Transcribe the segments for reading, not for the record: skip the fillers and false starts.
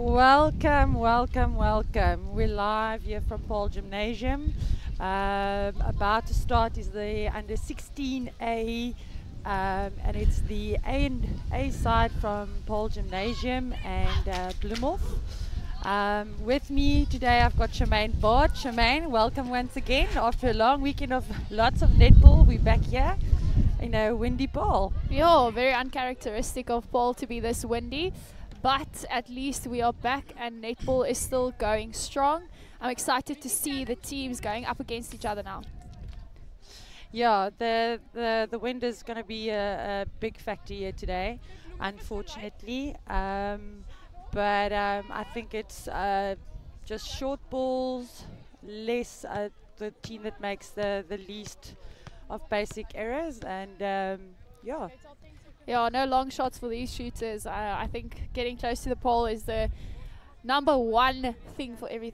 Welcome, welcome, welcome. We're live here from Paarl Gymnasium. About to start is the under 16A, and it's the A side from Paarl Gymnasium and Bloemhof. With me today I've got Charmaine Bart. Charmaine, welcome once again. After a long weekend of lots of netball, we're back here in a windy Paarl. Yeah, very uncharacteristic of Paul to be this windy. But at least we are back and netball is still going strong. I'm excited to see the teams going up against each other now. Yeah, the wind is going to be a big factor here today, unfortunately. But I think it's just short balls, less the team that makes the least of basic errors, and yeah. Yeah, no long shots for these shooters. I think getting close to the pole is the number one thing for every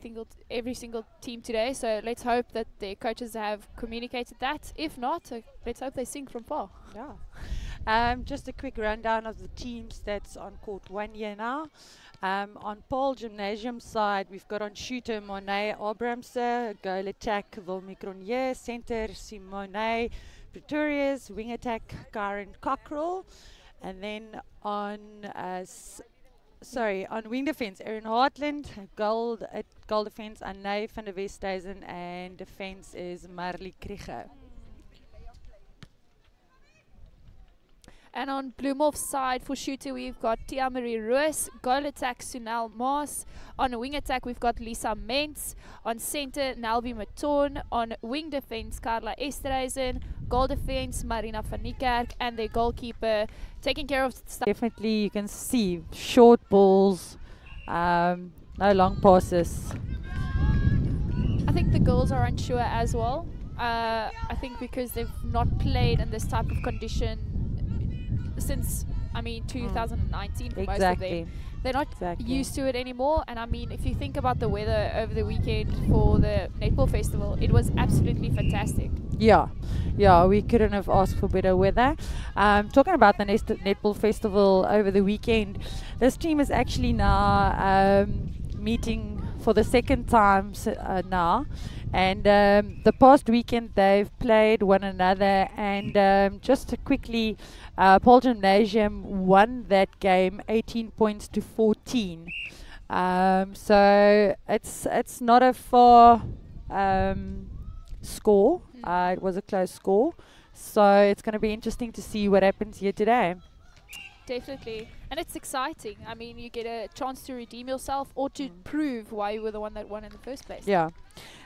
single team today. So let's hope that their coaches have communicated that. If not, let's hope they sink from far. Yeah. Just a quick rundown of the teams that's on court 1 year now. On Paarl Gymnasium side, we've got on shooter Monet Abramse, goal attack Wilmy Cronje, center Simone Pretorius, wing attack Karen Cockrell, and then on on wing defense Erin Hartland, goal defense Anne van der Westhuizen, and defense is Marlie Krieger. And on Bloemhof's side for shooter, we've got Tia Marie Roos. Goal attack, Sunel Maas. On wing attack, we've got Lisa Mentz. On center, Nelby Maton. On wing defense, Carla Esterhuizen. Goal defense, Marina van Niekerk. And their goalkeeper taking care of stuff. Definitely, you can see short balls, no long passes. I think the girls are unsure as well. I think because they've not played in this type of condition since 2019 for most of them. They're not used to it anymore, and I mean, if you think about the weather over the weekend for the netball festival, it was absolutely fantastic. Yeah, we couldn't have asked for better weather. Talking about the netball festival over the weekend, this team is actually now meeting for the second time now. And the past weekend they've played one another, and just to quickly, Paarl Gymnasium won that game 18 points to 14. So it's not a far score. It was a close score. So it's going to be interesting to see what happens here today. Definitely. And it's exciting. I mean, you get a chance to redeem yourself or to prove why you were the one that won in the first place. Yeah.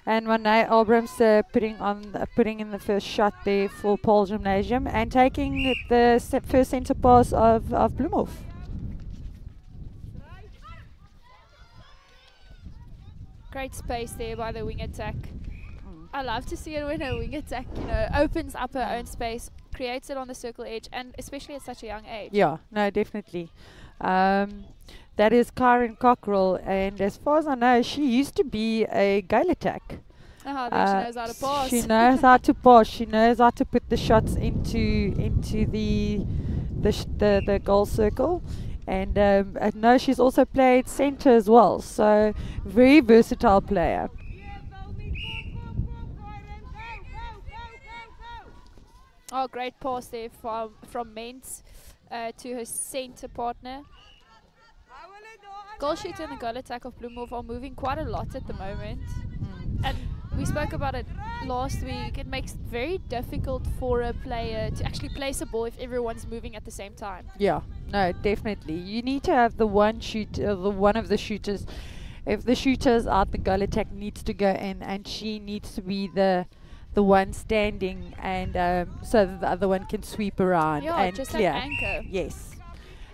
And Monet Abrams putting in the first shot there for Paarl Gymnasium and taking the first centre pass of Bloemhof. Great space there by the wing attack. I love to see it when a wing attack, opens up her own space, creates it on the circle edge, and especially at such a young age. Yeah, no, definitely. That is Karen Cockrell, and as far as I know, she used to be a goal attack. Then she knows how to pass. She knows how to pass. She knows how to put the shots into the goal circle, and I know she's also played centre as well. So very versatile player. Oh, great pass there from Mentz to her centre partner. Goal shooter and the goal attack of Bloemhof are moving quite a lot at the moment. And we spoke about it last week. It makes it very difficult for a player to actually place a ball if everyone's moving at the same time. Yeah, no, definitely. You need to have the one of the shooters. If the shooter's out, the goal attack needs to go in, and she needs to be the one standing, and so that the other one can sweep around and just clear. Like anchor. Yes,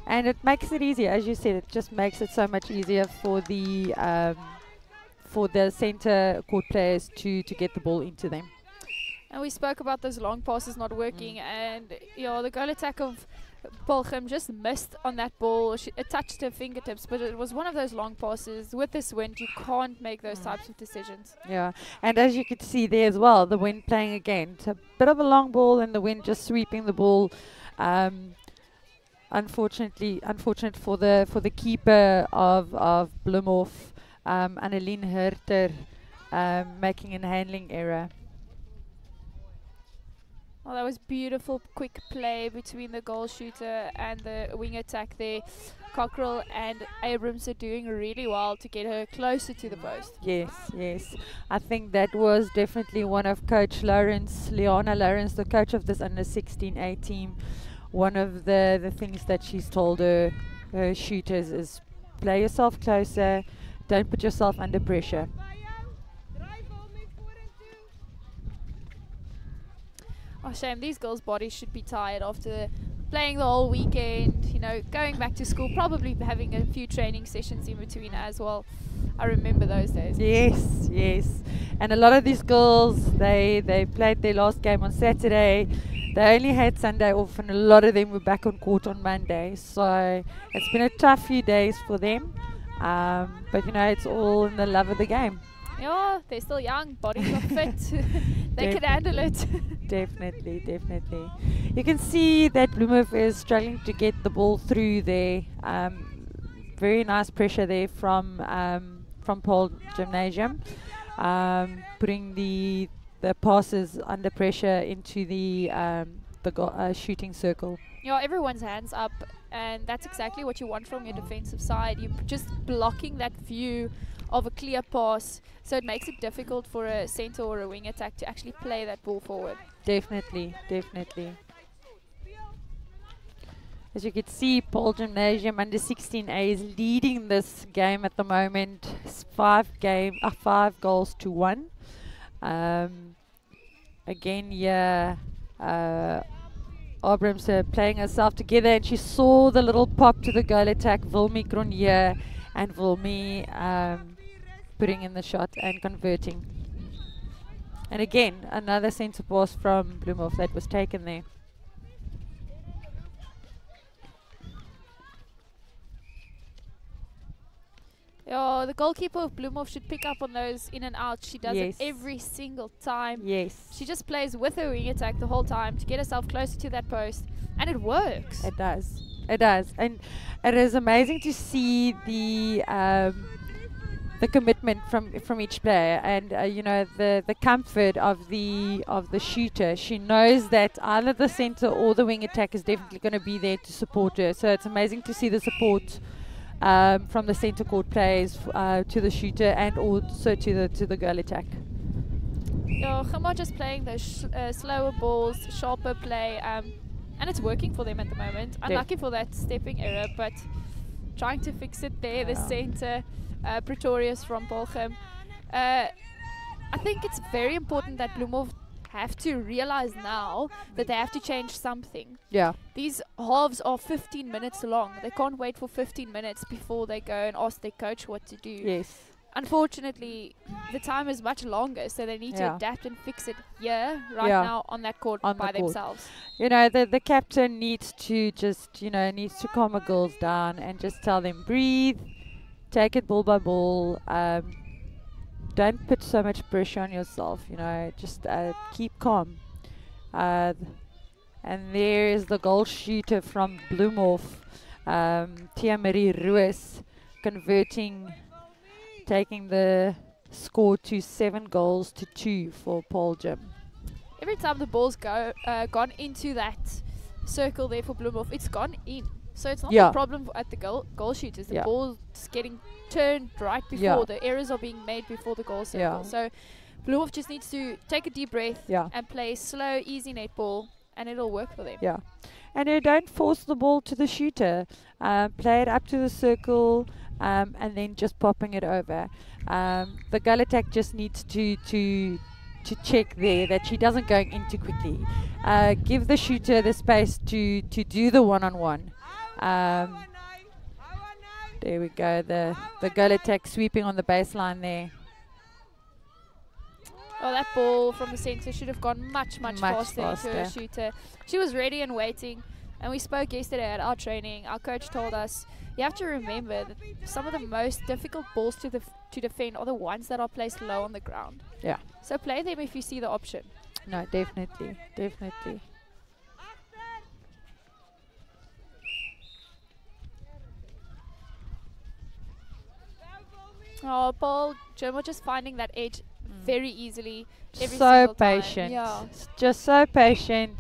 and it makes it easier, as you said. It just makes it so much easier for the centre court players to get the ball into them. And we spoke about those long passes not working, and the goal attack of Paarl Gym just missed on that ball. It touched her fingertips, but it was one of those long passes. With this wind, you can't make those types of decisions. Yeah, and as you could see there as well, the wind playing again. It's a bit of a long ball, and the wind just sweeping the ball unfortunate for the keeper of Bloemhof, Annelien Herter, making a handling error. Well, that was beautiful, quick play between the goal shooter and the wing attack there. Cockrell and Abrams are doing really well to get her closer to the post. Yes, yes. I think that was definitely one of Coach Leona Lawrence, the coach of this under 16A team. One of the things that she's told her shooters is play yourself closer, don't put yourself under pressure. Oh, shame. These girls' bodies should be tired after playing the whole weekend, you know, going back to school, probably having a few training sessions in between as well. I remember those days. Yes, yes. And a lot of these girls, they played their last game on Saturday. They only had Sunday off, and a lot of them were back on court on Monday. So it's been a tough few days for them. But, you know, it's all in the love of the game. Yeah, they're still young, bodies are fit. They can handle it. Definitely, definitely. You can see that Bloemhof is struggling to get the ball through there. Very nice pressure there from Paarl Gymnasium, putting the passes under pressure into the shooting circle. Yeah, everyone's hands up, and that's exactly what you want from your defensive side. You're just blocking that view of a clear pass, so it makes it difficult for a center or a wing attack to actually play that ball forward. Definitely, definitely. As you can see, Paarl Gymnasium under 16A is leading this game at the moment. It's 5 goals to 1. Again, yeah, Abrams playing herself together, and she saw the little pop to the goal attack. Wilmy Cronje and Wilmy putting in the shot and converting. And again, another centre pass from Bloemhof that was taken there. Yeah, the goalkeeper of Bloemhof should pick up on those in and out. She does it every single time. Yes. She just plays with her wing attack the whole time to get herself closer to that post, and it works. It does. It does. And it is amazing to see the commitment from each player, and you know, the comfort of the shooter. She knows that either the center or the wing attack is definitely going to be there to support her. So it's amazing to see the support from the center court players to the shooter, and also to the goal attack. Yeah, Gemma just playing those slower balls, sharper play, and it's working for them at the moment. Unlucky for that stepping error, but trying to fix it there. The center, Pretorius from Paarl Gym. I think it's very important that Bloemhof have to realize now that they have to change something. Yeah. These halves are 15 minutes long. They can't wait for 15 minutes before they go and ask their coach what to do. Yes. Unfortunately, the time is much longer, so they need to adapt and fix it here, now, on that court by themselves. You know, the captain needs to just, you know, needs to calm the girls down and just tell them, breathe, take it ball by ball. Don't put so much pressure on yourself, you know, just keep calm. And there is the goal shooter from Bloemhof, Tia Marie Roos, converting, taking the score to 7 goals to 2 for Paarl Gym. Every time the ball's gone into that circle there for Bloemhof, it's gone in. So it's not a problem at the goal shooters. The ball's getting turned right before. The errors are being made before the goal circle. So Bloemhof just needs to take a deep breath and play slow, easy netball, and it'll work for them. Yeah. And don't force the ball to the shooter. Play it up to the circle, and then just popping it over. The goal attack just needs to check there that she doesn't go in too quickly. Give the shooter the space to do the one-on-one. There we go, the goal attack sweeping on the baseline there. Oh, that ball from the center should have gone much faster into her shooter. She was ready and waiting, and we spoke yesterday at our training. Our coach told us, you have to remember that some of the most difficult balls to defend are the ones that are placed low on the ground. Yeah. So play them if you see the option. No, definitely, definitely. Oh, Paarl Gimnasium just finding that edge very easily every So single patient. time. Yeah. Just so patient.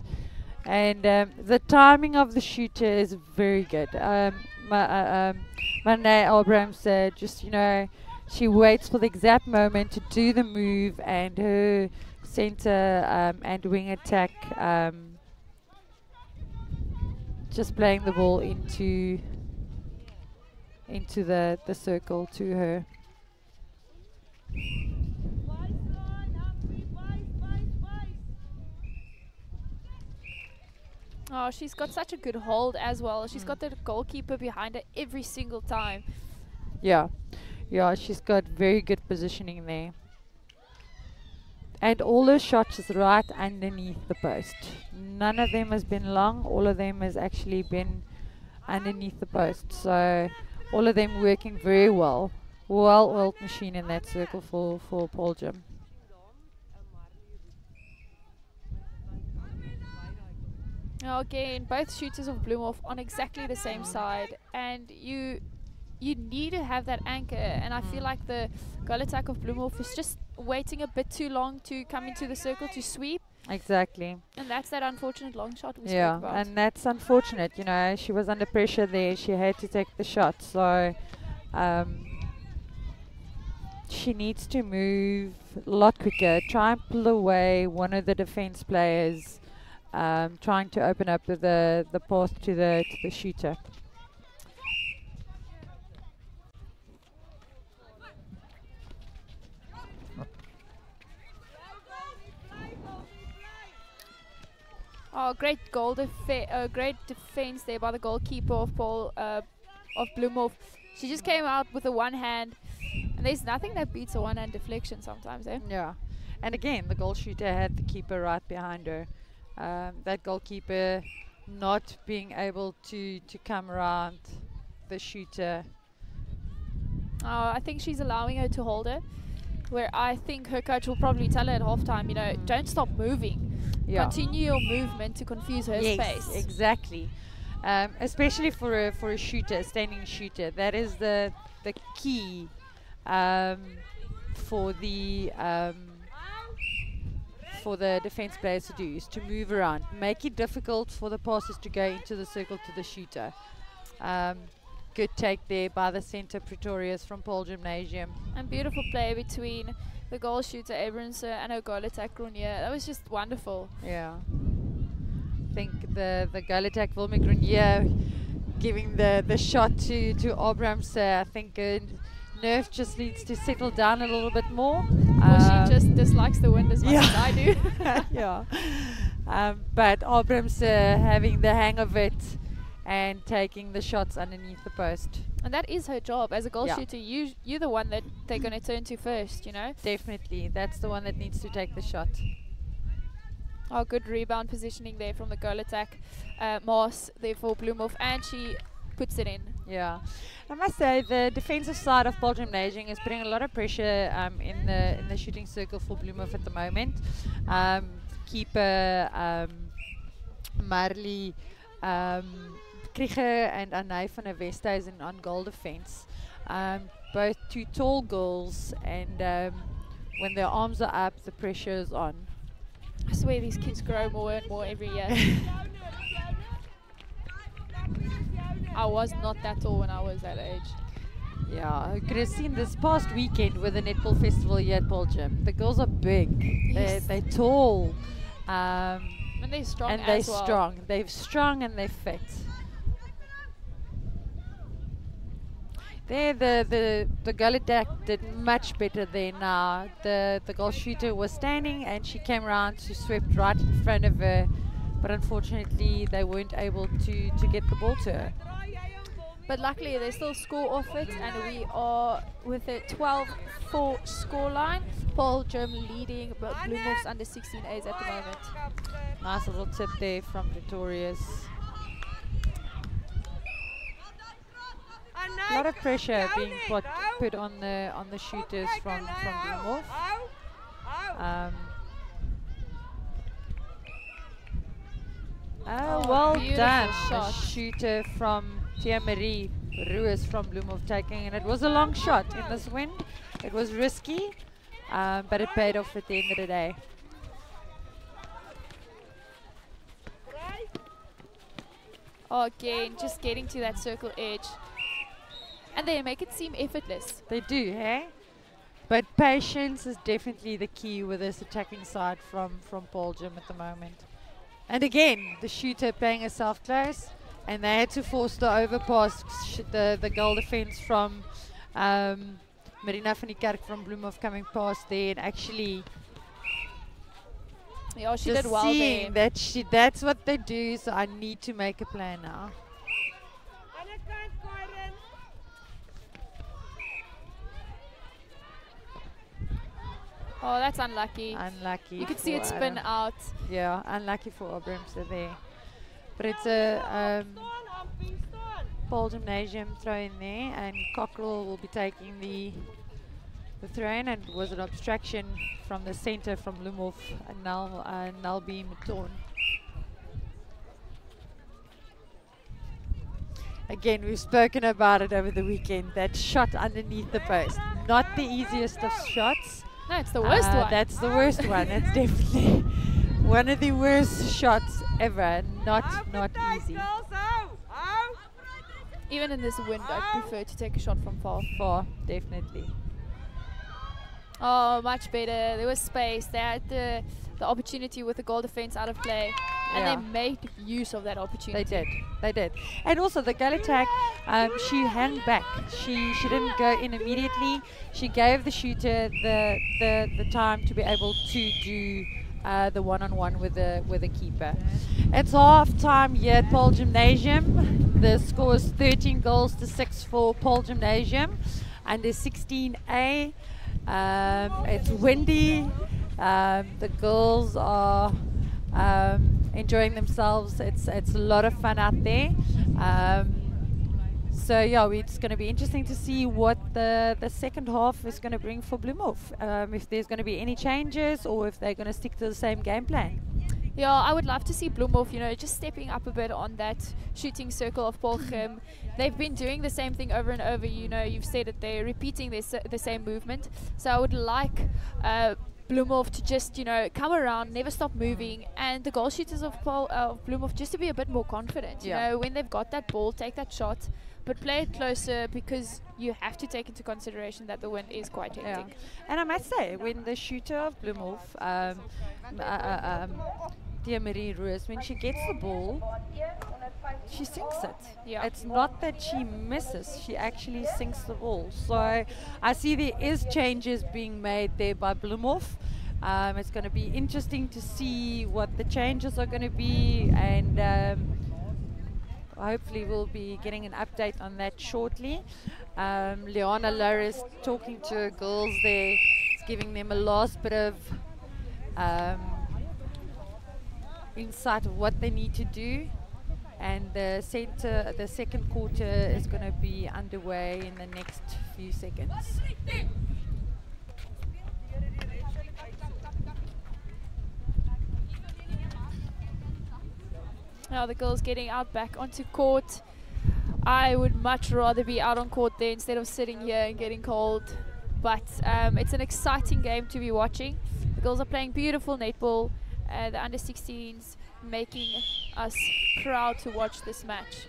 And the timing of the shooter is very good. Monday Abrams just, she waits for the exact moment to do the move, and her center and wing attack just playing the ball into the circle to her. Oh, she's got such a good hold as well. She's got the goalkeeper behind her every single time. Yeah, she's got very good positioning there. And all her shots is right underneath the post. None of them has been long. All of them has actually been underneath the post. So all of them working very well. Well-oiled machine in that circle for Paarl Gym. Now again, both shooters of Bloemhof on exactly the same side, and you need to have that anchor. And I feel like the goal attack of Bloemhof is just waiting a bit too long to come into the circle to sweep. Exactly. And that's that unfortunate long shot we Yeah, spoke about. and that's unfortunate. She was under pressure there. She had to take the shot. So she needs to move a lot quicker. Try and pull away one of the defense players, trying to open up the path to the shooter. Oh, great great defense there by the goalkeeper of Bloemhof. She just came out with the one hand, and there's nothing that beats a one-hand deflection sometimes, eh? Yeah, and again, the goal shooter had the keeper right behind her. That goalkeeper not being able to come around the shooter. I think she's allowing her to hold her, where I think her coach will probably tell her at halftime, don't stop moving. Yeah. Continue your movement to confuse her space. Exactly. Especially for a shooter, standing shooter. That is the key for the defense players to do, is to move around, make it difficult for the passes to go into the circle to the shooter. Good take there by the center Pretorius from Paarl Gimnasium. And beautiful play between the goal shooter Abramson and her goal attack Grenier. That was just wonderful. Yeah. I think the goal attack Wilma Grenier giving the shot to Abramson. I think Nerve just needs to settle down a little bit more. Or she just dislikes the wind as much as I do. Yeah. But Abramson having the hang of it and taking the shots underneath the post. And that is her job. As a goal shooter, you're the one that they're going to turn to first, Definitely. That's the one that needs to take the shot. Oh, good rebound positioning there from the goal attack. Maas there for Bloemhof, and she puts it in. Yeah. I must say the defensive side of Paarl Gimnasium is putting a lot of pressure in the shooting circle for Bloemhof at the moment. Keeper Marley Krieger and Anay van der Westhuizen on goal defense. Both two tall girls, and when their arms are up, the pressure is on. I swear these kids grow more and more every year. I was not that tall when I was that age. Yeah, you could have seen this past weekend with the netball festival here at Paarl Gym. The girls are big. Yes. They're tall. And they're strong and as well. They're strong and they're fit. There, the goal attack did much better there now. The goal shooter was standing and she came around, she swept right in front of her, but unfortunately they weren't able to get the ball to her. But luckily they still score off it, and we are with a 12-4 scoreline. Paarl Gym leading Bloemhof's under 16As at the moment. Nice little tip there from Pretorius. A lot of pressure being put on the shooters from Bloemhof. Well done, the shooter from Tia Marie Ruiz from Bloemhof taking, and it was a long shot in this wind. It was risky, but it paid off at the end of the day. Oh, again, just getting to that circle edge. And they make it seem effortless. They do, hey? But patience is definitely the key with this attacking side from Paarl Gym at the moment. And again, the shooter playing herself close, and they had to force the overpass, the goal defense from Marina van die Kerk from Bloemhof coming past there, and actually yeah, she just did well seeing there. that that's what they do, so I need to make a plan now. Oh, that's unlucky. Unlucky. You could see it spin out. Yeah, unlucky for Abramson there. But it's a Paarl Gymnasium throw in there, and Cockrell will be taking the throw in, and was an obstruction from the center from Bloemhof and Nalby Maton. Again, we've spoken about it over the weekend, that shot underneath the post. Not the easiest of shots. No, it's the worst one. That's the worst one. It's definitely one of the worst shots ever. Not easy. Even in this wind, I prefer to take a shot from far. Far, definitely. Oh, much better. There was space. They had the opportunity with the goal defense out of play, and they made use of that opportunity. They did. And also the goal attack, she hung back. She didn't go in immediately. She gave the shooter the time to be able to do the one-on-one with the keeper. It's half time here at Paarl Gymnasium. The score is 13 goals to 6 for Paarl Gymnasium. Under 16A. It's windy. The girls are enjoying themselves. It's a lot of fun out there. So yeah, it's going to be interesting to see what the second half is going to bring for Bloemhof. If there's going to be any changes, or if they're going to stick to the same game plan. Yeah, I would love to see Bloemhof, just stepping up a bit on that shooting circle of Paarl Gym. They've been doing the same thing over and over. You've said it, they're repeating the same movement. So I would like Bloemhof to just, come around, never stop moving, and the goal shooters of Bloemhof just to be a bit more confident. When they've got that ball, take that shot, but play it closer, because you have to take into consideration that the wind is quite hectic. And I must say, when the shooter of Bloemhof, dear Marie Roos, when she gets the ball, she sinks it. Yeah. It's not that she misses, she actually sinks the ball. So I see there is changes being made there by Bloemhof. It's going to be interesting to see what the changes are going to be, and hopefully we'll be getting an update on that shortly. Leona Lara is talking to her girls there, giving them a last bit of insight of what they need to do, and the second quarter is going to be underway in the next few seconds. Now the girls getting out back onto court. I would much rather be out on court there instead of sitting here and getting cold. But it's an exciting game to be watching. The girls are playing beautiful netball. The under 16s making us proud to watch this match.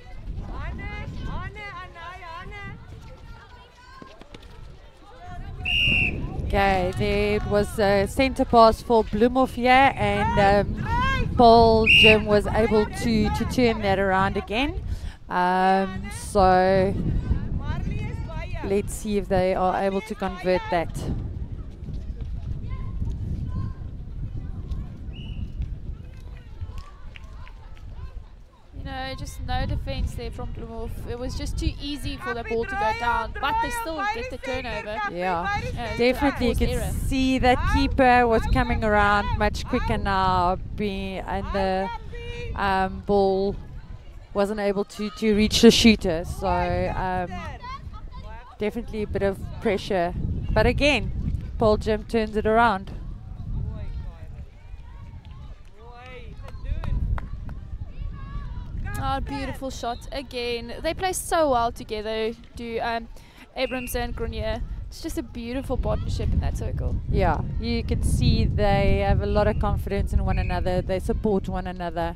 Okay, there was a center pass for Bloemhof here, and Paarl Gym was able to turn that around again. So let's see if they are able to convert that. Just no defense there from Bloemhof. It was just too easy for the ball to go down, but they still get the turnover. Yeah, definitely you can see that keeper was coming around much quicker now, and the ball wasn't able to reach the shooter. So definitely a bit of pressure. But again, Paarl Gym turns it around. Oh, beautiful shot again. They play so well together. Do Abrams and Grenier. It's just a beautiful partnership in that circle. Yeah, you can see they have a lot of confidence in one another. They support one another,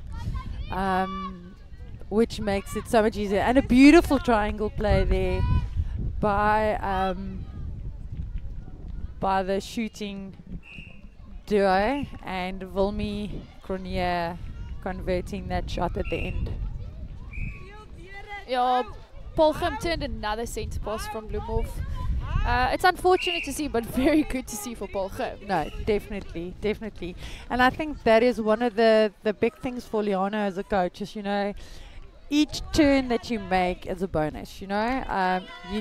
which makes it so much easier. And a beautiful triangle play there by the shooting duo, and Wilmy Grenier converting that shot at the end. Yeah, Paarl Gim turned another centre pass from Bloemhof. It's unfortunate to see, but very good to see for Paarl Gim. No, definitely, definitely. And I think that is one of the big things for Liana as a coach is, each turn that you make is a bonus, you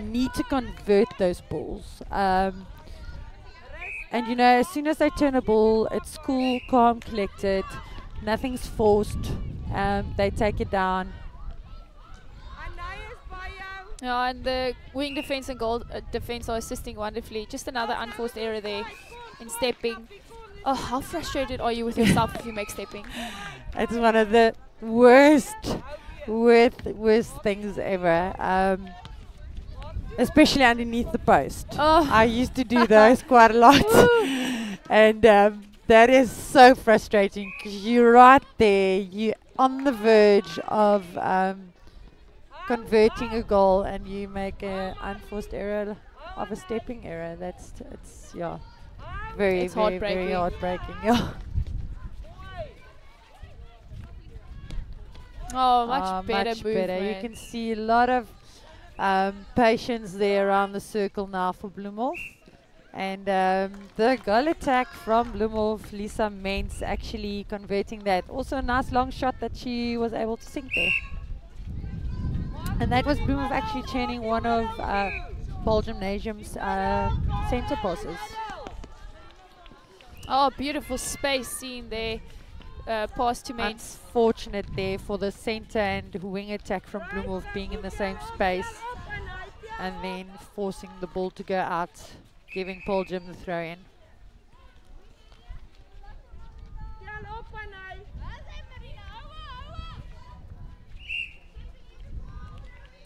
need to convert those balls. And, as soon as they turn a ball, it's cool, calm, collected, nothing's forced, they take it down. Yeah, and the wing defense and goal defense are assisting wonderfully. Just another unforced error there in stepping. Oh, how frustrated are you with yourself if you make stepping? It's one of the worst things ever. Especially underneath the post. Oh. I used to do those quite a lot. And that is so frustrating because you're right there. You're on the verge of converting a goal and you make an unforced error of a stepping error. It's very heartbreaking. Yeah. Oh, much better movement. You can see a lot of patience there around the circle now for Bloemhof. And the goal attack from Bloemhof, Lisa Mens actually converting that. Also a nice long shot that she was able to sink there. And that was Bloemhof actually churning one of Paarl Gimnasium's centre passes. Oh, beautiful space seen there. Pass to Mens. Unfortunate there for the centre and wing attack from Bloemhof being in the same space. And then forcing the ball to go out, giving Paarl Gim the throw in.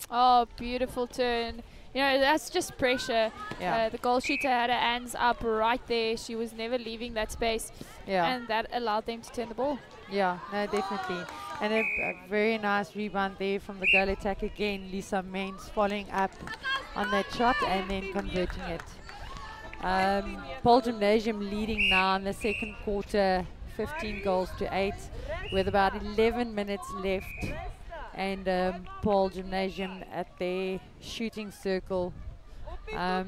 Oh, beautiful turn. That's just pressure. Yeah. The goal shooter had her hands up right there. She was never leaving that space. Yeah. And that allowed them to turn the ball. Yeah, no, definitely. And a very nice rebound there from the goal attack again. Lisa Mens following up on that shot and then converting it. Paarl Gimnasium leading now in the second quarter, 15 goals to 8, with about 11 minutes left. And Paarl Gimnasium at their shooting circle. I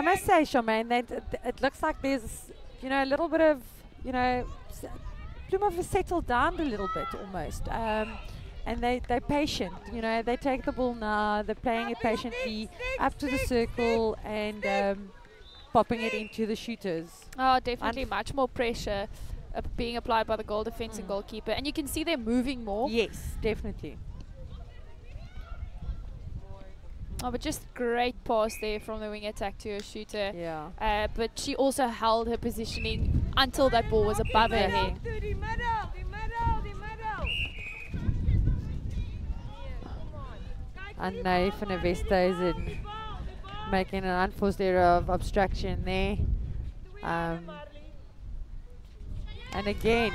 must say, Charmaine, that it looks like there's, a little bit of, Bloemhof has settled down a little bit almost. And they're patient, they take the ball now, they're playing it patiently up to the circle and popping it into the shooters. Oh, definitely much more pressure being applied by the goal defense and goalkeeper. And you can see they're moving more. Yes, definitely. Oh, but just great pass there from the wing attack to her shooter. Yeah. But she also held her positioning until that ball was above her head. And now van der Westhuizen making an unforced error of obstruction there. And again,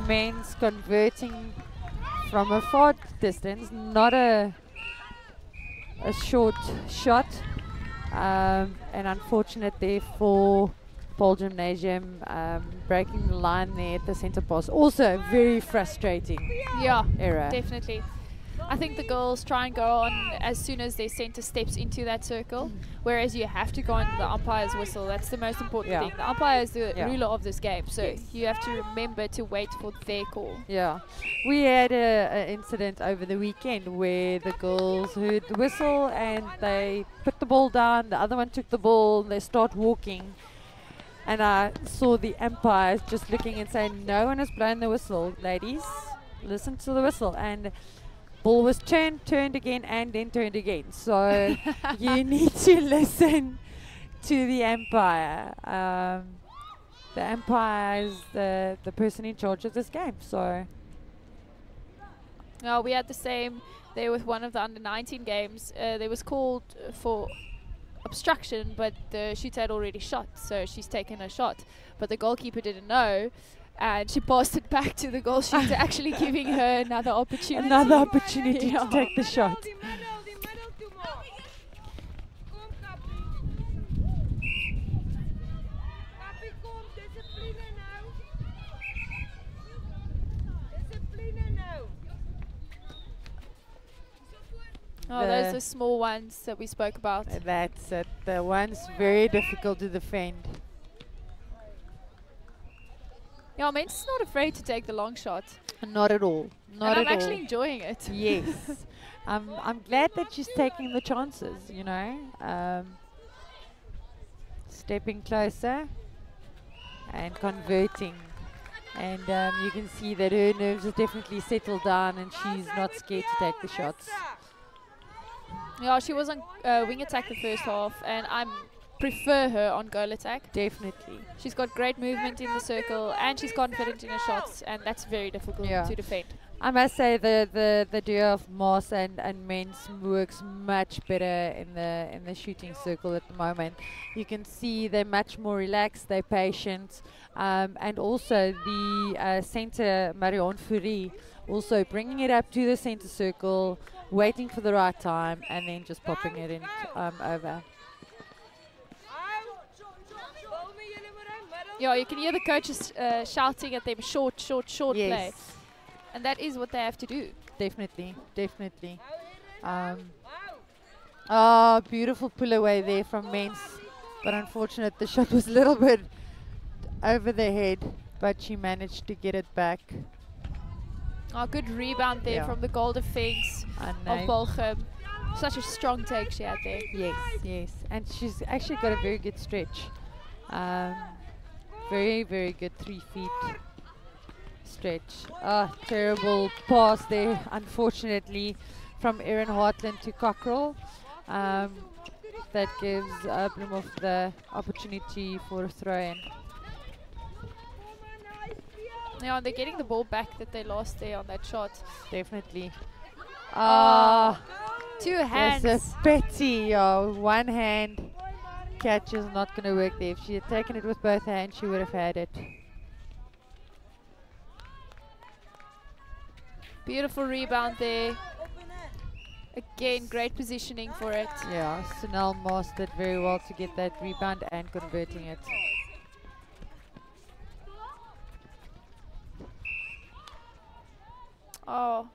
Mens converting from a far distance, not a short shot, and unfortunate there for Paarl Gimnasium breaking the line there at the centre pass. Also very frustrating error. Definitely. I think the girls try and go on as soon as their centre steps into that circle, whereas you have to go on the umpire's whistle. That's the most important thing. The umpire is the ruler of this game, so you have to remember to wait for their call. Yeah, we had an incident over the weekend where the girls heard the whistle and they put the ball down, the other one took the ball, they start walking, and I saw the umpires just looking and saying, no one has blown the whistle, ladies, listen to the whistle. And ball was turned again, and then turned again. So you need to listen to the umpire. The umpire is the person in charge of this game. So No, we had the same there with one of the under-19 games. There was called for obstruction, but the shooter had already shot, so she's taken a shot. But the goalkeeper didn't know, and she passed it back to the goal shooter, actually giving her another opportunity. Another opportunity to take the shot. Oh, those are small ones that we spoke about. That's it. The one's very difficult to defend. Yeah, Mens not afraid to take the long shot. Not at all. Not and at I'm actually all. enjoying it. Yes. I'm glad that she's taking the chances, you know. Stepping closer and converting. And you can see that her nerves are definitely settled down and she's not scared to take the shots. Yeah, she was on wing attack the first half, and I prefer her on goal attack. Definitely. She's got great movement in the circle, and she's confident in her shots, and that's very difficult to defend. I must say the duo of Moss and Mens works much better in the shooting circle at the moment. You can see they're much more relaxed, they're patient, and also the centre Marion Fury also bringing it up to the centre circle, waiting for the right time, and then just popping it in over. Yeah, you can hear the coaches shouting at them, short play. Yes. And that is what they have to do. Definitely. Beautiful pull away there from Mens. But unfortunate, the shot was a little bit over the head, but she managed to get it back. Oh, good rebound there from the goal defense of Bloemhof. Such a strong take she had there. Yes. And she's actually got a very good stretch. Very, very good 3 feet stretch. Terrible pass there, unfortunately, from Erin Hartland to Cockrell. That gives Bloemhof the opportunity for a throw-in. Yeah, they're getting the ball back that they lost there on that shot. Definitely. 2 hands. That's a pity. One hand catch is not going to work there. If she had taken it with both hands, she would have had it. Beautiful rebound there. Again, great positioning for it. Yeah, Sunel Moss did very well to get that rebound and converting it. Oh,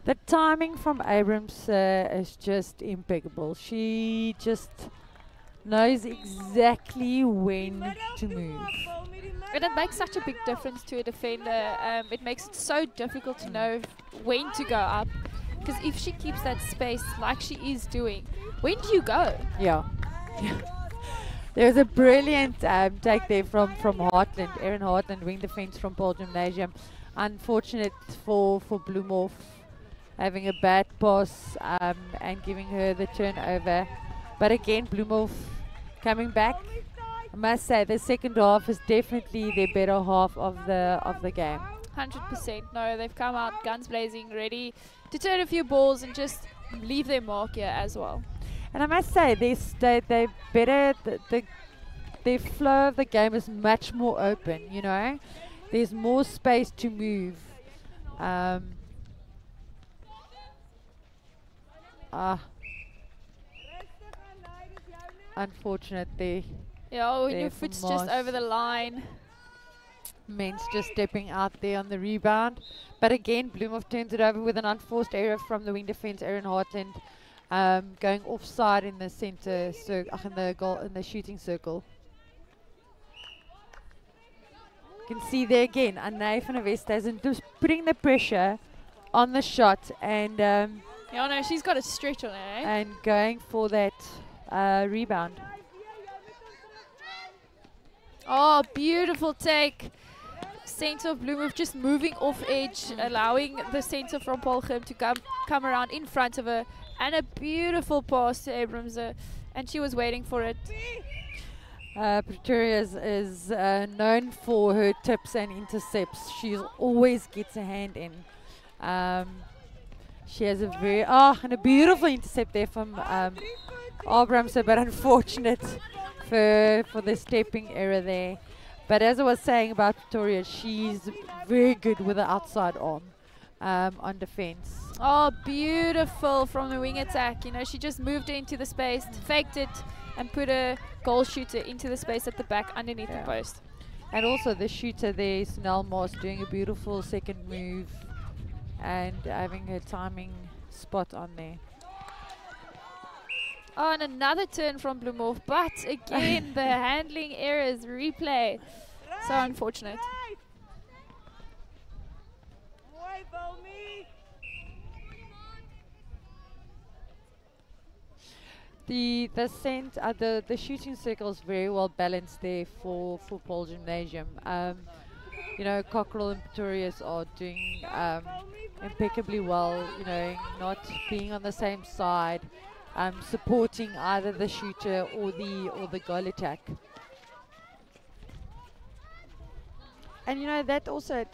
the timing from Abrams is just impeccable. She just knows exactly when to move. And it makes such a big difference to a defender. It makes it so difficult to know when to go up. Because if she keeps that space like she is doing, when do you go? Yeah. There's a brilliant take there from Hartland, Erin Hartland, wing defense from Paarl Gimnasium. Unfortunate for Bloemhof having a bad pass and giving her the turnover. But again, Bloemhof coming back. I must say the second half is definitely the better half of the game. 100%. No, they've come out guns blazing, ready to turn a few balls and just leave their mark here as well. And I must say, they better. The flow of the game is much more open. You know, there's more space to move. Unfortunately. Yeah, when your foot's just over the line. Mens just stepping out there on the rebound. But again, Bloemhof turns it over with an unforced error from the wing defense, Erin Hartland, going offside in the center circle, in the shooting circle. You can see there again, Anne van der Westhuizen just putting the pressure on the shot and yeah, no, she's got a stretch on her, eh? And going for that rebound. Oh, beautiful take. Centre of Bloemhof just moving off edge, allowing the centre from Paarl Gim to come around in front of her. And a beautiful pass to Abrams. And she was waiting for it. Pretoria is known for her tips and intercepts. She always gets a hand in. She has a very, and a beautiful intercept there from Abramson, but unfortunate for the stepping error there. But as I was saying about Victoria, she's very good with the outside arm on defense. Oh, beautiful from the wing attack. You know, she just moved it into the space, faked it, and put a goal shooter into the space at the back underneath the post. And also the shooter there, Snell Moss, doing a beautiful second move and having her timing spot on there. Oh, and another turn from Bloemhof, but again, the handling errors replay. So unfortunate. The shooting circle is very well balanced there for Paarl Gimnasium. You know, Cockerell and Pretorius are doing impeccably well. You know, not being on the same side, supporting either the shooter or the goal attack. And you know that also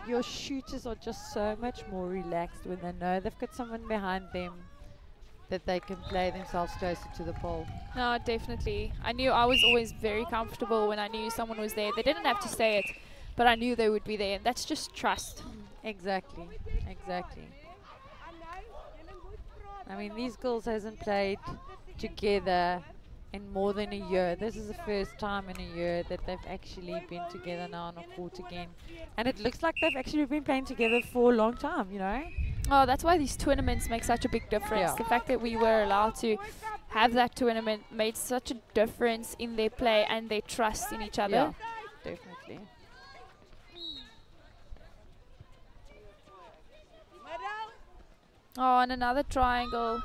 your shooters are just so much more relaxed when they know they've got someone behind them that they can play themselves closer to the pole. No, definitely. I knew I was always very comfortable when I knew someone was there. They didn't have to say it, but I knew they would be there. And that's just trust. Exactly. I mean, these girls hasn't played together in more than a year. This is the first time in a year that they've actually been together now on a court again. And it looks like they've actually been playing together for a long time, you know. Oh, that's why these tournaments make such a big difference. Yeah. The fact that we were allowed to have that tournament made such a difference in their play and their trust in each other. Yeah, definitely. Oh, and another triangle.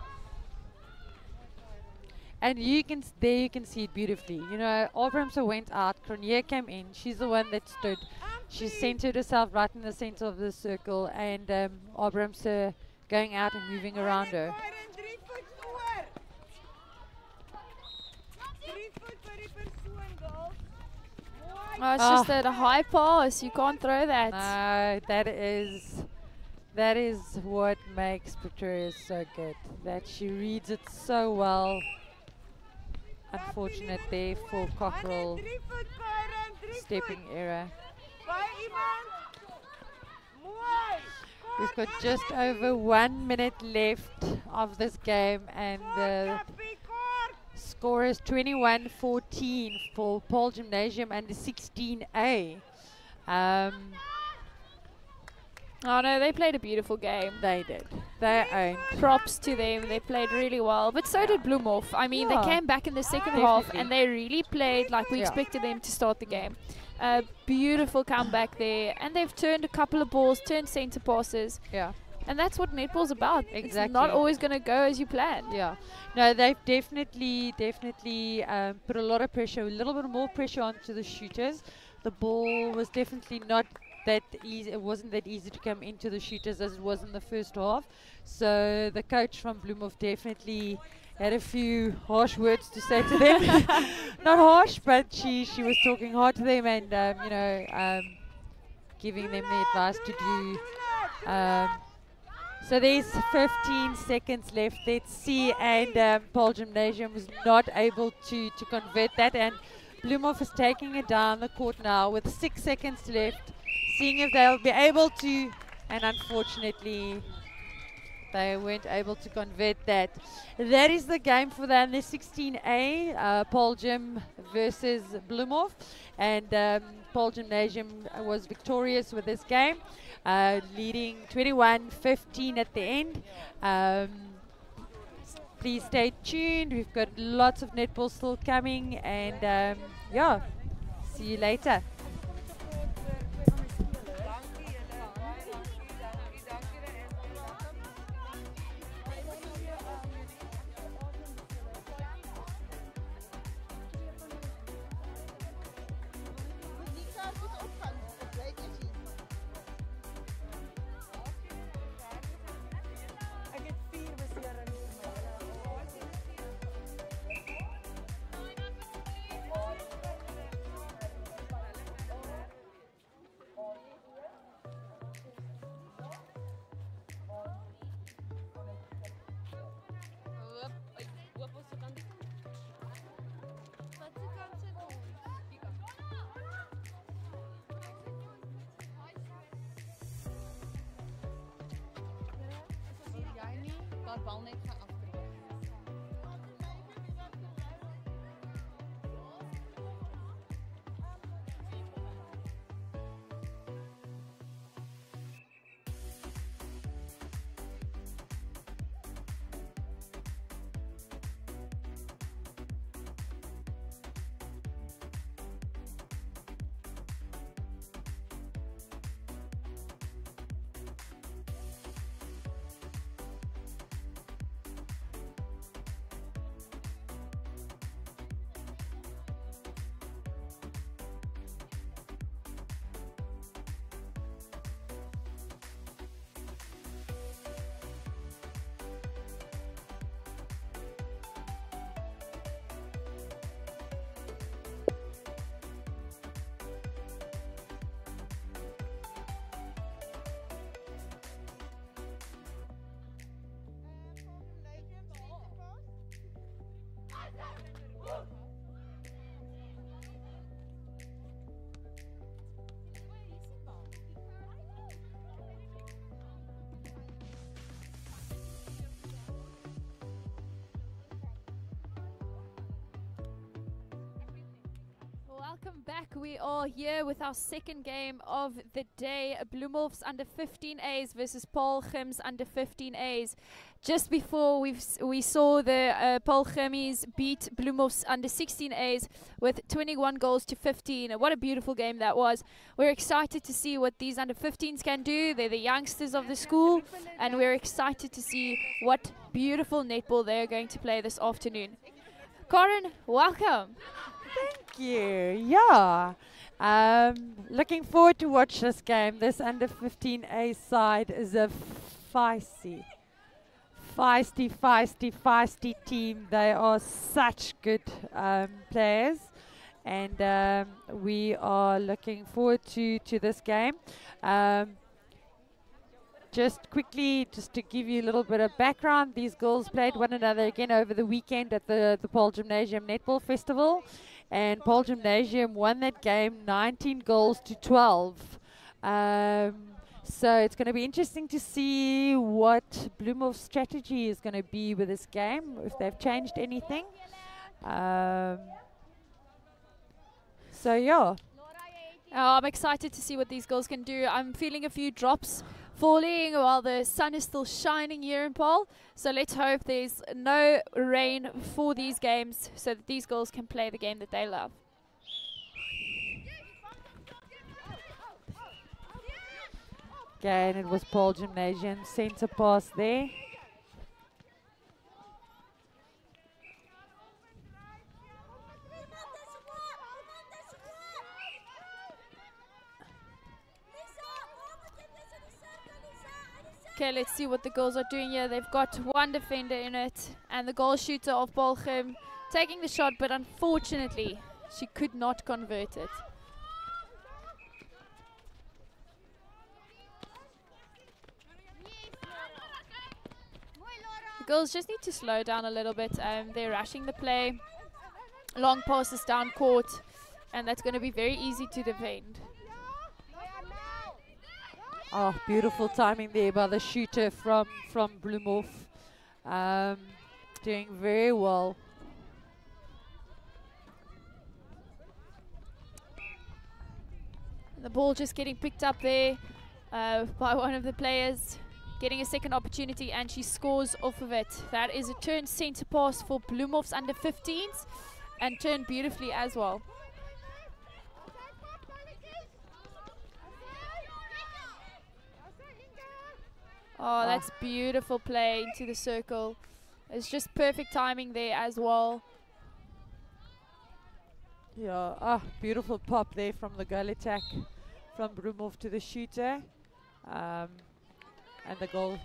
And you can see it beautifully. You know, Abramson went out, Cronje came in. She's the one that stood. She centered herself right in the center of the circle, and Abramson going out and moving around her. Oh, it's just a high pass. You can't throw that. No, that is what makes Pretoria so good. That she reads it so well. Unfortunate there for Cockerell. Stepping error. We've got just over 1 minute left of this game, and the score is 21-14 for Paarl Gimnasium under 16A. Oh no, they played a beautiful game. They did. They owned. Props to them. They played really well. But so did Bloemhof. I mean, they came back in the second half and they really played like we expected them to start the game. A beautiful comeback there. And they've turned a couple of balls, turned centre passes. Yeah. And that's what netball's about. Exactly. It's not always going to go as you planned. Yeah. No, they've definitely put a lot of pressure, a little bit more pressure onto the shooters. The ball was definitely not that easy. It wasn't that easy to come into the shooters as it was in the first half. So the coach from Bloemhof definitely had a few harsh words to say to them. Not harsh, but she was talking hard to them and giving them the advice to do. So there's 15 seconds left. Let's see, and Paarl Gimnasium was not able to convert that, and Bloemhof is taking it down the court now with 6 seconds left, seeing if they'll be able to, and unfortunately they weren't able to convert that. That is the game for the under 16A, Paarl Gym versus Bloemhof, and Paarl Gimnasium was victorious with this game, leading 21-15 at the end. Please stay tuned. We've got lots of netball still coming, and yeah, see you later. bal net gaan afdruk. Welcome back. We are here with our second game of the day. Bloemhof's under 15As versus Paarl Gim's under 15As. Just before we saw the Paarl Gimmies beat Bloemhof's under 16As with 21 goals to 15. What a beautiful game that was. We're excited to see what these under 15s can do. They're the youngsters of the school, and we're excited to see what beautiful netball they're going to play this afternoon. Karen, welcome. Thank you. Yeah. Looking forward to watch this game. This under 15A side is a feisty team. They are such good players, and we are looking forward to this game. Just quickly, just to give you a little bit of background, these girls played one another again over the weekend at the Paarl Gimnasium Netball Festival, and Paarl Gimnasium won that game 19 goals to 12. So it's going to be interesting to see what Bloemhof's strategy is going to be with this game, if they've changed anything. So yeah. I'm excited to see what these girls can do. I'm feeling a few drops falling while the sun is still shining here in Paarl. So let's hope there's no rain for these games so that these girls can play the game that they love. Okay, and it was Paarl Gimnasium centre pass there. Okay, let's see what the girls are doing here. They've got one defender in it, and the goal shooter of Paarl Gim taking the shot, but unfortunately, she could not convert it. The girls just need to slow down a little bit. They're rushing the play. Long passes down court, and that's going to be very easy to defend. Oh, beautiful timing there by the shooter from Bloemhof. Doing very well. The ball just getting picked up there by one of the players, getting a second opportunity, and she scores off of it. That is a turn centre pass for Bloemhof's under 15s, and turned beautifully as well. Oh, that's beautiful play into the circle. It's just perfect timing there as well. Yeah, beautiful pop there from the goal attack from Bloemhof to the shooter. And the goal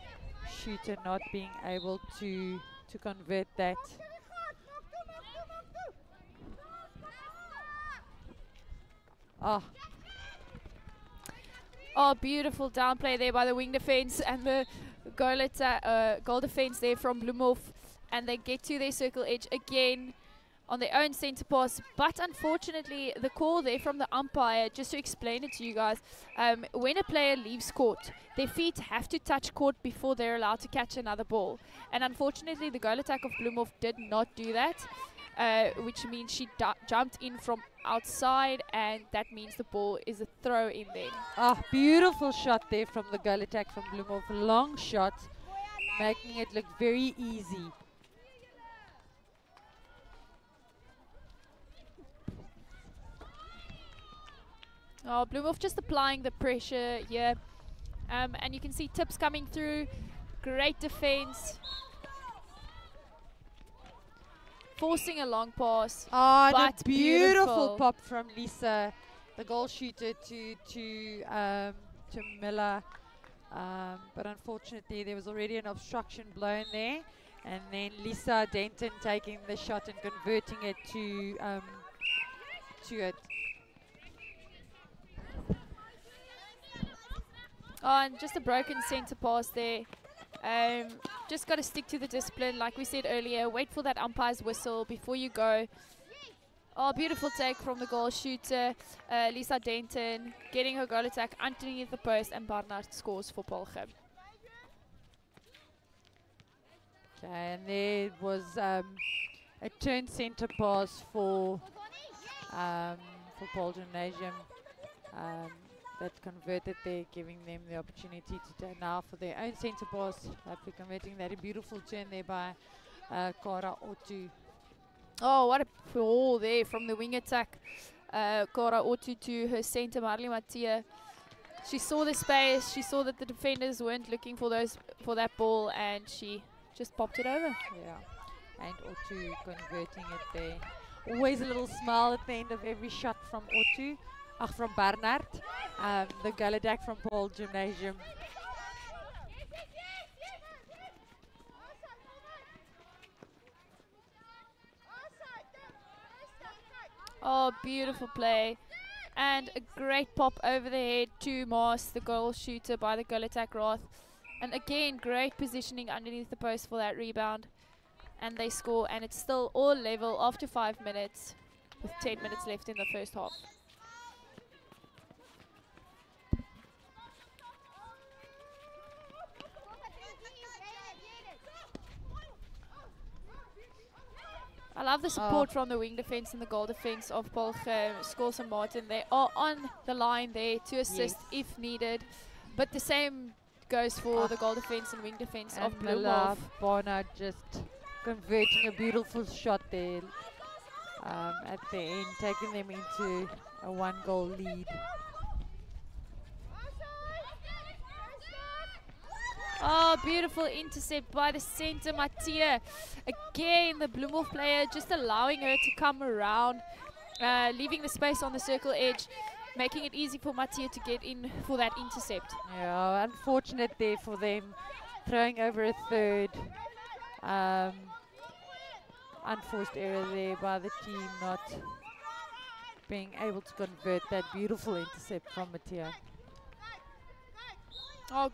shooter not being able to convert that. Oh, beautiful downplay there by the wing defense and the goal defense there from Bloemhof. And they get to their circle edge again. on their own centre pass, but unfortunately the call there from the umpire, just to explain it to you guys, when a player leaves court, their feet have to touch court before they're allowed to catch another ball. And unfortunately the goal attack of Bloemhof did not do that, which means she jumped in from outside, and that means the ball is a throw in then. Ah, beautiful shot there from the goal attack from Bloemhof. Long shot, making it look very easy. Oh, Bloemhof just applying the pressure here. And you can see tips coming through. Great defense. Forcing a long pass. Oh, but the beautiful pop from Lisa, the goal shooter, to Miller. But unfortunately, there was already an obstruction blown there. And then Lisa Denton taking the shot and converting it to it. Oh, and just a broken centre pass there. Just got to stick to the discipline, like we said earlier. Wait for that umpire's whistle before you go. Oh, beautiful take from the goal shooter, Lisa Denton, getting her goal attack underneath the post, and Barnard scores for Paarl Gim. Okay, and there was a turn centre pass for Paarl Gimnasium. That converted there, giving them the opportunity to turn now for their own centre pass. After converting that, a beautiful turn there by Kara Otu. Oh, what a ball there from the wing attack. Kara Otu to her centre, Marley Mattia. She saw the space, she saw that the defenders weren't looking for that ball, and she just popped it over. Yeah, and Otu converting it there. Always a little smile at the end of every shot from Otu. From Barnard, the goal attack from Paarl Gimnasium. Oh, beautiful play. And a great pop over the head to Mars, the goal shooter by the goal attack Roth. And again, great positioning underneath the post for that rebound. And they score, and it's still all level after 5 minutes with 10 minutes left in the first half. I love the support from the wing defense and the goal defense of Paarl Gim, Scholes and Martin. They are on the line there to assist if needed. But the same goes for the goal defense and wing defense of Bloemhof. Barnard just converting a beautiful shot there at the end, taking them into a 1-goal lead. Oh, beautiful intercept by the centre, Mattia. Again, the Bloemhof player just allowing her to come around, leaving the space on the circle edge, making it easy for Mattia to get in for that intercept. Yeah, unfortunate there for them, throwing over a third. Unforced error there by the team, not being able to convert that beautiful intercept from Mattia. Oh,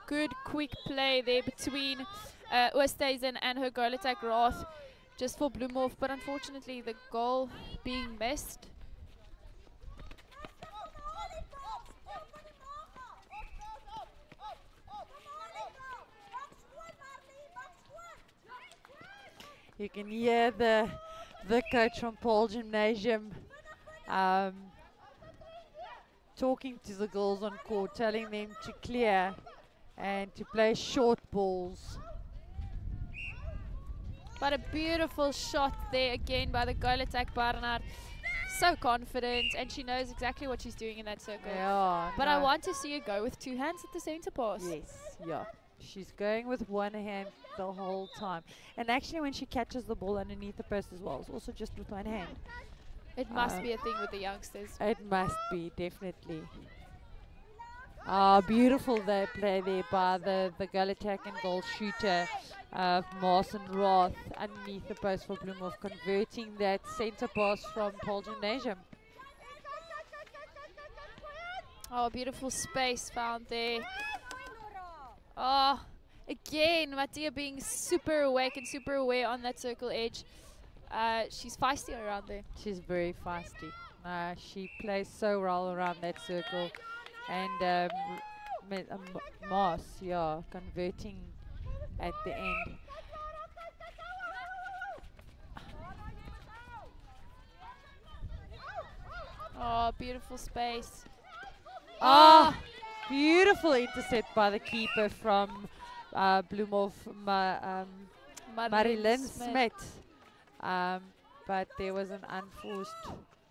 good quick play there between Oosthuizen and her goal attack Roth, just for Bloemhof, but unfortunately the goal being missed. You can hear the coach from Paarl Gimnasium talking to the girls on court, telling them to clear and to play short balls. But a beautiful shot there again by the goal attack Barnard. So confident, and she knows exactly what she's doing in that circle. Yeah, but I want to see her go with 2 hands at the centre pass. Yes, yeah. She's going with 1 hand the whole time. And actually when she catches the ball underneath the post as well, it's also just with 1 hand. It must be a thing with the youngsters. It must be, definitely. Beautiful play there by the goal attack and goal shooter Marcin Roth underneath the post for Bloemhof, converting that centre pass from Paarl Gimnasium. Oh, beautiful space found there. Oh, again, Mattia being super awake and super aware on that circle edge. She's feisty around there. She's very feisty. She plays so well around that circle. And Moss, yeah, converting at the end. Oh, beautiful space. Oh, beautiful intercept by the keeper from Bloemhof, Marilyn Smith. But there was an unforced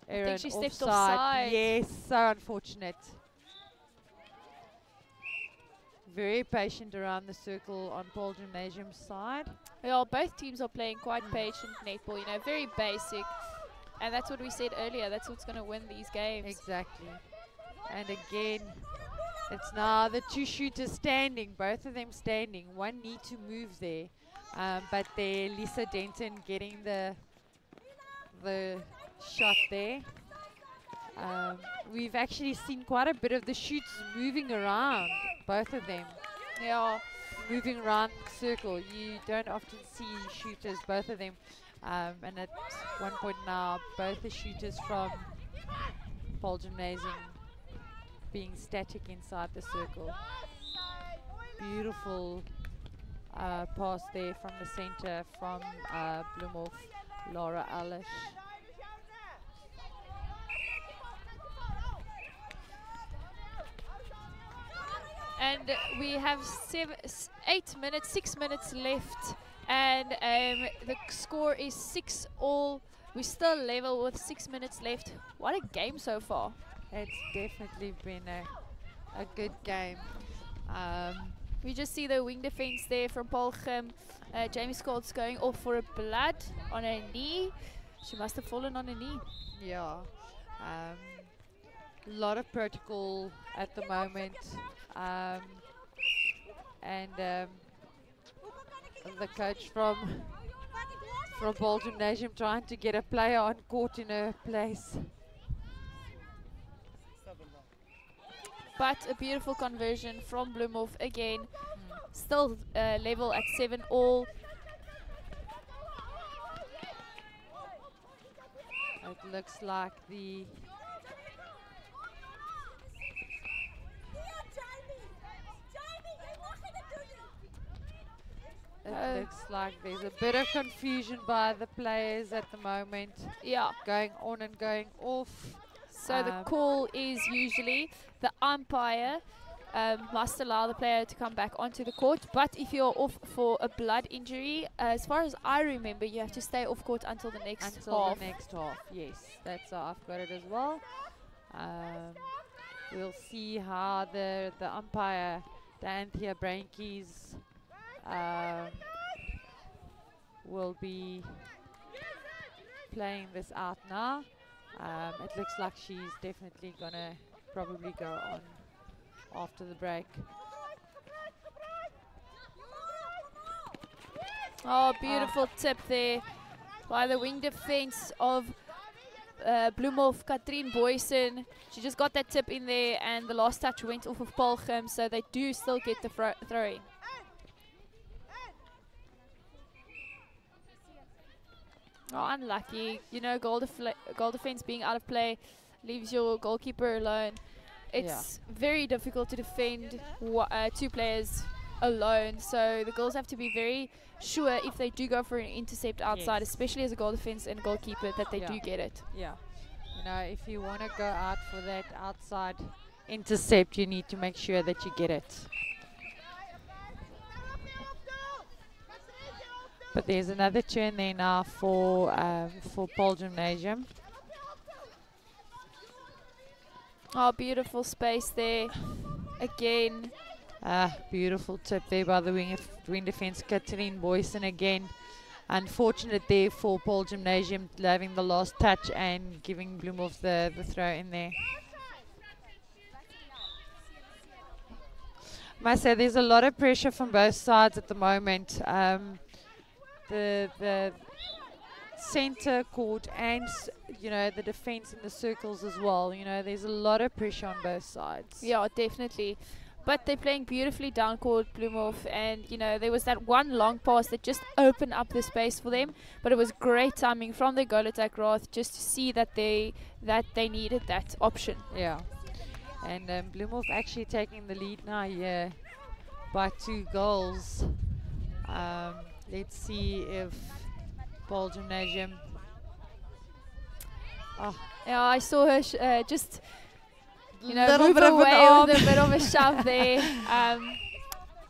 error. I think she stepped offside. Yes, so unfortunate. Very patient around the circle on Paarl Gymnasium's side. Yeah, both teams are playing quite patient netball, you know, very basic. And that's what we said earlier, that's what's going to win these games. Exactly. And again, it's now the two shooters standing, both of them standing. One need to move there. But there, Lisa Denton getting the shot there. We've actually seen quite a bit of the shoots moving around, both of them. Yeah, moving around the circle. You don't often see shooters, both of them. And at one point now, both the shooters from Paarl Gymnasium being static inside the circle. Beautiful pass there from the center from Bloemhof, Laura Alish. and we have 6 minutes left, and the score is 6-all. We're still level with 6 minutes left. What a game so far. It's definitely been a good game. We just see the wing defense there from Paarl Gim. Jamie Scott's going off for a blood on her knee. She must have fallen on her knee. Yeah. A lot of protocol at the moment. And the coach from Paarl Gymnasium trying to get a player on court in her place. But a beautiful conversion from Bloemhof again. Still level at 7-all. It looks like the looks like there's a bit of confusion by the players at the moment. Yeah. Going on and going off. So the call is usually the umpire must allow the player to come back onto the court. But if you're off for a blood injury, as far as I remember, you have to stay off court until the next half. Until the next half, yes. That's how I've got it as well. We'll see how the umpire, Anthea Brainkeys, will be playing this out now. It looks like she's definitely gonna probably go on after the break. Oh, beautiful tip there by the wing defense of Bloemhof, Katrien Boysen. She just got that tip in there, and the last touch went off of Paarl Gim, so they do still get the throw-in. Oh, unlucky. You know, goal defense being out of play leaves your goalkeeper alone. It's very difficult to defend two players alone. So the girls have to be very sure if they do go for an intercept outside, especially as a goal defense and goalkeeper, that they do get it. Yeah. You know, if you want to go out for that outside intercept, you need to make sure that you get it. But there's another turn there now for Paarl Gymnasium. Oh, beautiful space there. Again. Beautiful tip there by the wing defense, Katrien Boysen again. Unfortunate there for Paarl Gymnasium having the last touch and giving Bloemhof the throw in there. Must say there's a lot of pressure from both sides at the moment. The center court and the defense in the circles as well. You know, there's a lot of pressure on both sides. Yeah, definitely. but they're playing beautifully down court, Bloemhof, and you know there was that one long pass that just opened up the space for them, but it was great timing from the goal attack Roth just to see that they needed that option. Yeah, and Bloemhof actually taking the lead now here by 2 goals. Let's see if Paarl Gimnasium. Oh, yeah, I saw her just move bit away with a bit of a shove there.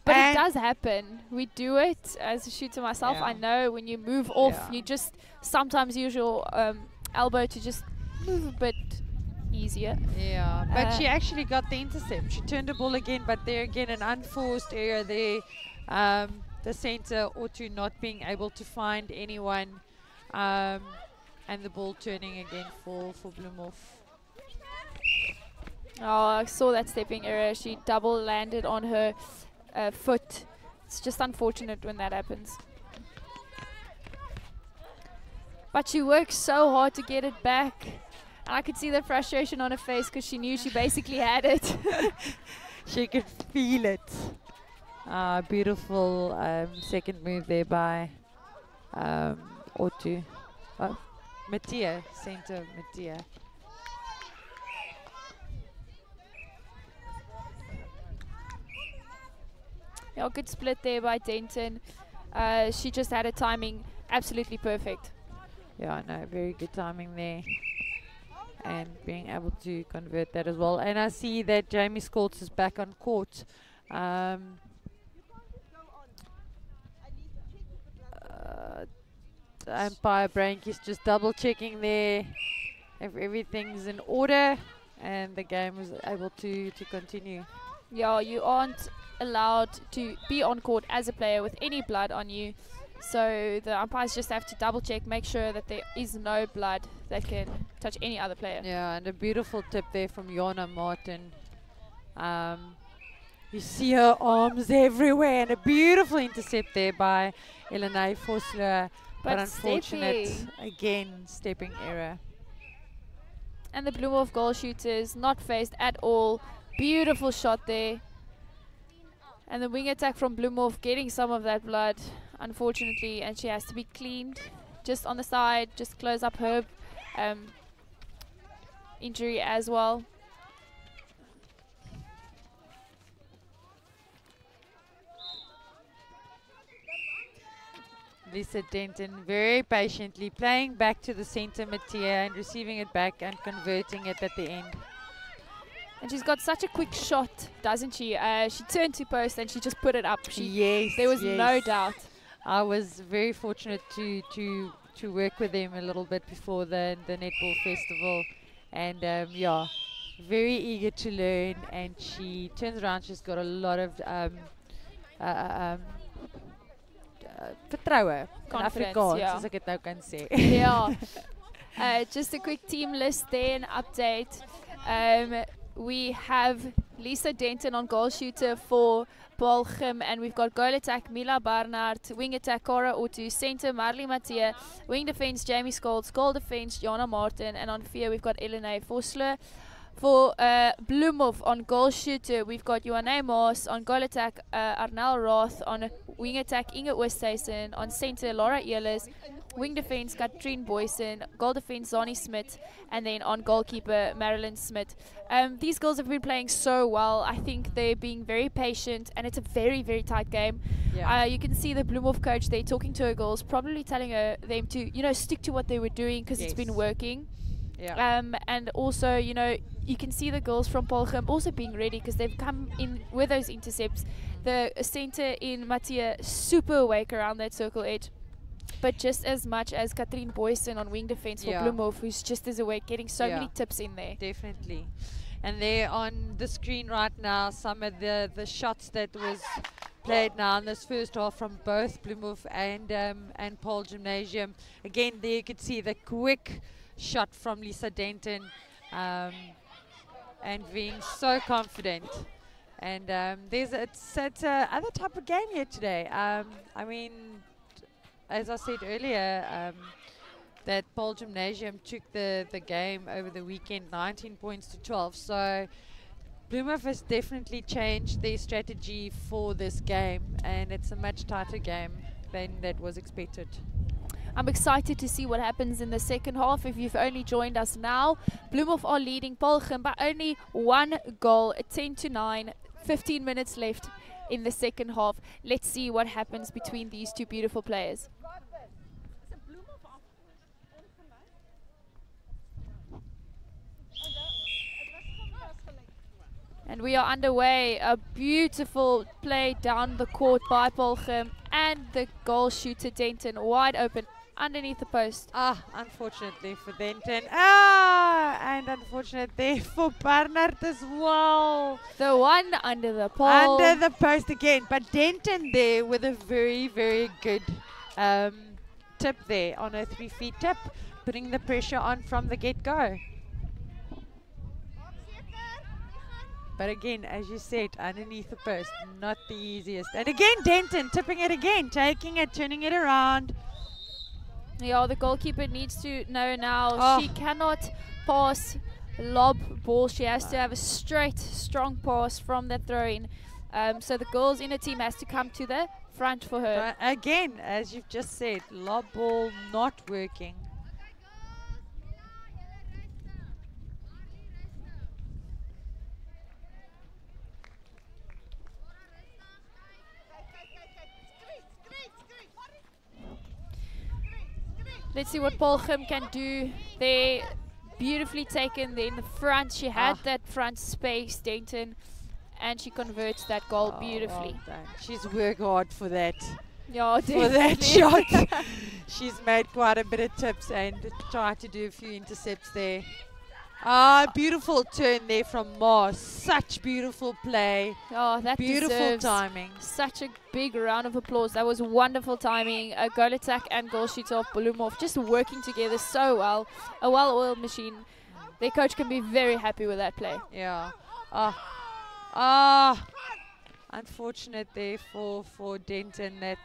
But it does happen. We do it as a shooter myself. Yeah. I know when you move off, you just sometimes use your elbow to just move a bit easier. Yeah, but she actually got the intercept. She turned the ball again, but there again an unforced error there. The center Otto not being able to find anyone, and the ball turning again for Bloemhof. Oh, I saw that stepping error. She double landed on her foot. It's just unfortunate when that happens. But she worked so hard to get it back. And I could see the frustration on her face because she knew she basically had it. She could feel it. Beautiful second move there by Otto. Mattia, center Mattia. Yeah, good split there by Denton. She just had a timing absolutely perfect. Yeah, no, very good timing there. And being able to convert that as well. And I see that Jamie Scholz is back on court. Umpire Brank is just double checking there if everything's in order, and the game was able to continue. Yeah, you aren't allowed to be on court as a player with any blood on you, so the umpires just have to double check, make sure that there is no blood that can touch any other player. Yeah, and a beautiful tip there from Jana Martin. You see her arms everywhere, and a beautiful intercept there by Elena Vosloo, but unfortunate again stepping error. And the Bloemhof goal shooters not phased at all. Beautiful shot there. And the wing attack from Bloemhof getting some of that blood, unfortunately, and she has to be cleaned. Just on the side, just close up her injury as well. Lisa Denton very patiently playing back to the center Mattia and receiving it back and converting it at the end. And she's got such a quick shot, doesn't she? She turned to post and she just put it up. Yes, there was no doubt. I was very fortunate to work with them a little bit before the netball festival, and yeah, very eager to learn. And she turns around. She's got a lot of vertroue, confidence, Afrikaans, yeah. as ek dit nou kan sê. Yeah. Just a quick team list there, an update. We have Lisa Denton on goal shooter for Paarl Gim, and we've got goal attack Mila Barnard, wing attack Cara Otto, center Marley Mattia, wing defense Jamie Scholz, goal defense Jana Martin, and on vier we've got Elena Vosloo. For Bloemhof on goal shooter, we've got Johanne Maas. On goal attack, Arnel Roth. On wing attack, Inge Oosthuizen. On center, Laura Ehlers. Wing defense, Katrien Boysen. Goal defense, Zani Smit. And then on goalkeeper, Marilyn Smit. These girls have been playing so well. I think they're being very patient, and it's a very, very tight game. Yeah. You can see the Bloemhof coach there talking to her girls, probably telling them to, stick to what they were doing because it's been working. Yeah. And also, you can see the girls from Paarl Gim also being ready because they've come in with those intercepts. The center in Mattia, super awake around that circle edge. But just as much as Katrien Boysen on wing defense for Bloemhof, who's just as awake, getting so many tips in there. Definitely. And there on the screen right now, some of the shots that was played now in this first half from both Bloemhof and Paarl Gimnasium. Again, there you could see the quick shot from Lisa Denton, and being so confident. And it's other type of game here today. I mean, as I said earlier, that Paarl Gimnasium took the game over the weekend, 19 points to 12. So Bloemhof has definitely changed their strategy for this game, and it's a much tighter game than that was expected. I'm excited to see what happens in the second half. If you've only joined us now, Bloemhof are leading Paarl Gim by only 1 goal, 10-9, 15 minutes left in the second half. Let's see what happens between these two beautiful players. And we are underway. A beautiful play down the court by Paarl Gim, and the goal shooter Denton wide open underneath the post. Unfortunately for Denton. And unfortunately for Barnard as well. The one under the pole. Under the post again. But Denton there with a very, very good tip there on a 3-feet tip, putting the pressure on from the get-go. But again, as you said, underneath the post, not the easiest. And again, Denton tipping it again, taking it, turning it around. Yeah, the goalkeeper needs to know now she cannot pass lob ball. She has to have a straight, strong pass from that throw-in. So the girls in her team has to come to the front for her. Again, as you've just said, lob ball not working. Let's see what Paarl Gim can do. They beautifully taken there in the front. She had that front space, Denton, and she converts that goal beautifully. Well done. She's worked hard for that. Yeah, for that shot. She's made quite a bit of tips and tried to do a few intercepts there. Beautiful turn there from Mars. Such beautiful play. Oh, that beautiful timing. Such a big round of applause. That was wonderful timing. A goal attack and goal shoot off Bloemhof, just working together so well. A well-oiled machine. Their coach can be very happy with that play. Yeah. Unfortunate there for Denton that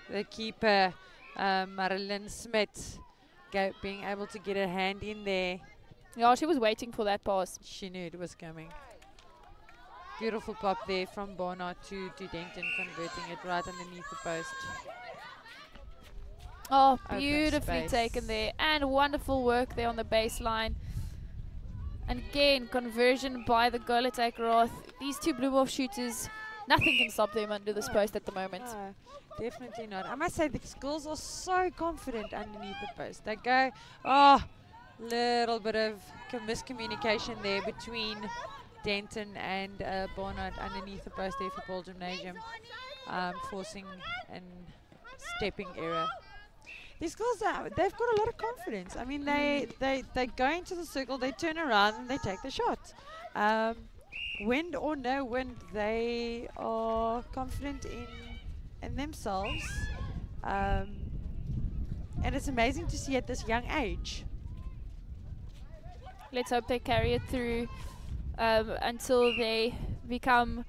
the keeper, Marilyn Smith, being able to get her hand in there. Yeah, she was waiting for that pass. She knew it was coming. Beautiful pop there from Barnard to Denton, converting it right underneath the post. Oh, beautifully taken there. And wonderful work there on the baseline. And again, conversion by the goal attack Roth. These two Bloemhof shooters, nothing can stop them under this post at the moment. No, definitely not. I must say, the girls are so confident underneath the post. They go, little bit of miscommunication there between Denton and Barnard underneath the post there for Paarl Gimnasium, forcing and stepping error. These girls, they've got a lot of confidence. I mean, they go into the circle, they turn around and they take the shot. Wind or no wind, they are confident in themselves. And it's amazing to see at this young age. Let's hope they carry it through until they become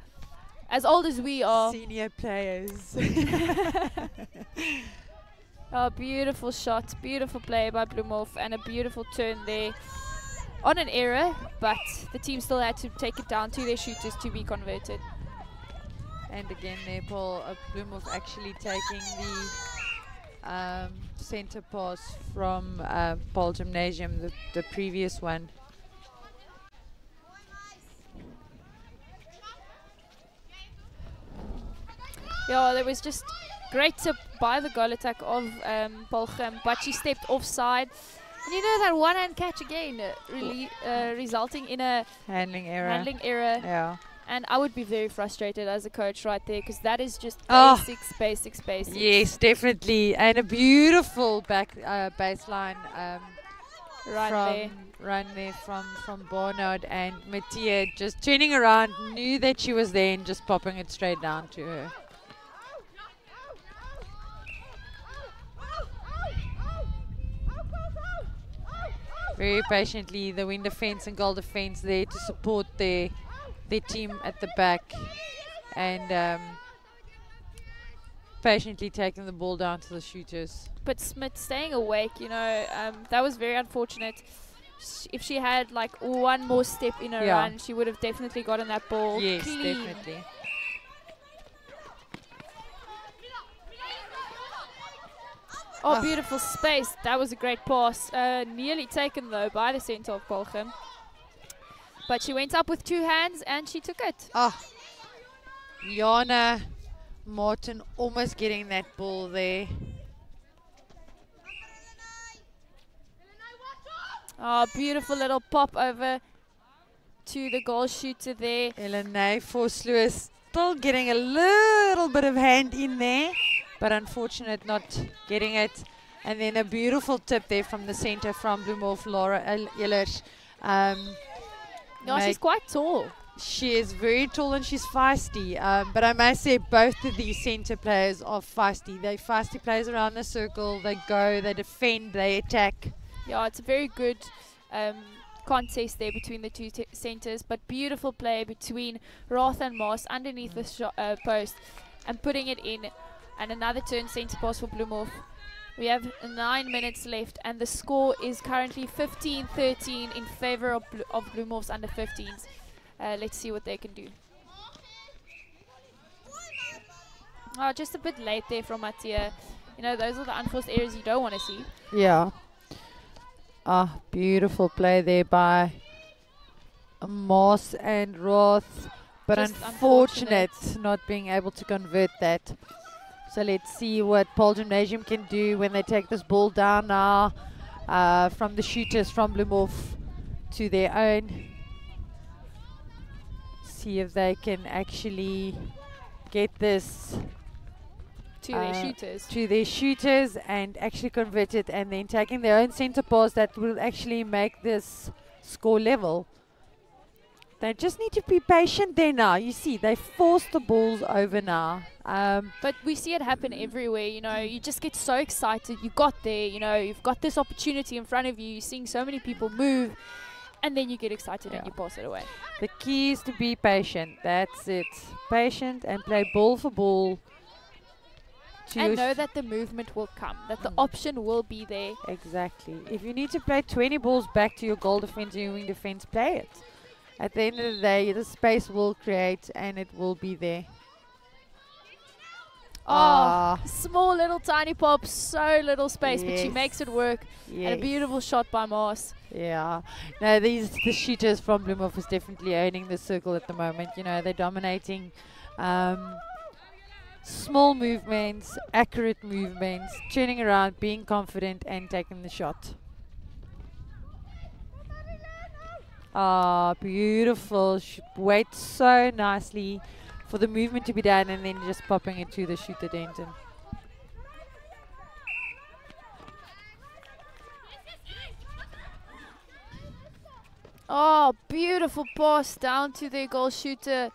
as old as we are. Senior players. Oh, beautiful shot, beautiful play by Bloemhof, and a beautiful turn there on an error, but the team still had to take it down to their shooters to be converted. And again there, Bloemhof actually taking the center pass from Paarl Gimnasium, the previous one. Yeah, there was just great tip by the goal attack of Paarl Gim, but she stepped offside. And you know that one-hand catch again, resulting in a handling error. Yeah. And I would be very frustrated as a coach right there, because that is just basics. Yes, definitely. And a beautiful baseline run there from Barnard, and Mattia just turning around, knew that she was there and just popping it straight down to her. Very patiently, the wing defense and goal defense there to support their team at the back, and patiently taking the ball down to the shooters. But Smith staying awake, you know, that was very unfortunate. if she had like one more step in her run, she would have definitely gotten that ball clean. Definitely. Oh, beautiful space. That was a great pass. Nearly taken, though, by the centre of Paarl Gim. But she went up with 2 hands and she took it. Oh, Jana Martin almost getting that ball there. Oh, beautiful little pop over to the goal shooter there. Elena Vosloo is still getting a little bit of hand in there, but unfortunate not getting it. And then a beautiful tip there from the centre from Bloemhof, Laura Ehlers. No, she's quite tall. She is very tall and she's feisty. But I must say both of these centre players are feisty. They're feisty players around the circle. They go, they defend, they attack. Yeah, it's a very good contest there between the two centres, but beautiful play between Roth and Moss underneath the post and putting it in. And another turn centre pass for Bloemhof. We have 9 minutes left and the score is currently 15-13 in favour of Bloemhof's under 15s. Let's see what they can do. Oh, just a bit late there from Mattia. You know, those are the unforced errors you don't want to see. Yeah. Ah, beautiful play there by Moss and Roth, but unfortunate not being able to convert that. So let's see what Paarl Gimnasium can do when they take this ball down now from the shooters from Bloemhof to their own. See if they can actually get this to their shooters and actually convert it, and then taking their own centre pass that will actually make this score level. They just need to be patient there now. You see, they force the balls over now. But we see it happen everywhere, you know. You just get so excited. You got there, you know. You've got this opportunity in front of you. You're seeing so many people move. And then you get excited and you pass it away. The key is to be patient. That's it. Patient and play ball for ball. And know that the movement will come, that the option will be there. Exactly. If you need to play 20 balls back to your goal defense and your wing defense, play it. At the end of the day, the space will create and it will be there. Oh, small little tiny pop, so little space, but she makes it work. And a beautiful shot by Moss. Yeah. No, the shooters from Bloemhof is definitely owning the circle at the moment. You know, they're dominating. Small movements, accurate movements, turning around, being confident and taking the shot. Ah, beautiful. Waits so nicely for the movement to be done and then just popping it to the shooter Denton. Oh, beautiful pass down to the goal shooter.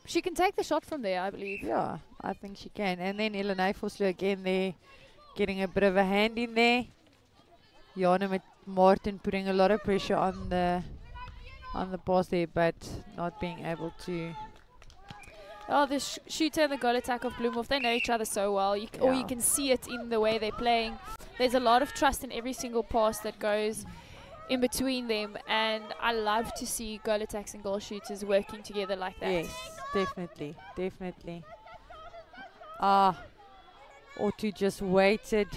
She can take the shot from there, I believe. Yeah, I think she can. And then Elena Vosloo again there, getting a bit of a hand in there. Jana Martin putting a lot of pressure on the pass there, but not being able to. Oh, the shooter and the goal attack of Bloemhof, they know each other so well. Or you can see it in the way they're playing. There's a lot of trust in every single pass that goes in between them, and I love to see goal attacks and goal shooters working together like that. Yes, definitely, definitely. Or to just waited.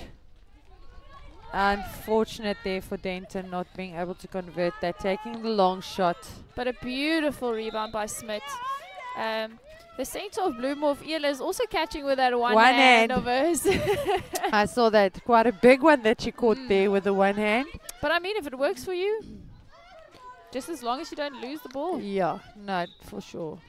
Unfortunate there for Denton not being able to convert that, taking the long shot. But a beautiful rebound by Smith. The centre of Bloemhof, Ela is also catching with that one hand of hers. I saw that, quite a big one that she caught there with the one hand. But I mean, if it works for you, just as long as you don't lose the ball. Yeah, no, for sure.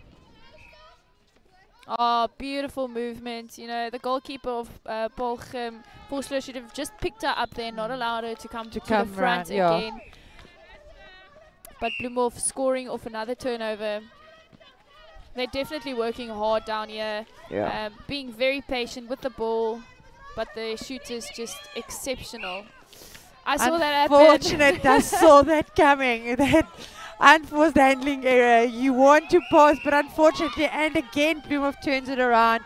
Oh, beautiful movement. You know, the goalkeeper of Paarl Gim, Vosloo, should have just picked her up there, not allowed her to come to the front again. But Bloemhof scoring off another turnover. They're definitely working hard down here, being very patient with the ball, but the shooter's just exceptional. I saw that happen. Unfortunate, I saw that coming. That unforced handling error. You want to pass, but unfortunately, and again, Bloemhof turns it around,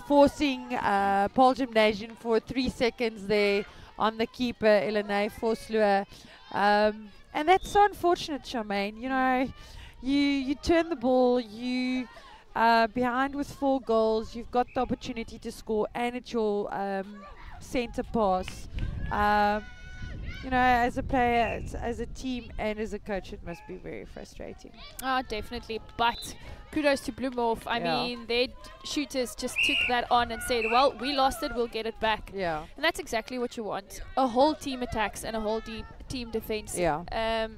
forcing Paarl Gimnasium for 3 seconds there on the keeper, Elene Vosloo. And that's so unfortunate, Charmaine. You know, you turn the ball, you behind with 4 goals, you've got the opportunity to score, and it's your centre pass. You know, as a player, as a team, and as a coach, it must be very frustrating. Oh, definitely. But kudos to Bloemhof. I mean, their shooters just took that on and said, well, we lost it, we'll get it back. Yeah. And that's exactly what you want. A whole team attacks and a whole team defense. Yeah.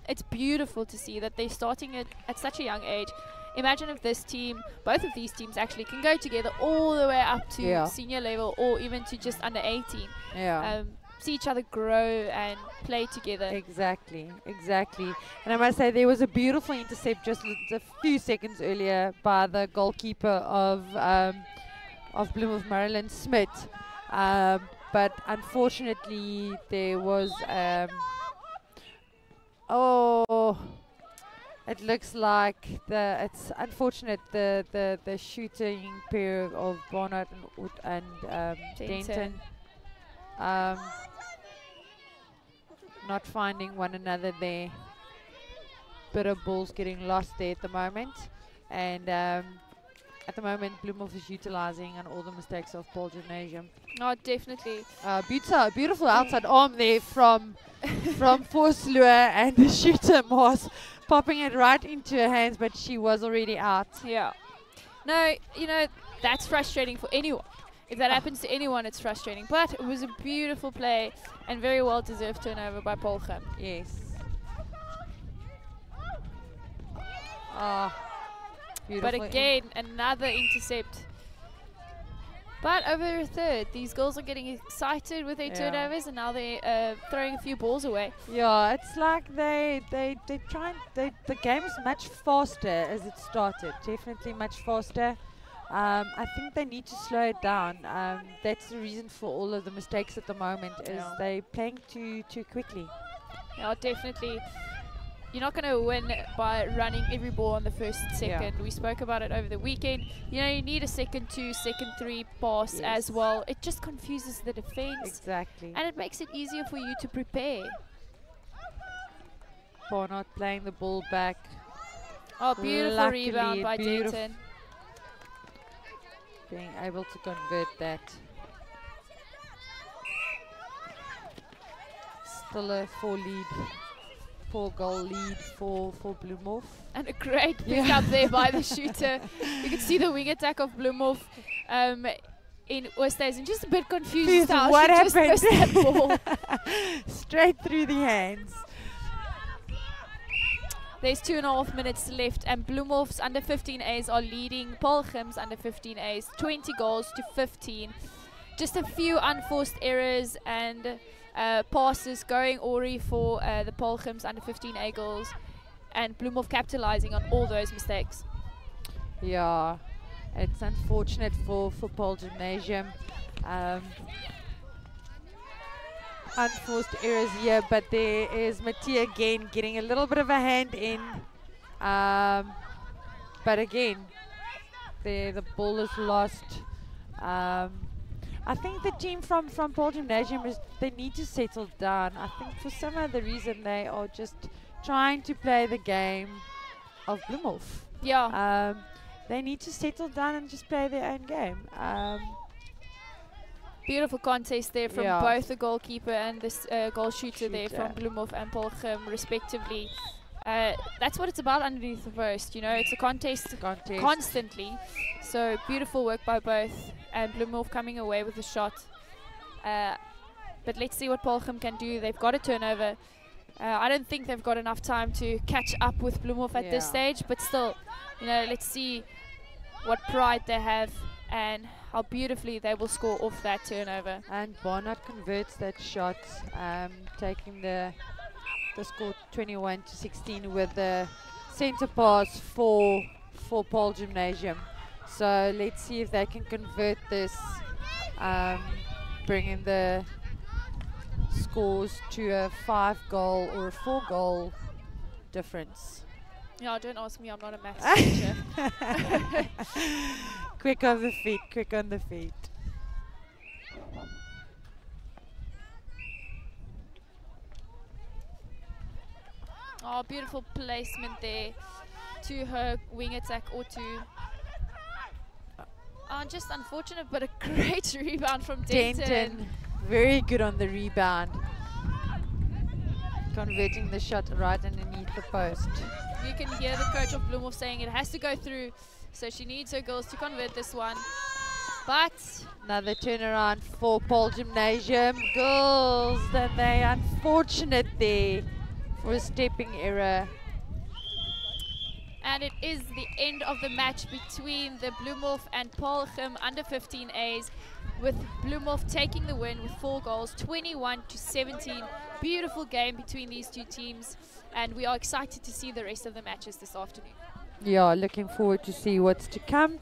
It's beautiful to see that they're starting it at such a young age. Imagine if this team, both of these teams actually can go together all the way up to senior level, or even to just under 18. Yeah. See each other grow and play together. Exactly. And I must say, there was a beautiful intercept just a few seconds earlier by the goalkeeper of Bloemhof, Marilyn Smith. But unfortunately, there was it looks like it's unfortunate the shooting pair of Barnard and Denton. Not finding one another there. Bit of balls getting lost there at the moment. And at the moment, Bloemhof is utilizing on all the mistakes of Paarl Gimnasium. Oh, definitely. Beautiful outside arm there from Vosloo, and the shooter was popping it right into her hands, but she was already out. Yeah. No, you know, that's frustrating for anyone. If that happens to anyone, it's frustrating. But it was a beautiful play and very well deserved turnover by Paarl Gim. Yes. But again, another intercept. But over a third, these girls are getting excited with their turnovers, and now they're throwing a few balls away. Yeah, it's like the game is much faster as it started. Definitely much faster. I think they need to slow it down. That's the reason for all of the mistakes at the moment, is they're playing too quickly. Yeah, definitely. You're not going to win by running every ball on the first and second. We spoke about it over the weekend. You know, you need a second 2, second 3 pass as well. It just confuses the defense. Exactly. And it makes it easier for you to prepare. Barnard playing the ball back. Oh, beautiful rebound by Denton. Being able to convert that. Still a 4-goal lead for Bloemhof. And a great pick up there by the shooter. You can see the wing attack of Bloemhof in Oosthuizen. Just a bit confused how what she happened? just missed that ball. Straight through the hands. There's 2.5 minutes left, and Bloemhof's under 15As are leading Paarl Gim's under 15As 20 goals to 15. Just a few unforced errors and passes going Ori for the Paarl Gim's under 15A goals, and Bloemhof capitalizing on all those mistakes. Yeah, it's unfortunate for Paarl Gimnasium. Unforced errors here, but there is Mattia again getting a little bit of a hand in. But again, the ball is lost. I think the team from Paarl Gimnasium, they need to settle down. I think for some other reason they are just trying to play the game of Bloemhof. Yeah. They need to settle down and just play their own game. Beautiful contest there from both the goalkeeper and the goal shooter there from Bloemhof and Paarl Gim respectively. That's what it's about underneath the post, you know, it's a contest. Constantly. So beautiful work by both, and Bloemhof coming away with a shot. But let's see what Paarl Gim can do. They've got a turnover. I don't think they've got enough time to catch up with Bloemhof at this stage, but still, you know, let's see what pride they have and how beautifully they will score off that turnover. And Barnard converts that shot, taking the score 21-16 with the centre pass for Paarl Gimnasium. So let's see if they can convert this, bringing the scores to a 5-goal or a 4-goal difference. Yeah, don't ask me, I'm not a maths teacher. Quick on the feet, quick on the feet. Oh, beautiful placement there to her wing attack or to. Just unfortunate, but a great rebound from Denton. Very good on the rebound. Converting the shot right underneath the post. You can hear the coach of Bloemhof saying it has to go through, so she needs her girls to convert this one. But another turnaround for Paarl Gymnasium. Girls, that they unfortunate there for a stepping error. And it is the end of the match between the Bloemhof and Paarl Gim under 15As, with Bloemhof taking the win with 4 goals, 21-17. Beautiful game between these two teams, and we are excited to see the rest of the matches this afternoon. Yeah, looking forward to see what's to come.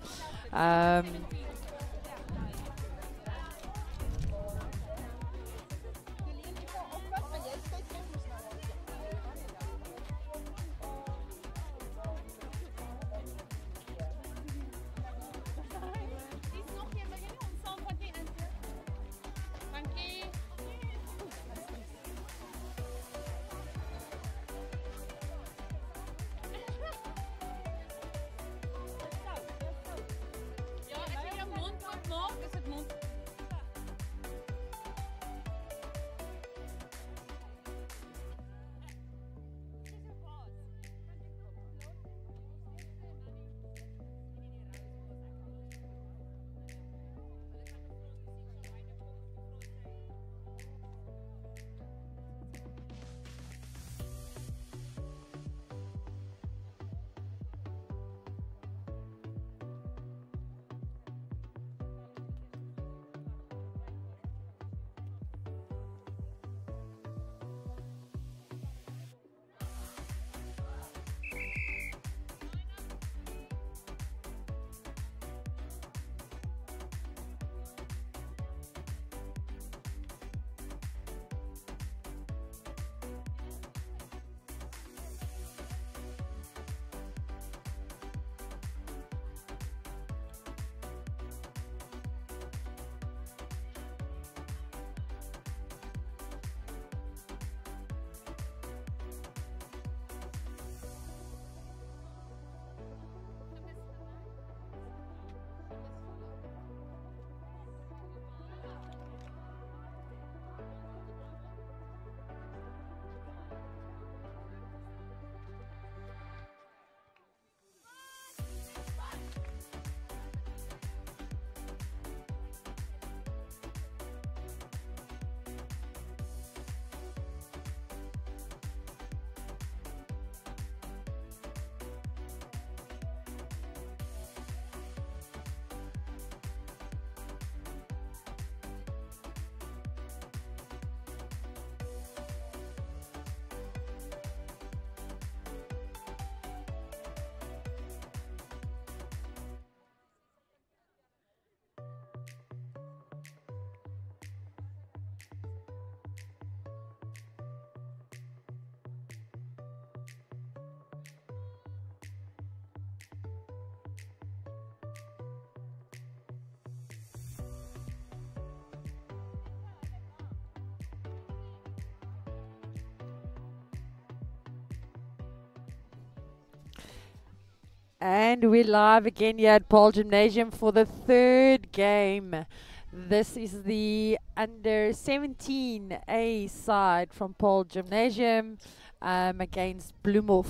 And we're live again here at Paarl Gymnasium for the 3rd game. This is the under 17A side from Paarl Gymnasium against Bloemhof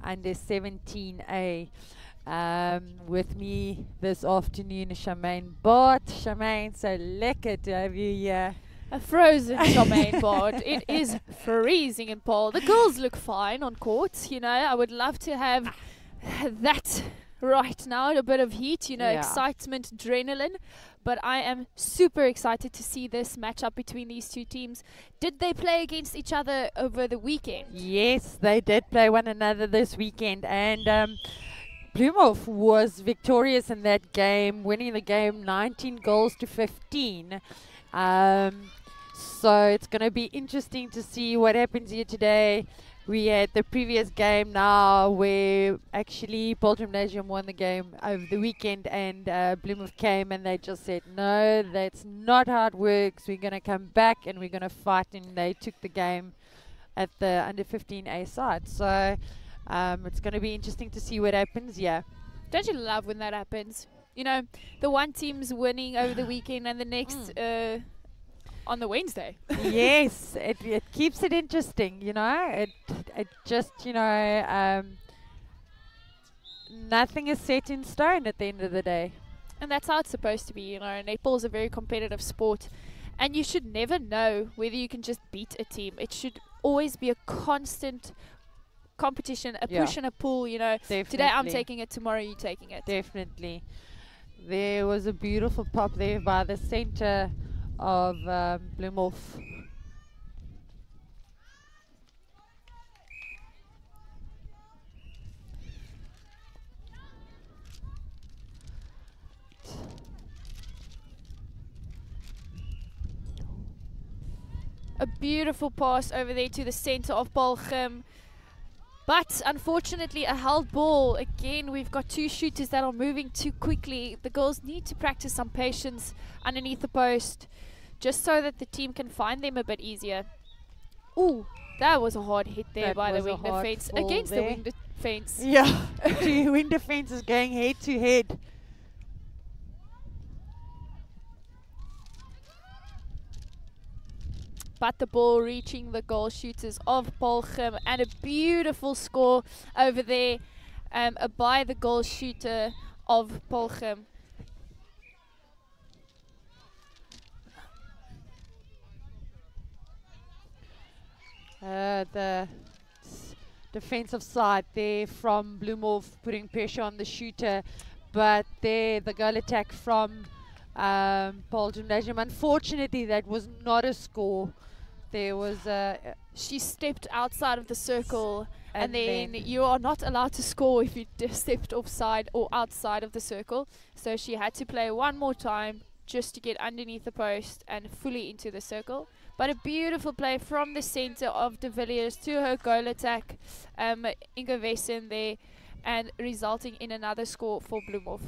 under 17A. With me this afternoon is Charmaine Bart. Charmaine, so lekker to have you here. A frozen Charmaine Bart. It is freezing in Paarl. The girls look fine on court. You know, I would love to have that right now, a bit of heat, you know, excitement, adrenaline. But I am super excited to see this matchup between these two teams. Did they play against each other over the weekend? Yes, they did play one another this weekend, and Bloemhof was victorious in that game, winning the game 19 goals to 15. So it's going to be interesting to see what happens here today. We had the previous game now where actually Paarl Gymnasium won the game over the weekend, and Bloemhof came and they just said, no, that's not how it works. We're going to come back and we're going to fight, and they took the game at the under 15A side. So it's going to be interesting to see what happens. Yeah. Don't you love when that happens? You know, the one team's winning over the weekend and the next on the Wednesday. Yes, it keeps it interesting, you know. It just, you know, nothing is set in stone at the end of the day. And that's how it's supposed to be, you know. Netball is a very competitive sport, and you should never know whether you can just beat a team. It should always be a constant competition, a push and a pull, you know. Definitely. Today I'm taking it, tomorrow you're taking it. Definitely. There was a beautiful pop there by the center of Bloemhof. A beautiful pass over there to the center of Paarl Gim. But unfortunately a held ball. Again, we've got two shooters that are moving too quickly. The girls need to practice some patience underneath the post, just so that the team can find them a bit easier. Ooh, that was a hard hit there by the wing defense. Against the wing defense. Yeah, the wing defense is going head to head. But the ball reaching the goal shooters of Paarl Gim, and a beautiful score over there by the goal shooter of Paarl Gim. The defensive side there from Bloemhof putting pressure on the shooter, but there the goal attack from Paarl Gimnasium. Unfortunately, that was not a score. There was she stepped outside of the circle, and then you are not allowed to score if you stepped offside or outside of the circle. So she had to play one more time just to get underneath the post and fully into the circle. But a beautiful play from the center of de Villiers to her goal attack, Inge Wesen there, and resulting in another score for Bloemhof.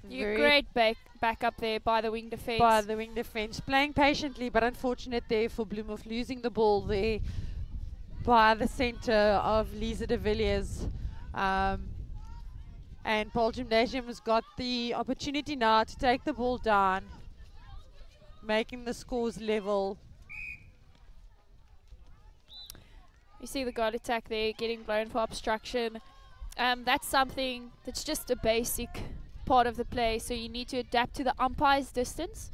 Great back up there by the wing defense. By the wing defense, playing patiently, but unfortunate there for Bloemhof, losing the ball there by the center of Lisa de Villiers. And Paarl Gimnasium has got the opportunity now to take the ball down, making the scores level. You see the goal attack there, getting blown for obstruction. That's something that's just a basic part of the play, so you need to adapt to the umpire's distance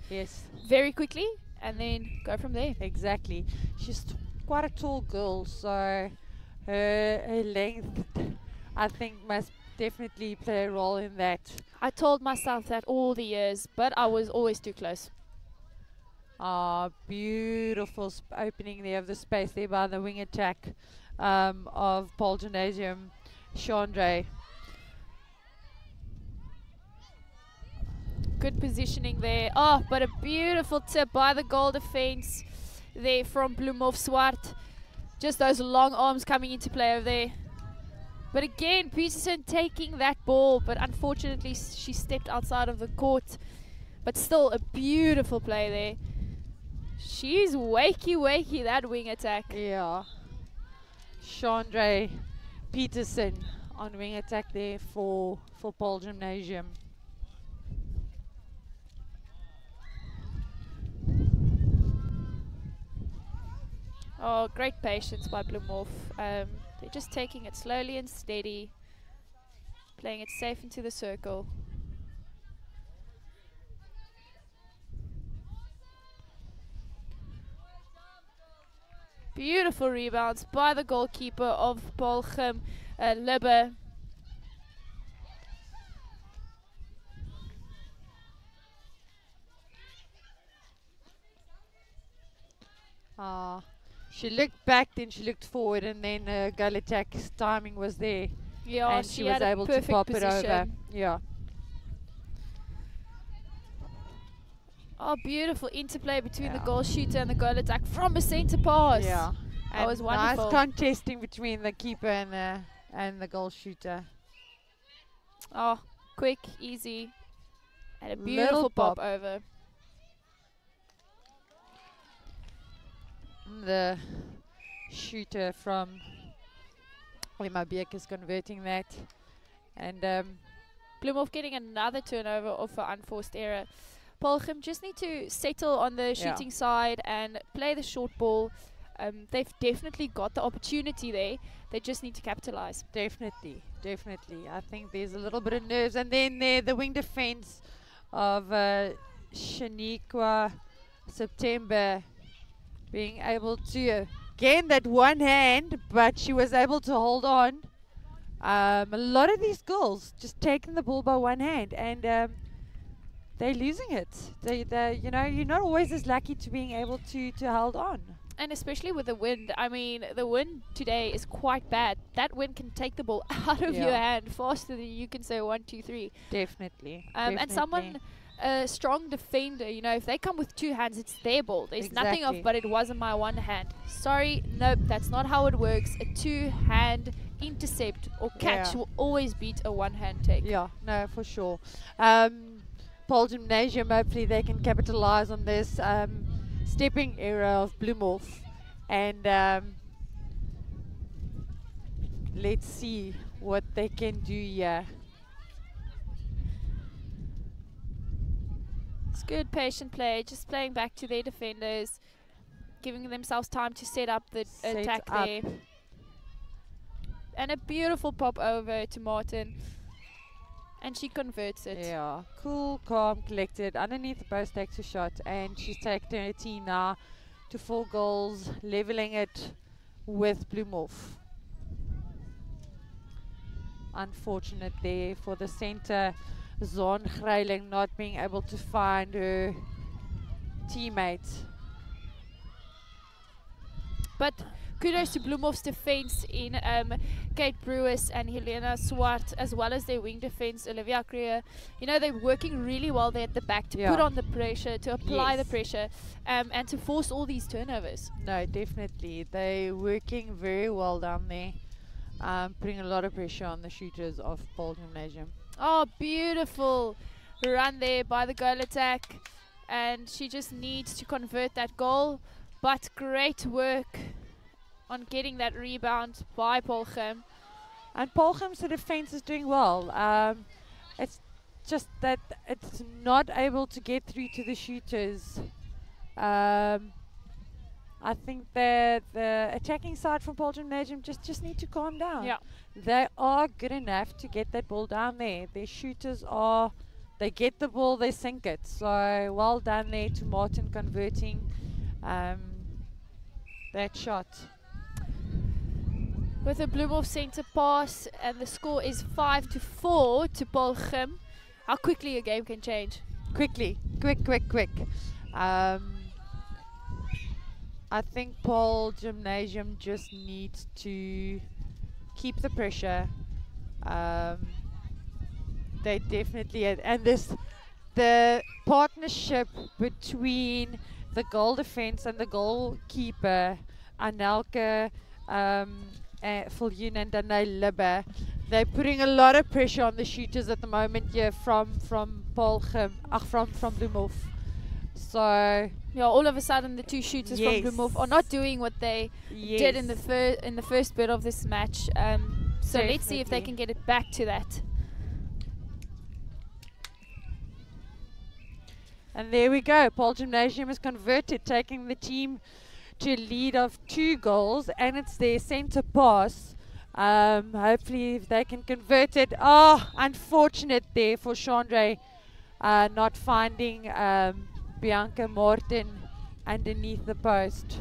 very quickly and then go from there. Exactly. She's quite a tall girl, so her length, I think, must definitely play a role in that. I told myself that all the years, but I was always too close. Beautiful opening there of the space there by the wing attack of Paarl Gimnasium, Chandre. Good positioning there. Oh, but a beautiful tip by the goal defense there from Bloemhof Swart. Just those long arms coming into play over there. But again, Peterson taking that ball, but unfortunately she stepped outside of the court. But still a beautiful play there. She's wakey, that wing attack. Yeah. Chandre Peterson on wing attack there for Paarl Gimnasium. Oh, great patience by Bloemhof. They're just taking it slowly and steady, playing it safe into the circle. Beautiful rebounds by the goalkeeper of Paarl Gim, Libbe. She looked back, then she looked forward, and then goal attack's timing was there. Yeah, and she was able to pop it over. Yeah. Oh, beautiful interplay between the goal shooter and the goal attack from a centre pass. Yeah, that was wonderful. Nice contesting between the keeper and the goal shooter. Oh, quick, easy. And a Little beautiful pop pop. over. The shooter from Bloemhof is converting that. And Bloemhof getting another turnover off an unforced error. Paarl Gim just need to settle on the shooting side and play the short ball. They've definitely got the opportunity there. They just need to capitalize. definitely. I think there's a little bit of nerves. And then the wing defense of Shaniqua September being able to gain that one hand, but she was able to hold on. A lot of these girls just taking the ball by one hand, and they're losing it. They, you know, you're not always as lucky to being able to hold on. And especially with the wind. I mean, the wind today is quite bad. That wind can take the ball out of your hand faster than you can say 1, 2, 3. Definitely. And someone, a strong defender, you know, if they come with 2 hands, it's their ball. There's nothing of, but it wasn't my one hand. Sorry, nope, that's not how it works. A 2-hand intercept or catch will always beat a 1-hand take. Yeah, no, for sure. Paarl Gimnasium, hopefully they can capitalize on this stepping error of Bloemhof. And let's see what they can do here. It's good patient play, just playing back to their defenders, giving themselves time to set up the attack there. And a beautiful pop over to Martin. And she converts it. Yeah, cool, calm, collected. Underneath the post takes a shot, and she's taken her team now to 4 goals, leveling it with Bloemhof. Unfortunate there for the center, Zon Greiling not being able to find her teammate. But kudos to Bloemhof's defense in Kate Brewis and Helena Swart, as well as their wing defense, Olivia Creer. You know, they're working really well there at the back to put on the pressure, to apply the pressure, and to force all these turnovers. No, definitely. They're working very well down there, putting a lot of pressure on the shooters of Paarl Gimnasium. Oh, beautiful run there by the goal attack. And she just needs to convert that goal. But great work on getting that rebound by Paarl Gim. And Paarl Gim's defense is doing well. It's just that it's not able to get through to the shooters. I think that the attacking side from Paarl Gimnasium just need to calm down. Yeah. They are good enough to get that ball down there. Their shooters are, they get the ball, they sink it. So well done there to Martin converting that shot. With a Bloemhof center pass, and the score is 5-4 to Paarl Gim. How quickly a game can change. Quick. I think Paarl Gimnasium just needs to keep the pressure. They definitely, and the partnership between the goal defense and the goalkeeper, Anelka Viljoen and Danai Libbe, they're putting a lot of pressure on the shooters at the moment here from Paarl Gim, from Bloemhof. So yeah, all of a sudden the 2 shooters from Bloemhof are not doing what they did in the first bit of this match. So let's see if they can get it back to that. And there we go. Paarl Gimnasium is converted, taking the team to a lead of 2 goals, and it's their centre pass. Hopefully if they can convert it. Oh, unfortunate there for Chandra, not finding Bianca Martin underneath the post.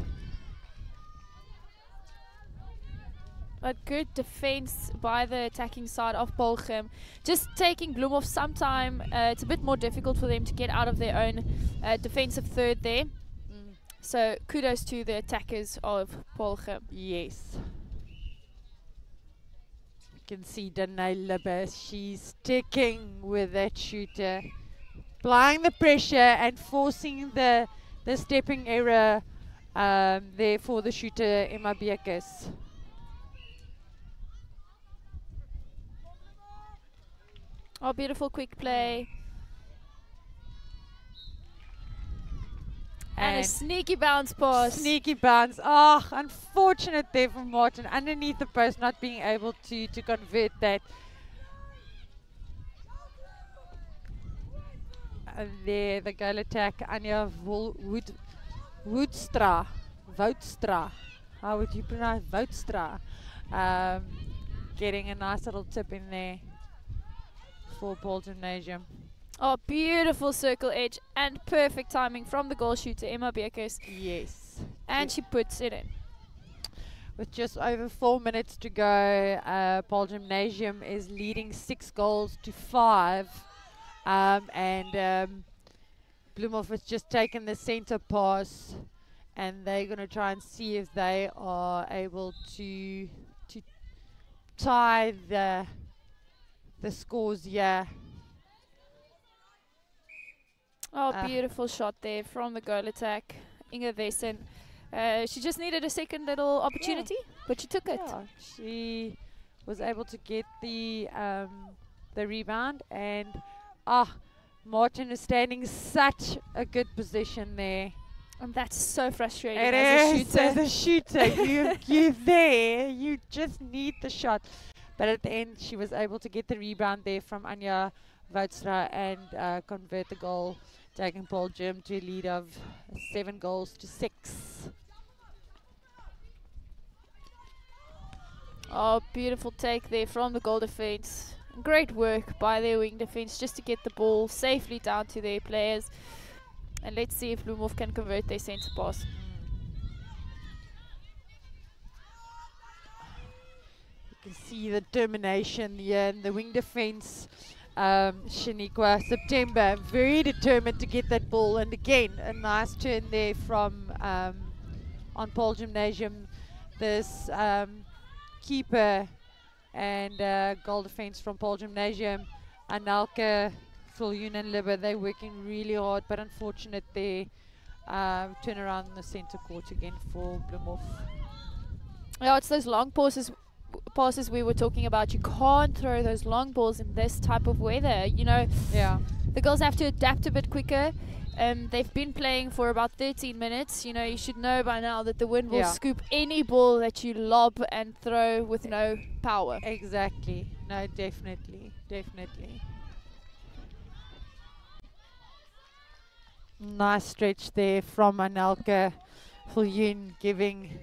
But good defense by the attacking side of Paarl Gim. Just taking Bloemhof some time. It's a bit more difficult for them to get out of their own defensive third there. So kudos to the attackers of Paarl Gim. Yes. You can see Danai Libbe, she's sticking with that shooter, applying the pressure and forcing the stepping error there for the shooter, Emma Beekes. Oh, beautiful quick play. And a sneaky bounce pass. Sneaky bounce. Oh, unfortunate there for Martin. Underneath the post, not being able to convert that. There, the goal attack. Anja Woudstra. How would you pronounce Woudstra? Getting a nice little tip in there for Paarl Gimnasium. Oh, beautiful circle edge and perfect timing from the goal shooter, Emma Bekes. Yes. And she puts it in. With just over 4 minutes to go, Paarl Gimnasium is leading 6-5. Bloemhof has just taken the center pass, and they're going to try and see if they are able to tie the scores here. Oh, beautiful shot there from the goal attack, Inge Wesen. She just needed a second little opportunity, but she took it. Yeah, she was able to get the rebound, and Martin is standing such a good position there. And that's so frustrating It as is a shooter. You're there. You just need the shot. But at the end, she was able to get the rebound there from Anja Woudstra and convert the goal, taking Paarl Gim to a lead of 7-6. Oh, beautiful take there from the goal defense. Great work by their wing defense just to get the ball safely down to their players. And let's see if Bloemhof can convert their centre pass. You can see the determination here in the wing defense. Shaniqua September, very determined to get that ball. And again, a nice turn there from on Paarl Gimnasium. This keeper and goal defense from Paarl Gimnasium. Anelka, Viljoen and Libbe, they're working really hard, but unfortunate they turn around in the center court again for Bloemhof. Yeah, it's those long passes we were talking about. You can't throw those long balls in this type of weather. You know, the girls have to adapt a bit quicker. They've been playing for about 13 minutes. You know, you should know by now that the wind will scoop any ball that you lob and throw with no power. Exactly. No, definitely. Nice stretch there from Anelka. Viljoen giving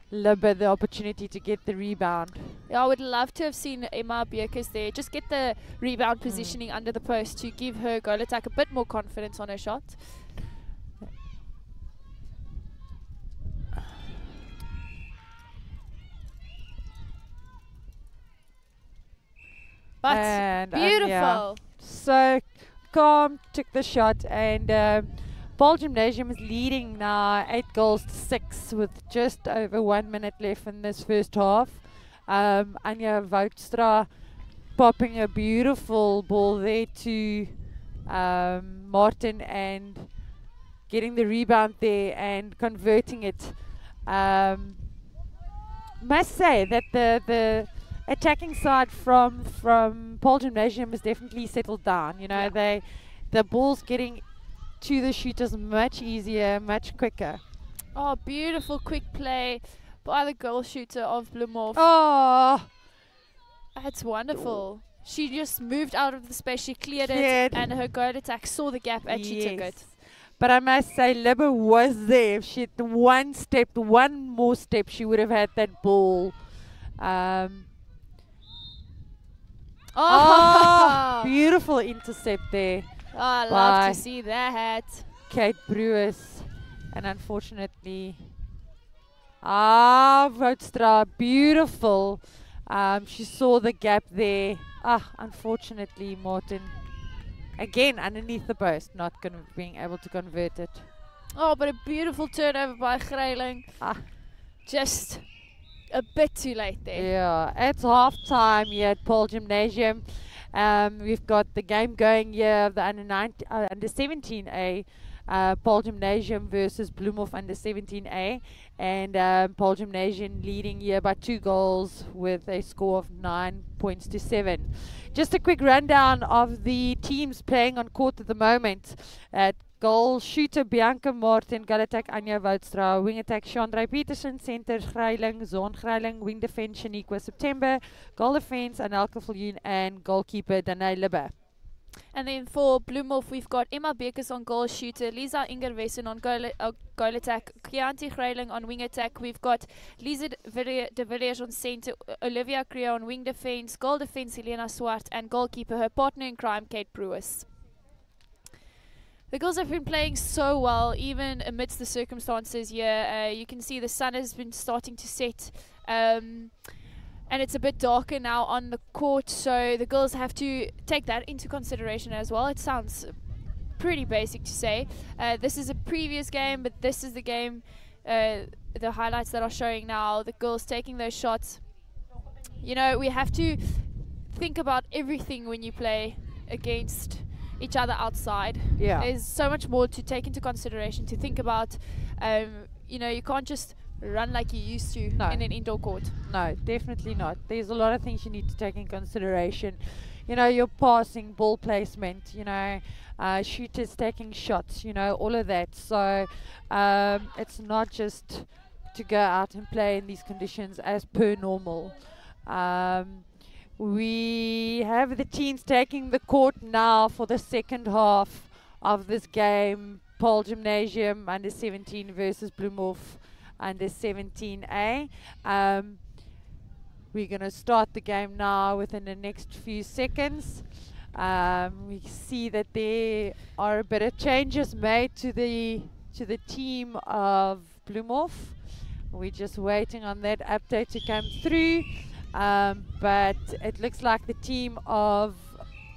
Libbe the opportunity to get the rebound. Yeah, I would love to have seen Emma Bekes there. Just get the rebound positioning under the post to give her goal attack a bit more confidence on her shot. But And beautiful. So calm, took the shot, and Paarl Gimnasium is leading now 8-6 with just over 1 minute left in this first half. Anja Woudstra popping a beautiful ball there to Martin and getting the rebound there and converting it. Must say that the attacking side from Paarl Gimnasium is definitely settled down. You know, the ball's getting to the shooters much easier, much quicker. Oh, beautiful quick play by the goal shooter of Bloemhof. Oh, that's wonderful. She just moved out of the space, she cleared it, and her goal attack saw the gap and she took it. But I must say, Libbe was there. If she had one more step, she would have had that ball. Beautiful intercept there. Oh, I love to see that. Kate Brewers. And unfortunately, Woudstra, beautiful. She saw the gap there. Unfortunately, Martin, again, underneath the post, not being able to convert it. Oh, but a beautiful turnover by Greiling. Just a bit too late there. Yeah, it's half time here at Paarl Gimnasium. We've got the game going here of the under 17A, Paarl Gimnasium versus Bloemhof under 17A, and Paarl Gimnasium leading here by 2 goals with a score of 9-7. Just a quick rundown of the teams playing on court at the moment. Goal shooter Bianca Martin, goal attack Anja Woudstra, wing attack Chandra Petersen, center Greiling, Zon Greiling, wing defense Shaniqua September, goal defense Anelka Viljoen, and goalkeeper Danae Libbe. And then for Bloemhof, we've got Emma Bekes on goal shooter, Lisa Ingerwesen on goal attack, Chianti Greiling on wing attack. We've got Lisa de Villiers on center, Olivia Crea on wing defense, goal defense Helena Swart, and goalkeeper, her partner in crime, Kate Brewis. The girls have been playing so well, even amidst the circumstances here. You can see the sun has been starting to set, and it's a bit darker now on the court, so the girls have to take that into consideration as well. It sounds pretty basic to say. This is a previous game, but this is the game, the highlights that are showing now, the girls taking those shots. You know, we have to think about everything when you play against each other outside. Yeah. There's so much more to take into consideration, to think about. You know, you can't just run like you used to in an indoor court. No, definitely not. There's a lot of things you need to take in consideration. You know, your passing, ball placement, you know, shooters taking shots, you know, all of that. So it's not just to go out and play in these conditions as per normal. We have the teams taking the court now for the second half of this game. Paarl Gimnasium under 17 versus Bloemhof under 17A. We're going to start the game now within the next few seconds. We see that there are a bit of changes made to the team of Bloemhof. We're just waiting on that update to come through. But it looks like the team of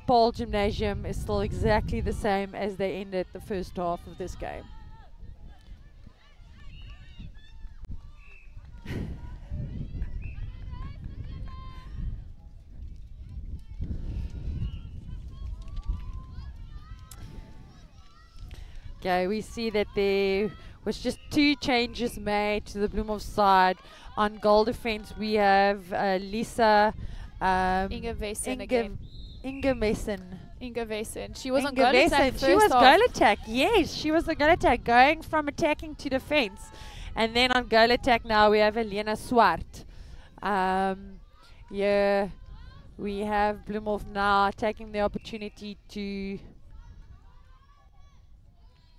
Paarl Gimnasium is still exactly the same as they ended the first half of this game. Okay, we see that there was just 2 changes made to the Bloemhof side. On goal defense, we have Lisa Ingerwesen again. Ingerwesen. She was on goal attack first. She was goal attack. Yes, she was the goal attack, going from attacking to defense. And then on goal attack now we have Helena Swart. Yeah, we have Bloemhof now taking the opportunity to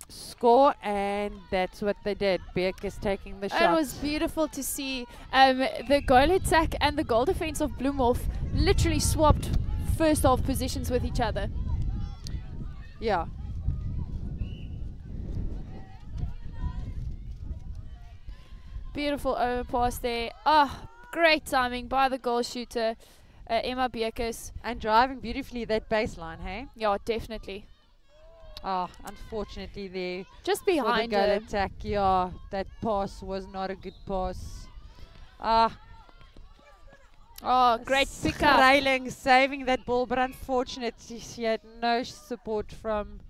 score, and that's what they did. Beck is taking the shot. It was beautiful to see the goal attack and the goal defense of Bloemhof literally swapped first half positions with each other. Yeah. Beautiful overpass there. Ah, great timing by the goal shooter, Emma Bekes. And driving beautifully that baseline, hey? Yeah, definitely. Oh, unfortunately there. Just behind the goal her. attack, yeah, that pass was not a good pass. Ah. Oh, great pickup. Railing saving that ball, but unfortunately she had no support from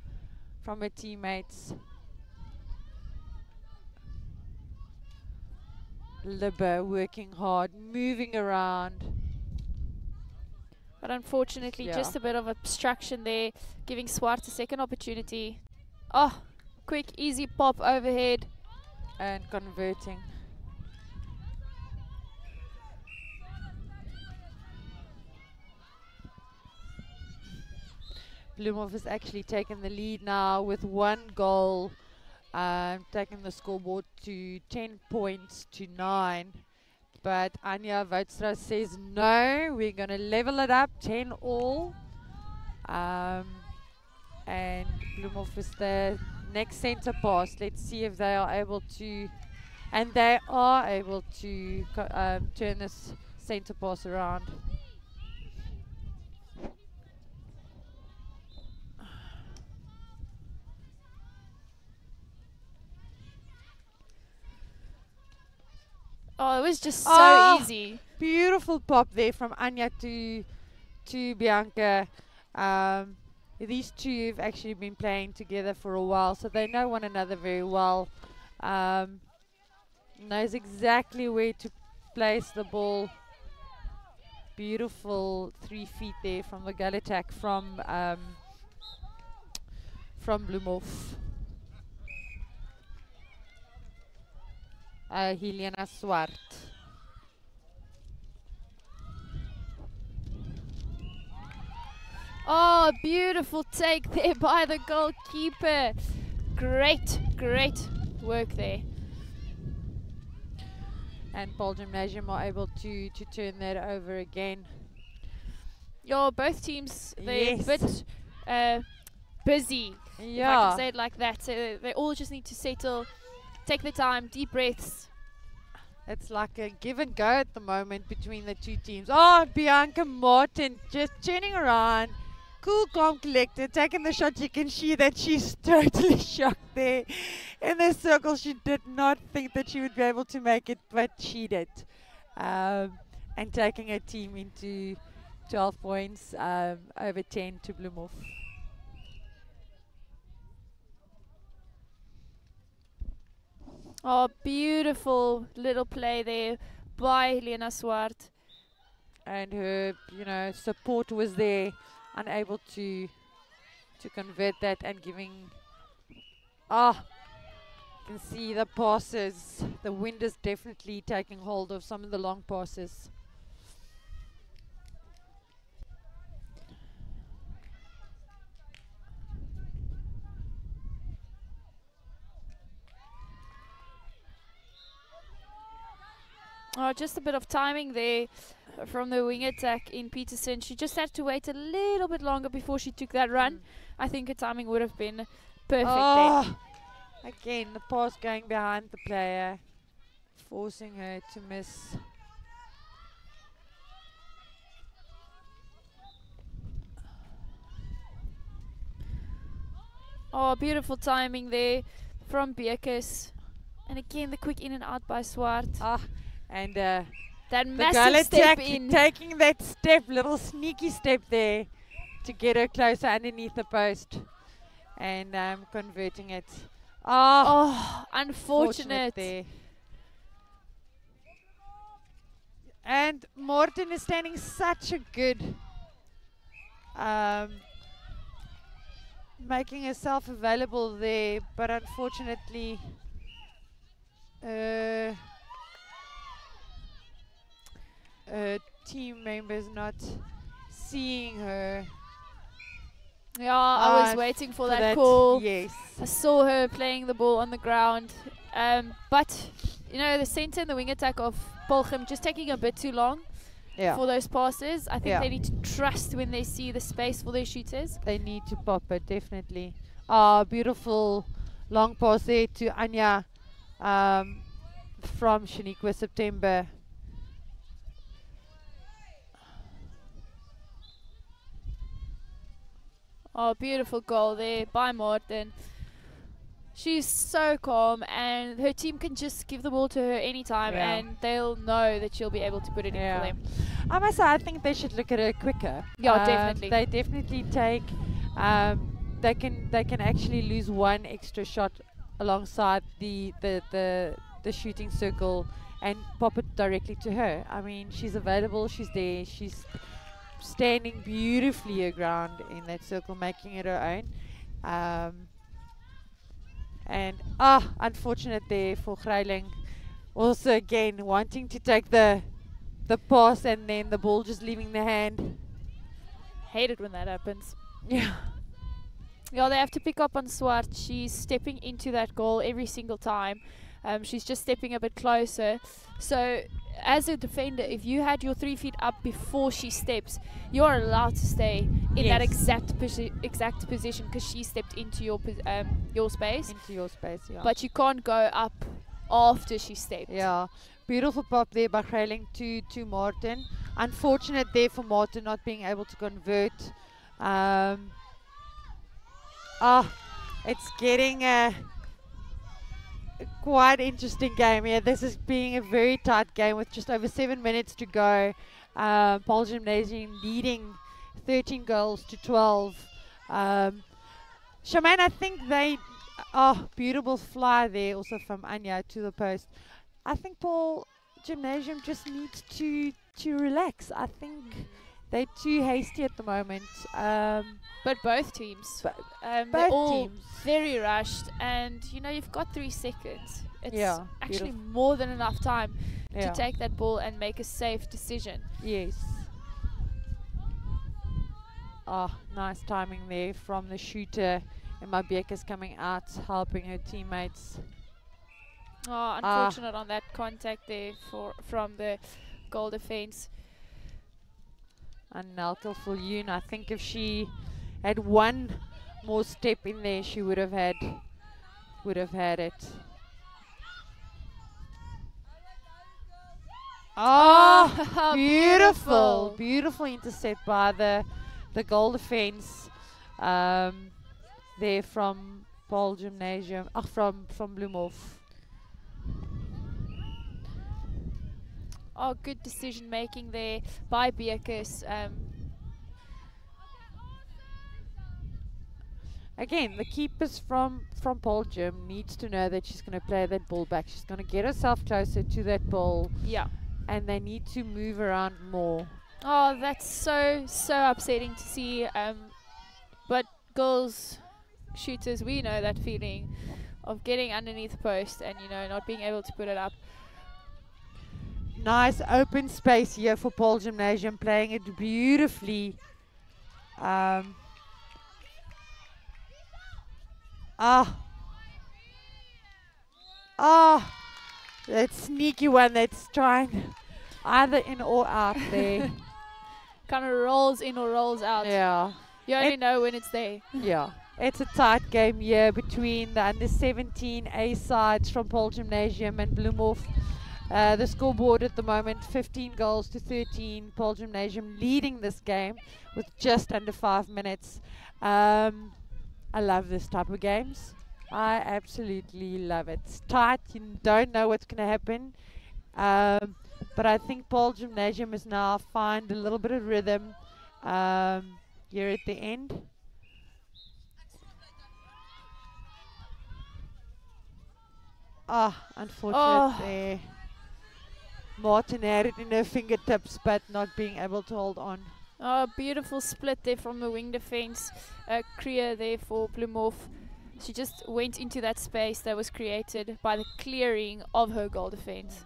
her teammates. Libbe working hard, moving around. But unfortunately, just a bit of obstruction there, giving Swart a second opportunity. Oh, quick, easy pop overhead. And converting. Bloemhof has actually taken the lead now with 1 goal, taking the scoreboard to 10 points to 9. But Anja Woudstra says no, we're going to level it up, 10 all. And Bloemhof is the next centre pass. Let's see if they are able to, and they are able to turn this centre pass around. Oh, it was just so easy. Beautiful pop there from Anja to Bianca. These two have actually been playing together for a while, so they know one another very well. Knows exactly where to place the ball. Beautiful 3 feet there from the goal attack from Bloemhof. Helena Swart. Oh, beautiful take there by the goalkeeper. Great work there. And Paarl Gimnasium are able to turn that over again. Both teams, they're Yes. a bit busy, if I can say it like that. So they all just need to settle, take their time, deep breaths. It's like a give and go at the moment between the two teams. Oh, Bianca Martin just turning around, cool, calm, collected, taking the shot. You can see that she's totally shocked there in the circle. She did not think that she would be able to make it, but she did. And taking her team into 12 points, over 10 to Bloemhof. Oh, beautiful little play there by Helena Swart. And her, support was there, unable to convert that and giving. You can see the passes. The wind is definitely taking hold of some of the long passes. Oh, just a bit of timing there from the wing attack in Peterson. She just had to wait a little bit longer before she took that run. I think her timing would have been perfect there. Again, the pass going behind the player, forcing her to miss. Oh, beautiful timing there from Beekes. And again, the quick in and out by Swart. And that the massive step in. Taking that step, little sneaky step there to get her closer underneath the post. And converting it. Oh, unfortunate. There. And Morton is standing such a good, making herself available there, but unfortunately, team members not seeing her. Yeah, I was waiting for that call. Yes. I saw her playing the ball on the ground. But, the centre and the wing attack of Paarl Gim just taking a bit too long for those passes. I think they need to trust when they see the space for their shooters. They need to pop it, definitely. Beautiful long pass there to Anya from Shaniqua September. Oh, beautiful goal there by Morten. She's so calm, and her team can just give the ball to her anytime, and they'll know that she'll be able to put it in for them. I must say, I think they should look at her quicker. Yeah, definitely. They definitely take. They can actually lose one extra shot alongside the shooting circle and pop it directly to her. I mean, she's available. She's there. She's standing beautifully her ground in that circle, making it her own. And unfortunate there for Greiling. Also again wanting to take the pass and then the ball just leaving the hand. Hate it when that happens. Yeah. Yeah, they have to pick up on Swart. She's stepping into that goal every single time. She's just stepping a bit closer. So as a defender, if you had your 3 feet up before she steps, you're allowed to stay in that exact position because she stepped into your space. Into your space, yeah. But you can't go up after she stepped. Yeah. Beautiful pop there by Greiling to Martin. Unfortunate there for Martin not being able to convert. It's getting a quite interesting game here. This is being a very tight game with just over 7 minutes to go. Paarl Gimnasium leading 13 goals to 12. Charmaine, I think beautiful fly there also from Anya to the post. I think Paarl Gimnasium just needs to relax. I think they're too hasty at the moment. But both teams, But they're both all teams. very rushed, and you know you've got 3 seconds. It's Yeah, actually more than enough time Yeah. to take that ball and make a safe decision. Yes. Oh, nice timing there from the shooter. And Mabeka's coming out, helping her teammates. Oh, unfortunate on that contact there from the goal defense. And Nalkel Viljoen, I think if she had one more step in there, she would have had it. Oh, beautiful, beautiful intercept by the goal defense there from Paarl Gimnasium, from Bloemhof. Oh, good decision making there by Beekes. Again, the keepers from Paarl Gym needs to know that she's going to play that ball back. She's going to get herself closer to that ball. Yeah. And they need to move around more. Oh, that's so upsetting to see. But girls, shooters, we know that feeling of getting underneath the post and, you know, not being able to put it up. Nice open space here for Paarl Gymnasium, playing it beautifully. That sneaky one that's trying either in or out there. Kind of rolls in or rolls out. Yeah. You only know when it's there. Yeah. It's a tight game here between the under-17 A sides from Paarl Gymnasium and Bloemhof. The scoreboard at the moment, 15 goals to 13. Paarl Gymnasium leading this game with just under 5 minutes. I love this type of games. I absolutely love it. It's tight. You don't know what's going to happen. But I think Paarl Gymnasium has now found a little bit of rhythm here at the end. Unfortunate there. Martin had it in her fingertips, but not being able to hold on. Oh, beautiful split there from the wing defense. Kriya there for Bloemhof. She just went into that space that was created by the clearing of her goal defense.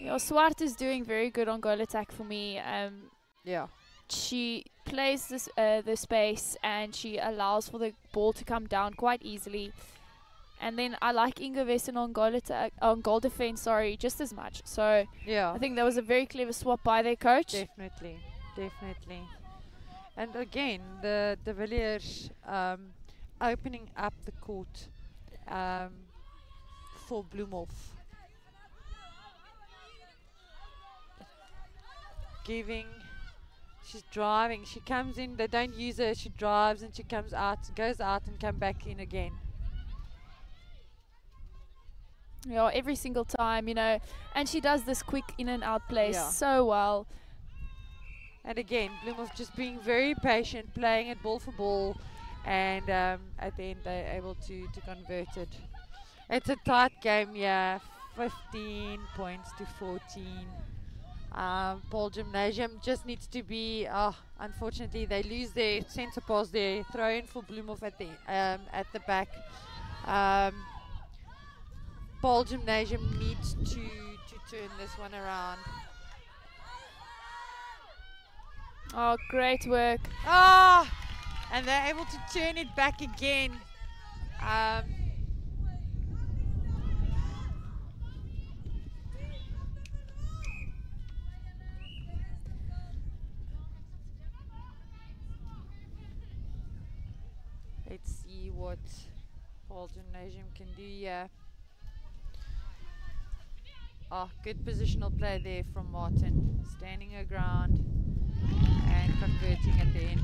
Yeah, Swart is doing very good on goal attack for me. Yeah. She plays this the space and she allows for the ball to come down quite easily. And then I like Inga Wesson on goal attack, on goal defense, just as much. So yeah, I think that was a very clever swap by their coach. Definitely. And again, the De Villiers opening up the court for Bloemhof. She's driving, she comes in, they don't use her, she drives and she comes out, goes out and come back in again. Yeah, every single time, you know, and she does this quick in and out play so well. And again, Bloemhof just being very patient, playing it ball for ball, and at the end they're able to convert it. It's a tight game, 15 points to 14. Paarl Gymnasium just needs to be, unfortunately they lose their centre pass there, throw in for Bloemhof at the back. Paarl Gymnasium needs to turn this one around. Oh, great work. And they're able to turn it back again. Let's see what Paarl Gymnasium can do here. Good positional play there from Martin. Standing her ground and converting at the end.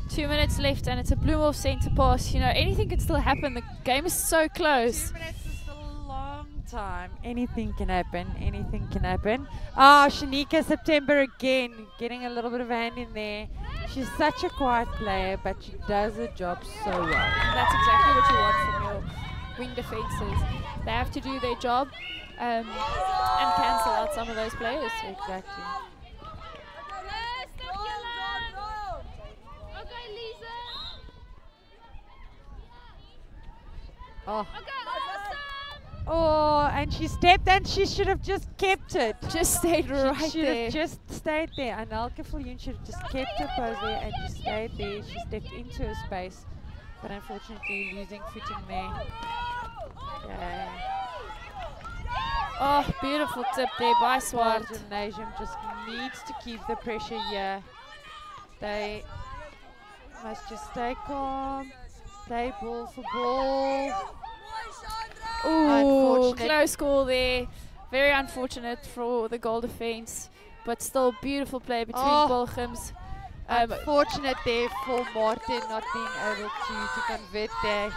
2 minutes left and it's a Bloemhof centre pass. You know, anything could still happen. The game is so close. 2 minutes is still a long time. Anything can happen. Anything can happen. Ah, Shanika September again, getting a little bit of hand in there. She's such a quiet player, but she does her job so well. And that's exactly what you want from your wing defenses. They have to do their job and cancel out some of those players. Exactly. Oh. Oh, and she stepped and she should have just kept it. Just stayed right she should there. have just stayed there. Anelka Viljoen should have just kept her pose there and just stayed there. She stepped into her space, but unfortunately losing footing there. Okay. Oh, beautiful tip there by Swart. Paarl Gimnasium just needs to keep the pressure here. They must just stay calm, play ball for ball. Ooh, close call there. Very unfortunate for the goal defense, but still beautiful play between Paarl Gims. Unfortunate there for Martin not being able to convert there.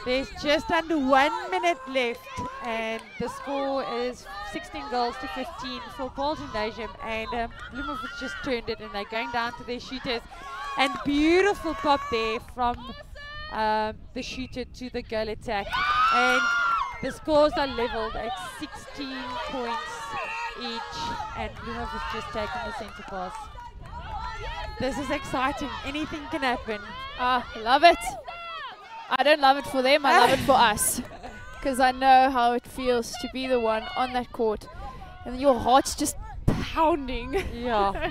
There's just under 1 minute left, and the score is 16 goals to 15 for Paarl Gimnasium, and Bloemhof has just turned it, and they're going down to their shooters. And beautiful pop there from the shooter to the goal attack, and the scores are leveled at 16 points each, and Bloemhof has just taken the centre pass. This is exciting. Anything can happen. Love it. I don't love it for them, I love it for us, because I know how it feels to be the one on that court and your heart's just pounding. Yeah.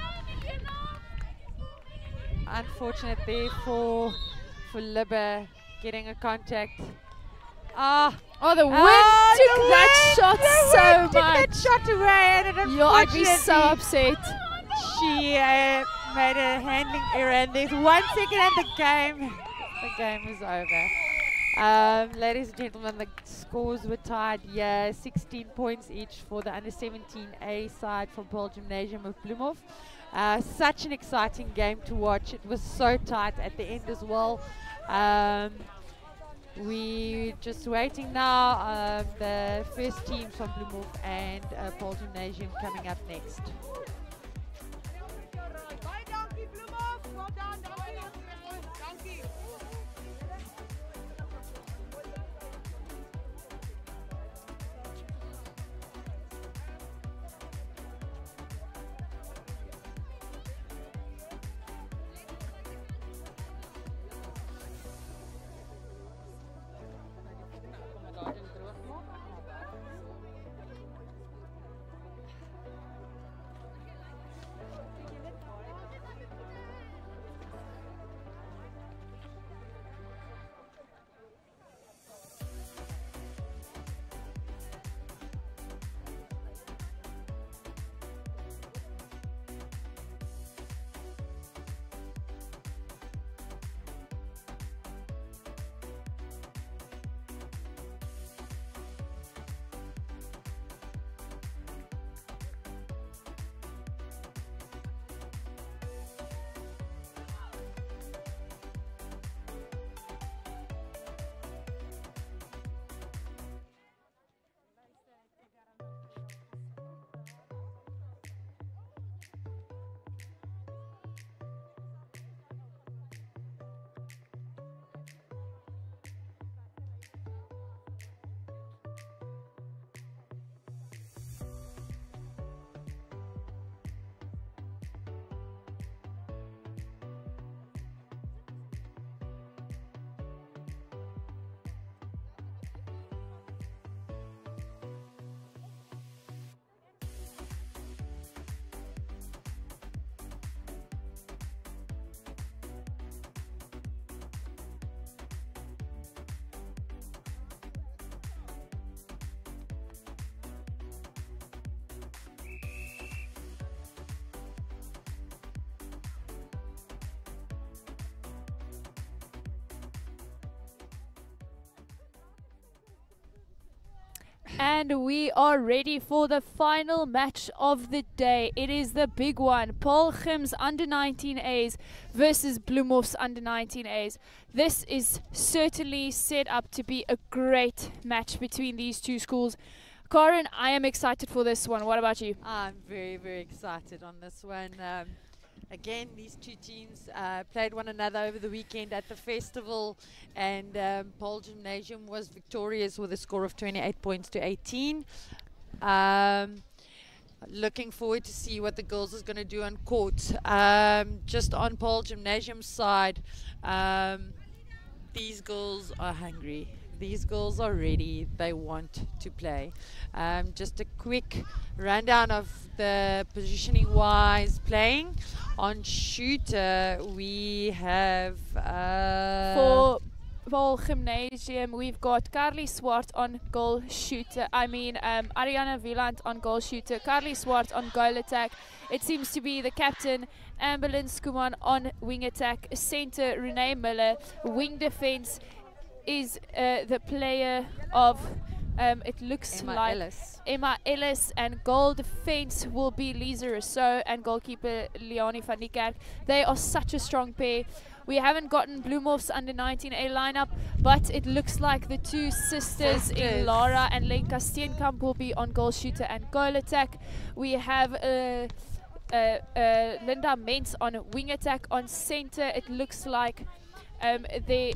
Unfortunate there for Libba getting a contact. Oh, the wind took that shot so much. That shot away, and I'd be so upset. She made a handling error, and there's 1 second and the game is over. Ladies and gentlemen, the scores were tied. 16 points each for the under 17A side from Paarl Gimnasium of Bloemhof. Such an exciting game to watch. It was so tight at the end as well. We're just waiting now. The first teams from Bloemhof and Paarl Gimnasium coming up next. And we are ready for the final match match of the day. It is the big one. Paarl Gim's under 19As versus Bloemhof's under 19As. This is certainly set up to be a great match between these two schools. Karen, I am excited for this one. What about you? I'm very, very excited on this one. Again, these two teams played one another over the weekend at the festival, and Paarl Gimnasium was victorious with a score of 28 points to 18. Looking forward to see what the girls is going to do on court. Just on Paarl Gimnasium's side, these girls are hungry. These girls are ready. They want to play. Just a quick rundown of the positioning-wise playing. On shooter, we have... For Paarl Gimnasium, we've got Carly Swart on goal shooter. Ariana Wieland on goal shooter. Carly Swart on goal attack. It seems to be the captain, Ambulance Kuman on wing attack. Center, Renee Miller. Wing defense is the player of... it looks like Emma Ellis, and goal defense will be Lisa Rousseau and goalkeeper Leonie van die Kerk. They are such a strong pair. We haven't gotten Bloemhof's under 19A lineup, but it looks like the two sisters in Lara and Lenka Steenkamp will be on goal shooter and goal attack. We have Linda Mens on wing attack. On center, it looks like the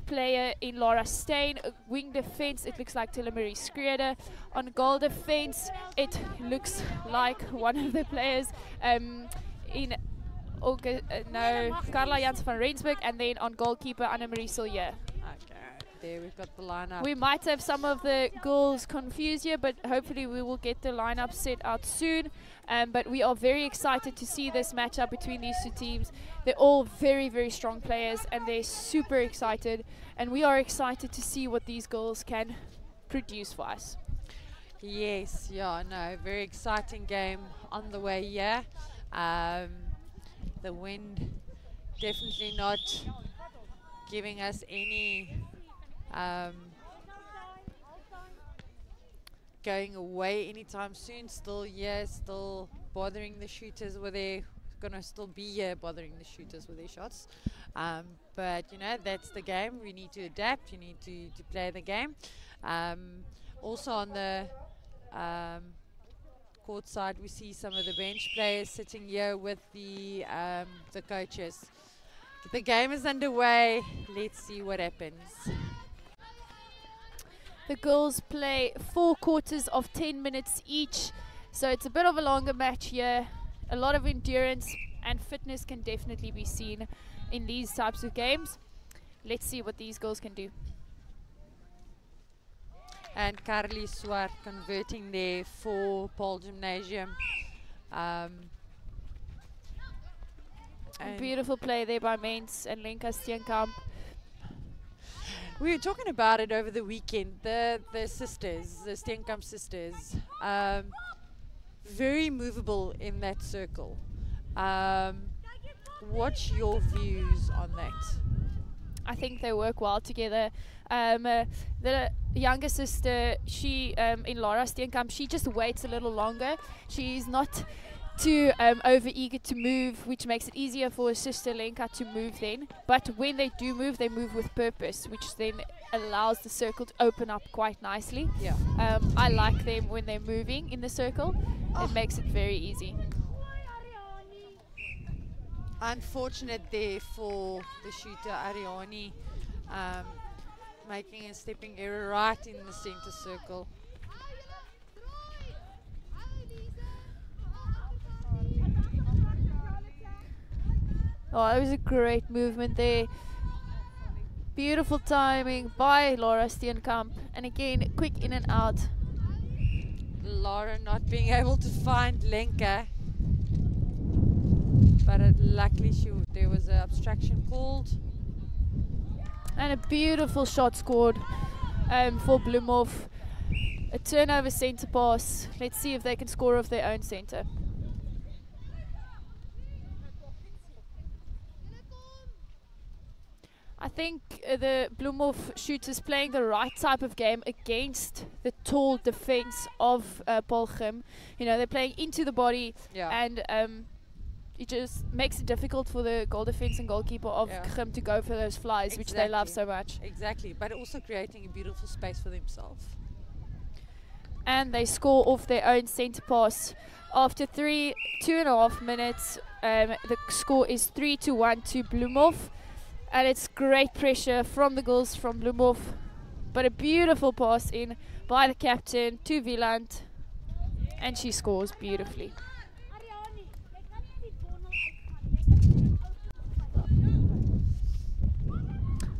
player in Laura Steyn. Wing defense, it looks like Telemarie Schreder. On goal defense, it looks like one of the players in Carla Jans van Rensburg, and then on goalkeeper Annemarie Sillier. Okay, there we've got the lineup. We might have some of the goals confused here, but hopefully we will get the lineup set out soon. But we are very excited to see this matchup between these two teams. They're all very, very strong players, and they're super excited. And we are excited to see what these girls can produce for us. Yes, yeah, no, very exciting game on the way here. The wind definitely not giving us any going away anytime soon. Still here, still bothering the shooters with their, gonna still be here bothering the shooters with their shots. But you know, that's the game. We need to adapt. You need to play the game. Also on the court side, we see some of the bench players sitting here with the coaches. The game is underway. Let's see what happens. The girls play 4 quarters of 10 minutes each, so it's a bit of a longer match here. A lot of endurance and fitness can definitely be seen in these types of games. Let's see what these girls can do. And Carly Swart converting there for Paarl Gimnasium. Beautiful play there by Mens and Lenka Steenkamp. We were talking about it over the weekend. The sisters, the Steenkamp sisters, very movable in that circle. What's your views on that? I think they work well together. The younger sister, she in Laura Steenkamp, she just waits a little longer. She's not too over eager to move, which makes it easier for her sister Lenka to move then. But when they do move, they move with purpose, which then allows the circle to open up quite nicely. Yeah. I like them when they're moving in the circle. It makes it very easy. Unfortunate there for the shooter Ariani, making a stepping error right in the center circle. Oh, it was a great movement there. Beautiful timing by Laura Steenkamp. And again, quick in and out. Laura not being able to find Lenka. But luckily there was an obstruction called. And a beautiful shot scored for Bloemhof. A turnover centre pass. Let's see if they can score off their own centre. I think the Bloemhof shooters playing the right type of game against the tall defense of Paarl Gim. You know, they're playing into the body, and it just makes it difficult for the goal defense and goalkeeper of Gim to go for those flies, which they love so much. Exactly, but also creating a beautiful space for themselves. And they score off their own centre pass. After 2.5 minutes, the score is 3-1 to Bloemhof. And it's great pressure from the girls from Bloemhof. But a beautiful pass in by the captain to Wieland. And she scores beautifully.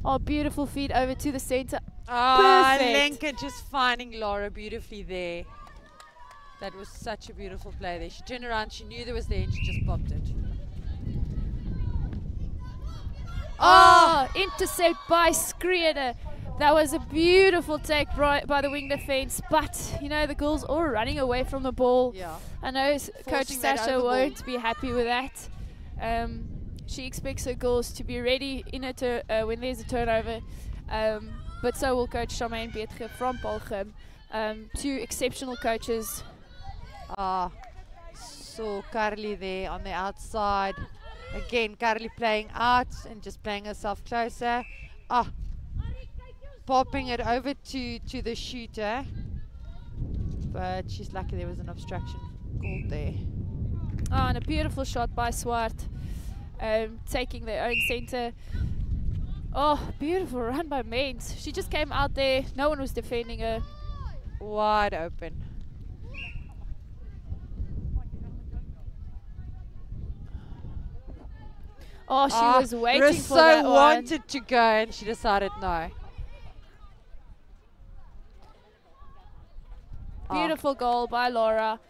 Oh, beautiful feed over to the centre. Ah, Lenka just finding Laura beautifully there. That was such a beautiful play there. She turned around, she knew there was there, and she just popped it. Oh, intercept by Skrieder. That was a beautiful take by the wing defense, but you know the girls all running away from the ball. Yeah. I know Coach Sasha won't be happy with that. She expects her girls to be ready in when there's a turnover, but so will Coach Charmaine Beetge from Paarl Gim. Two exceptional coaches. So Carly there on the outside. Again, Carly playing out and just playing herself closer. Popping it over to the shooter. But she's lucky there was an obstruction called there. And a beautiful shot by Swart. Taking their own centre. Oh, beautiful run by Mains. She just came out there. No one was defending her. Wide open. Oh, she was waiting for that one. wanted to go and she decided no. Beautiful goal by Laura.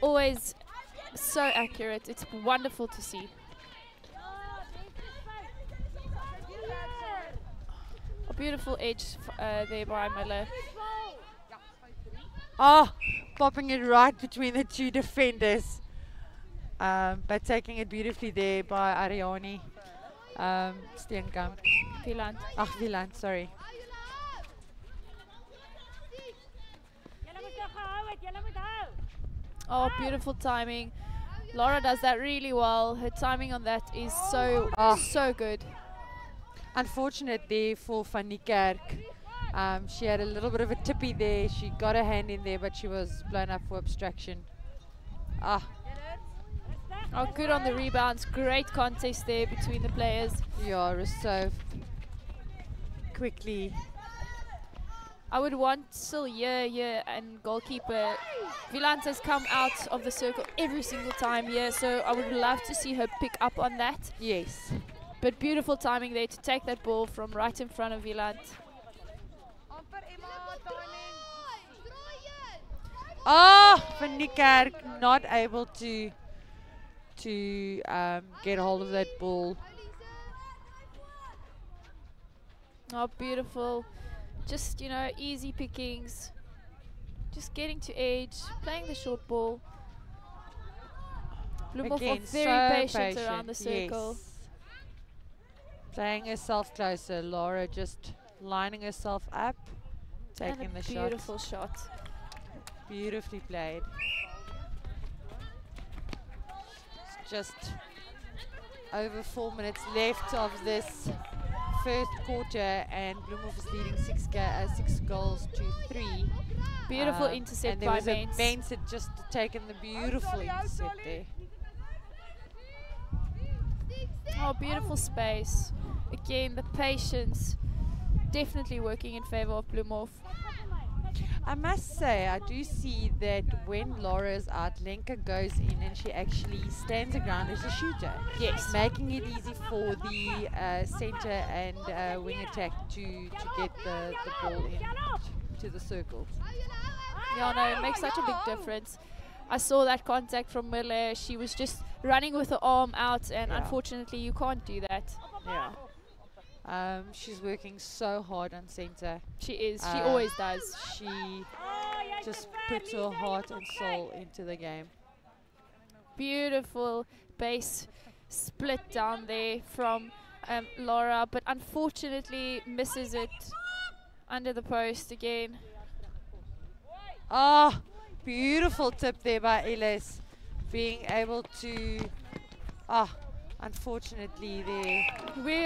Always so accurate. It's wonderful to see. A beautiful edge there by Miller. Popping it right between the two defenders. But taking it beautifully there by Ariani Steenkamp. Wieland. Wieland, sorry. Oh, beautiful timing. Laura does that really well. Her timing on that is so good. Unfortunate there for Van Niekerk. She had a little bit of a tippy there. She got her hand in there, but she was blown up for obstruction. Oh, good on the rebounds. Great contest there between the players. Yeah, Rousseau quickly. I would want Silje and goalkeeper. Wieland has come out of the circle every single time here, so I would love to see her pick up on that. Yes. But beautiful timing there to take that ball from right in front of Wieland. Van Niekerk not able to get hold of that ball. Oh, beautiful. Just, you know, easy pickings. Just getting to edge, playing the short ball. Bloemhof are very patient around the circle. Yes. Playing herself closer. Laura just lining herself up, taking the shot. Beautiful shot. Beautifully played. It's just over 4 minutes left of this first quarter, and Bloemhof is leading 6 goals to 3. Beautiful intercept by Mains. Mains had just taken the beautiful intercept there. Oh, beautiful space. Again, the patience definitely working in favor of Bloemhof. I must say, I do see that when Laura is out, Lenka goes in and she actually stands her ground as a shooter. Yes. Making it easy for the centre and wing attack to get the ball in to the circle. Yeah, no, it makes such a big difference. I saw that contact from Miller. She was just running with her arm out, and unfortunately you can't do that. Yeah. She's working so hard on centre. She is. She always does. She just puts her heart and soul into the game. Beautiful base split down there from Laura, but unfortunately misses it under the post again. Ah, beautiful tip there by Ellis. Being able to, unfortunately there.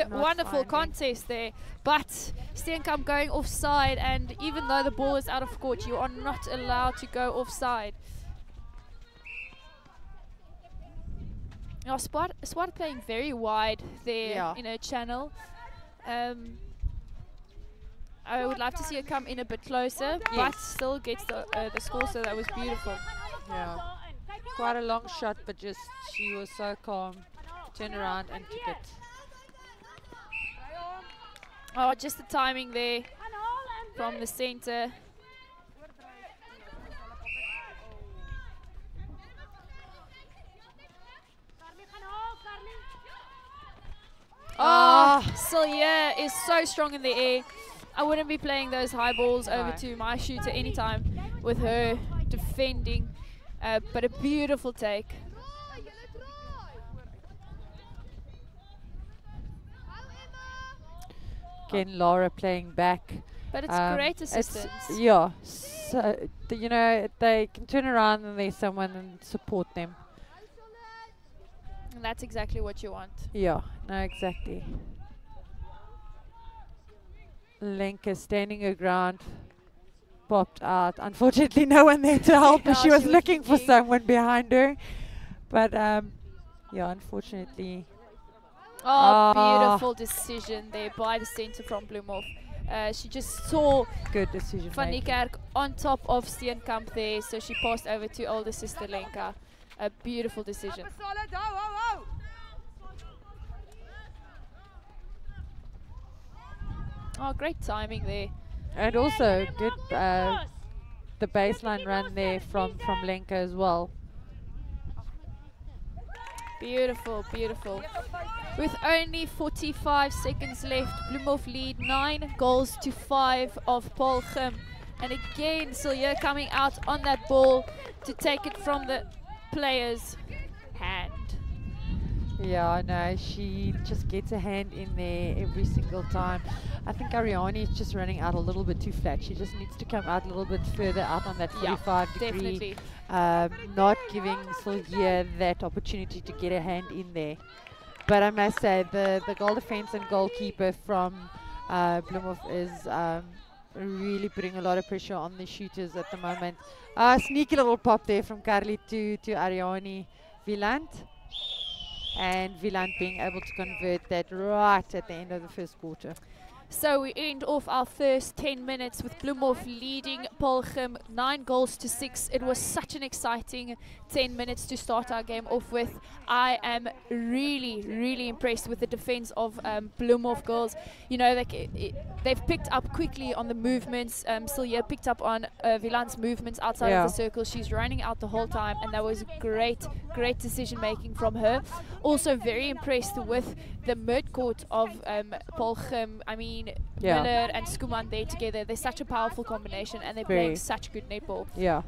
Wonderful finding. contest there, but Steenkamp going offside, and even though the ball is out of court, you are not allowed to go offside. Swart playing very wide there in her channel. I would love to see her come in a bit closer, but still gets the score, so that was beautiful. Yeah, quite a long shot, but just she was so calm, turned around and took it. Oh, just the timing there from the center. Oh, Silje is so strong in the air. I wouldn't be playing those high balls over to my shooter anytime with her defending, but a beautiful take. Again, Laura playing back. But it's great assistance. Yeah, so, you know, they can turn around and there's someone and support them. And that's exactly what you want. Yeah, no, exactly. Lenka standing her ground, popped out. Unfortunately, no one there to help her. She was looking for someone behind her. But, yeah, unfortunately. Oh, beautiful decision there by the center from Bloemhof. She just saw good decision Van Niekerk on top of Steenkamp there, so she passed over to older sister Lenka. A beautiful decision. Oh, great timing there. And also good the baseline run there from Lenka as well. Beautiful, beautiful. With only 45 seconds left, Bloemhof lead 9-5 of Paarl Gim. And again, Silje coming out on that ball to take it from the player's hand. Yeah, no, she just gets a hand in there every single time. I think Ariane is just running out a little bit too flat. She just needs to come out a little bit further out on that 45 degree. Not giving Silje that opportunity to get a hand in there. But I must say, the goal defense and goalkeeper from Bloemhof is really putting a lot of pressure on the shooters at the moment. Sneaky little pop there from Carly to Ariane Wieland. And Wieland being able to convert that right at the end of the first quarter. So we end off our first 10 minutes with Bloemhof leading Paarl Gim 9-6. It was such an exciting 10 minutes to start our game off with. I am really, really impressed with the defense of Bloemhof girls. You know, they've picked up quickly on the movements. Silje picked up on Wieland's movements outside of the circle. She's running out the whole time, and that was great decision making from her. Also very impressed with the midcourt of Paarl Gim. I mean, Miller and Skuman there together. They're such a powerful combination, and they're playing such good netball. Yeah.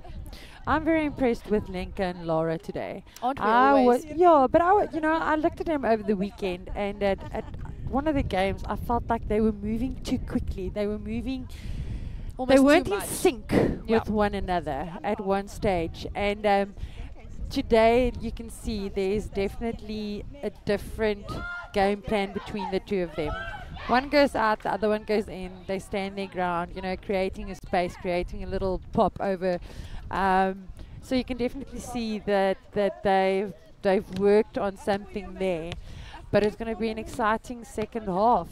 I'm very impressed with Lenka and Laura today. Aren't we always? Yeah, but I looked at them over the weekend, and at one of the games, I felt like they were moving too quickly. They were moving. Almost they weren't in sync with one another at one stage. And today, you can see there's definitely a different game plan between the two of them. One goes out, the other one goes in. They stand their ground, creating a space, creating a little pop over. So you can definitely see that they've worked on something there. But it's going to be an exciting second half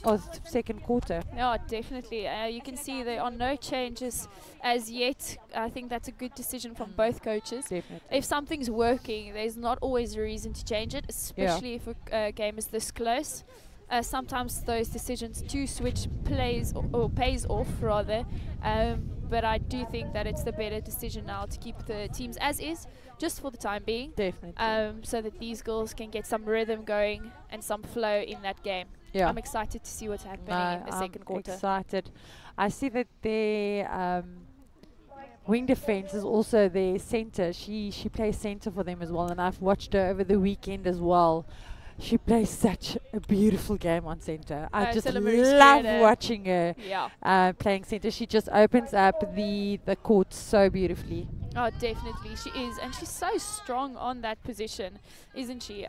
or second quarter. Yeah, definitely. You can see there are no changes as yet. I think that's a good decision from both coaches. Definitely. If something's working, there's not always a reason to change it, especially if a game is this close. Sometimes those decisions to switch pays off rather. But I do think that it's the better decision now to keep the teams as is, just for the time being. Definitely. So that these girls can get some rhythm going and some flow in that game. Yeah. I'm excited to see what's happening in the second quarter. I'm excited. I see that their wing defense is also their center. She plays center for them as well, and I've watched her over the weekend as well. She plays such a beautiful game on center. I just Celebrity love spirit, watching her Yeah. playing center. She just opens up the court so beautifully. Oh, definitely, she is, and she's so strong on that position, isn't she?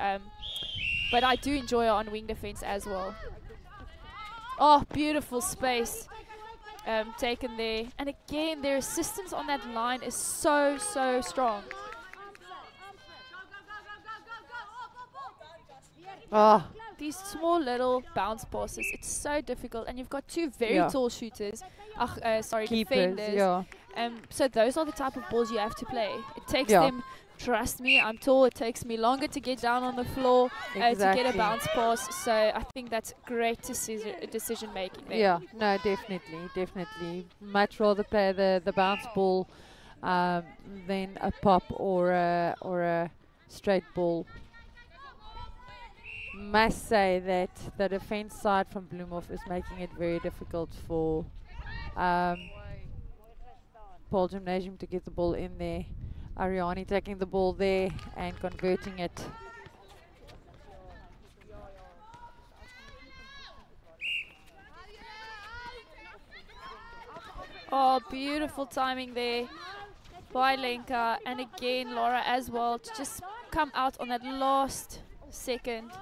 But I do enjoy her on wing defense as well. Oh, beautiful space taken there, and again, their assistance on that line is so strong. Oh, These small little bounce passes, it's so difficult, and you've got two very tall shooters. keepers, defenders. yeah. So those are the type of balls you have to play. It takes Yeah. them, trust me, I'm tall, it takes me longer to get down on the floor to get Exactly. a bounce pass. So I think that's great decision making there. Yeah, no, definitely. Much rather play the bounce ball than a pop or a straight ball. Must say that the defense side from Bloemhof is making it very difficult for Paarl Gimnasium to get the ball in there. Ariani taking the ball there and converting it. Oh, beautiful timing there by Lenka, and again Laura as well to just come out on that last second.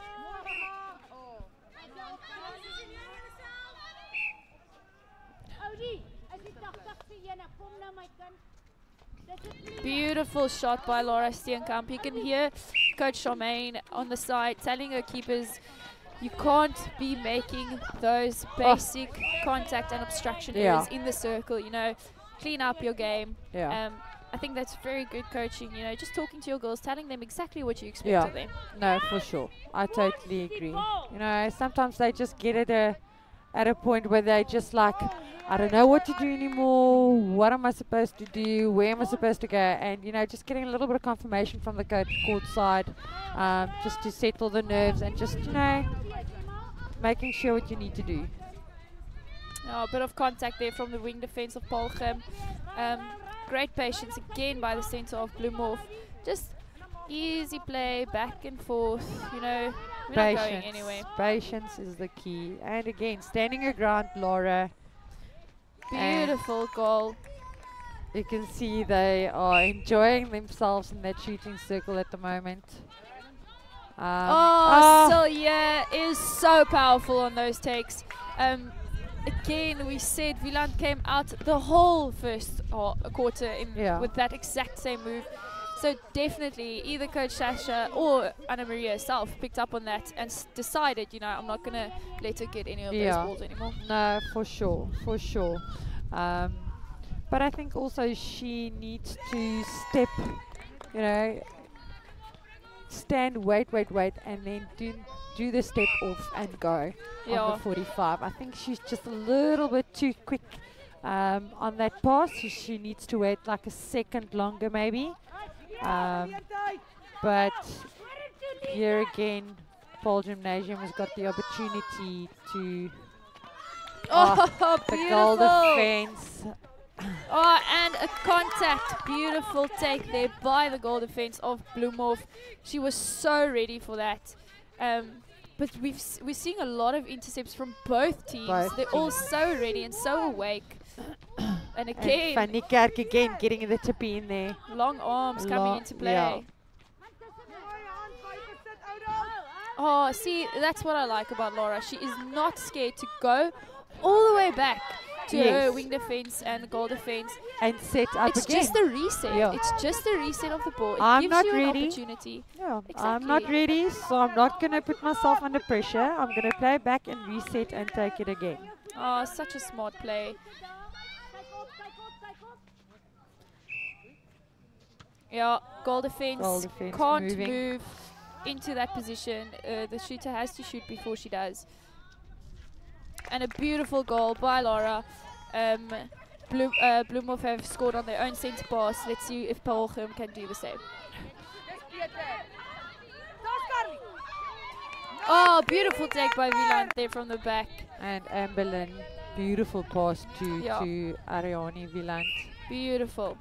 Beautiful shot by Laura Steenkamp. You can hear Coach Charmaine on the side telling her keepers, you can't be making those basic contact and obstruction errors in the circle, you know, clean up your game. I think that's very good coaching, you know, just talking to your girls, telling them exactly what you expect of them. No, for sure. I totally agree. You know, sometimes they just get at a point where they just like, I don't know what to do anymore. What am I supposed to do? Where am I supposed to go? And, you know, just getting a little bit of confirmation from the court side, just to settle the nerves and just, you know, making sure what you need to do. A bit of contact there from the wing defense of Paarl Gim. Great patience again by the center of Bloemhof. Just easy play, back and forth, you know, we're not going anywhere. Patience is the key. And again, standing your ground, Laura. Beautiful goal. You can see they are enjoying themselves in that shooting circle at the moment. Silje is so powerful on those takes. Again, we said Wieland came out the whole first quarter with that exact same move. So definitely either Coach Sasha or Anna Maria herself picked up on that and decided, you know, I'm not going to let her get any of those balls anymore. No, for sure. But I think also she needs to step, you know, stand, wait, and then do the step off and go on the 45. I think she's just a little bit too quick on that pass. She needs to wait like a second longer maybe. But here again, Paarl Gimnasium has got the opportunity to the goal defense. And a contact. Beautiful take there by the goal defense of Bloemhof. She was so ready for that. But we're seeing a lot of intercepts from both teams. They're all so ready and so awake. And again, Van Niekerk again getting the tippy in there. Long arms coming into play. Oh, see, that's what I like about Laura. She is not scared to go all the way back to her wing defense and goal defense. And set up it's again. It's just a reset. It's just a reset of the ball. It gives you an opportunity. Exactly. I'm not ready, so I'm not going to put myself under pressure. I'm going to play back and reset and take it again. Oh, such a smart play. Yeah, goal defense can't move into that position. The shooter has to shoot before she does. And a beautiful goal by Laura. Bloemhof have scored on their own centre pass. Let's see if Paarl Gim can do the same. Oh, beautiful take by Wieland there from the back. And Amberlyn, beautiful pass to Ariani Wieland. Beautiful.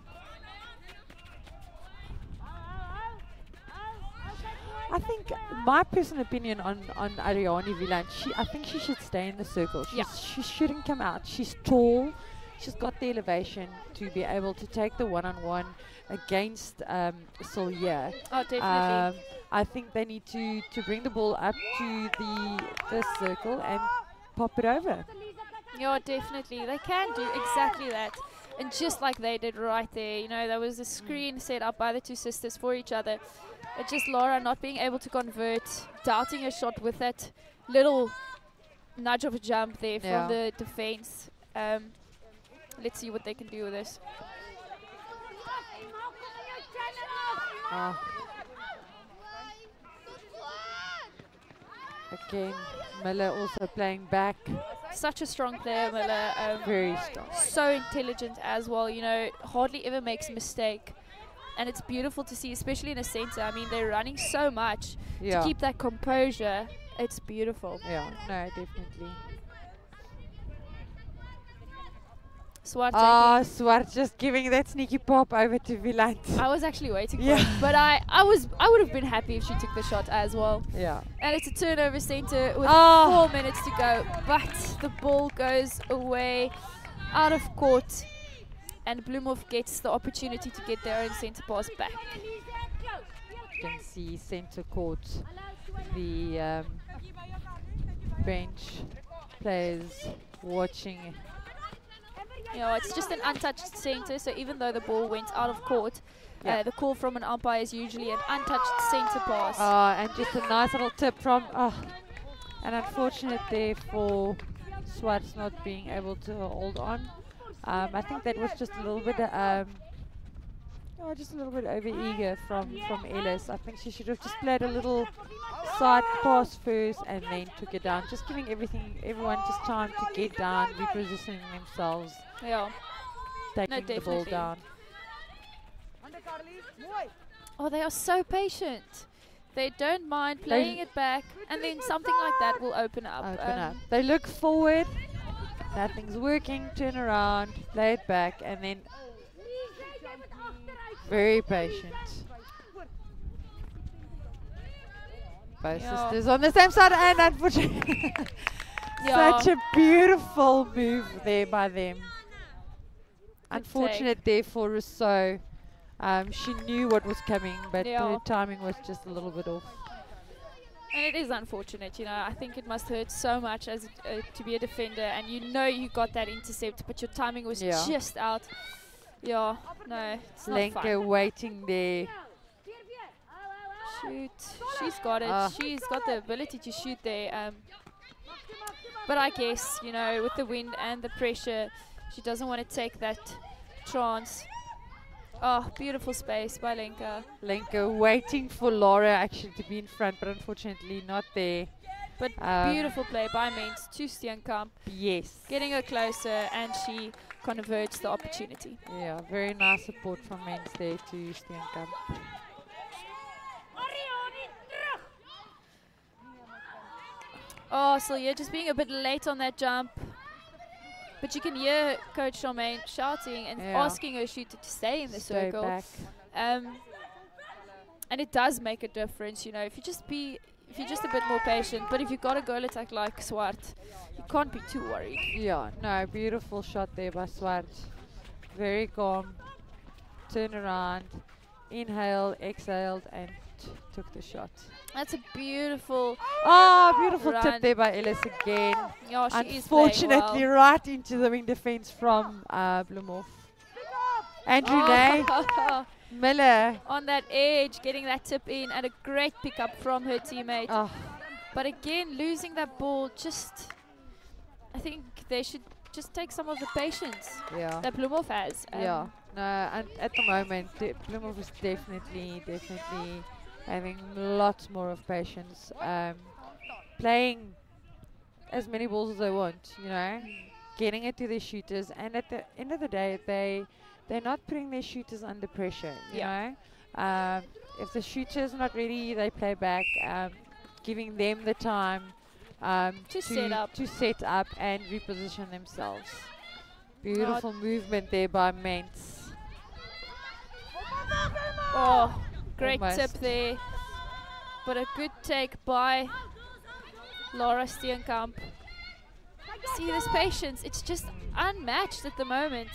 I think my personal opinion on Ariane Wieland, I think she should stay in the circle. She shouldn't come out. She's tall. She's got the elevation to be able to take the one-on-one against Silje. Oh, definitely. I think they need to bring the ball up to the circle and pop it over. Yeah, definitely. They can do exactly that. And just like they did right there, you know, there was a screen set up by the two sisters for each other. It's just Laura not being able to convert, doubting her shot with that little nudge of a jump there from the defense. Let's see what they can do with this. Again, Miller also playing back. Such a strong player, Miller. Very strong. So intelligent as well, you know, hardly ever makes a mistake. And it's beautiful to see, especially in a center. I mean, they're running so much to keep that composure. It's beautiful. Yeah, no, definitely. Swart Swart just giving that sneaky pop over to Wieland. I was actually waiting for it, but I would have been happy if she took the shot as well. Yeah. And it's a turnover center with 4 minutes to go, but the ball goes away out of court, and Bloemhof gets the opportunity to get their own center pass back. You can see center court, the bench players watching. You know, it's just an untouched center, so even though the ball went out of court, the call from an umpire is usually an untouched center pass. And just a nice little tip from, and unfortunate there for Swart's not being able to hold on. I think that was just a little bit, over eager from Ellis. I think she should have just played a little side pass first and then took it down. Just giving everyone just time to get down, repositioning themselves. Yeah. Taking the ball down. Oh, they are so patient. They don't mind playing it back, and then something like that will open up. They look forward. Nothing's working. Turn around. Play it back, and then very patient. Both sisters on the same side, and unfortunately, such a beautiful move there by them. Unfortunate there for Rousseau. She knew what was coming, but her timing was just a little bit off. And it is unfortunate, you know. I think it must hurt so much as to be a defender, and you know you got that intercept, but your timing was just out. Yeah, no, it's not fun. Waiting there. Shoot, she's got it. She's got the ability to shoot there. But I guess, you know, with the wind and the pressure, she doesn't want to take that chance. Oh, beautiful space by Lenka. Lenka waiting for Laura actually to be in front, but unfortunately not there. But beautiful play by Mens to Steenkamp. Yes. Getting her closer, and she converts the opportunity. Yeah, very nice support from Mens there to Steenkamp. Oh, Silje just being a bit late on that jump. But you can hear Coach Charmaine shouting and asking her shooter to stay in the circle. Back. And it does make a difference, you know, if you're just a bit more patient. But if you've got a goal attack like Swart, you can't be too worried. Yeah, no, beautiful shot there by Swart. Very calm. Turn around, inhaled, exhaled, and took the shot. That's a beautiful beautiful run. Tip there by Ellis again. Yeah, unfortunately, right into the wing defense from Bloemhof. Andrew Nay, Miller. On that edge, getting that tip in, and a great pickup from her teammate. But again, losing that ball, I think they should just take some of the patience that Bloemhof has. No, and at the moment, Bloemhof is definitely having lots more of patience, playing as many balls as they want, you know, getting it to their shooters, and at the end of the day, they're not putting their shooters under pressure, you know. If the shooter's not ready, they play back, giving them the time to set up and reposition themselves. Beautiful movement there by Mens. Great tip there. but a good take by Laura Steenkamp. See this patience, it's just unmatched at the moment.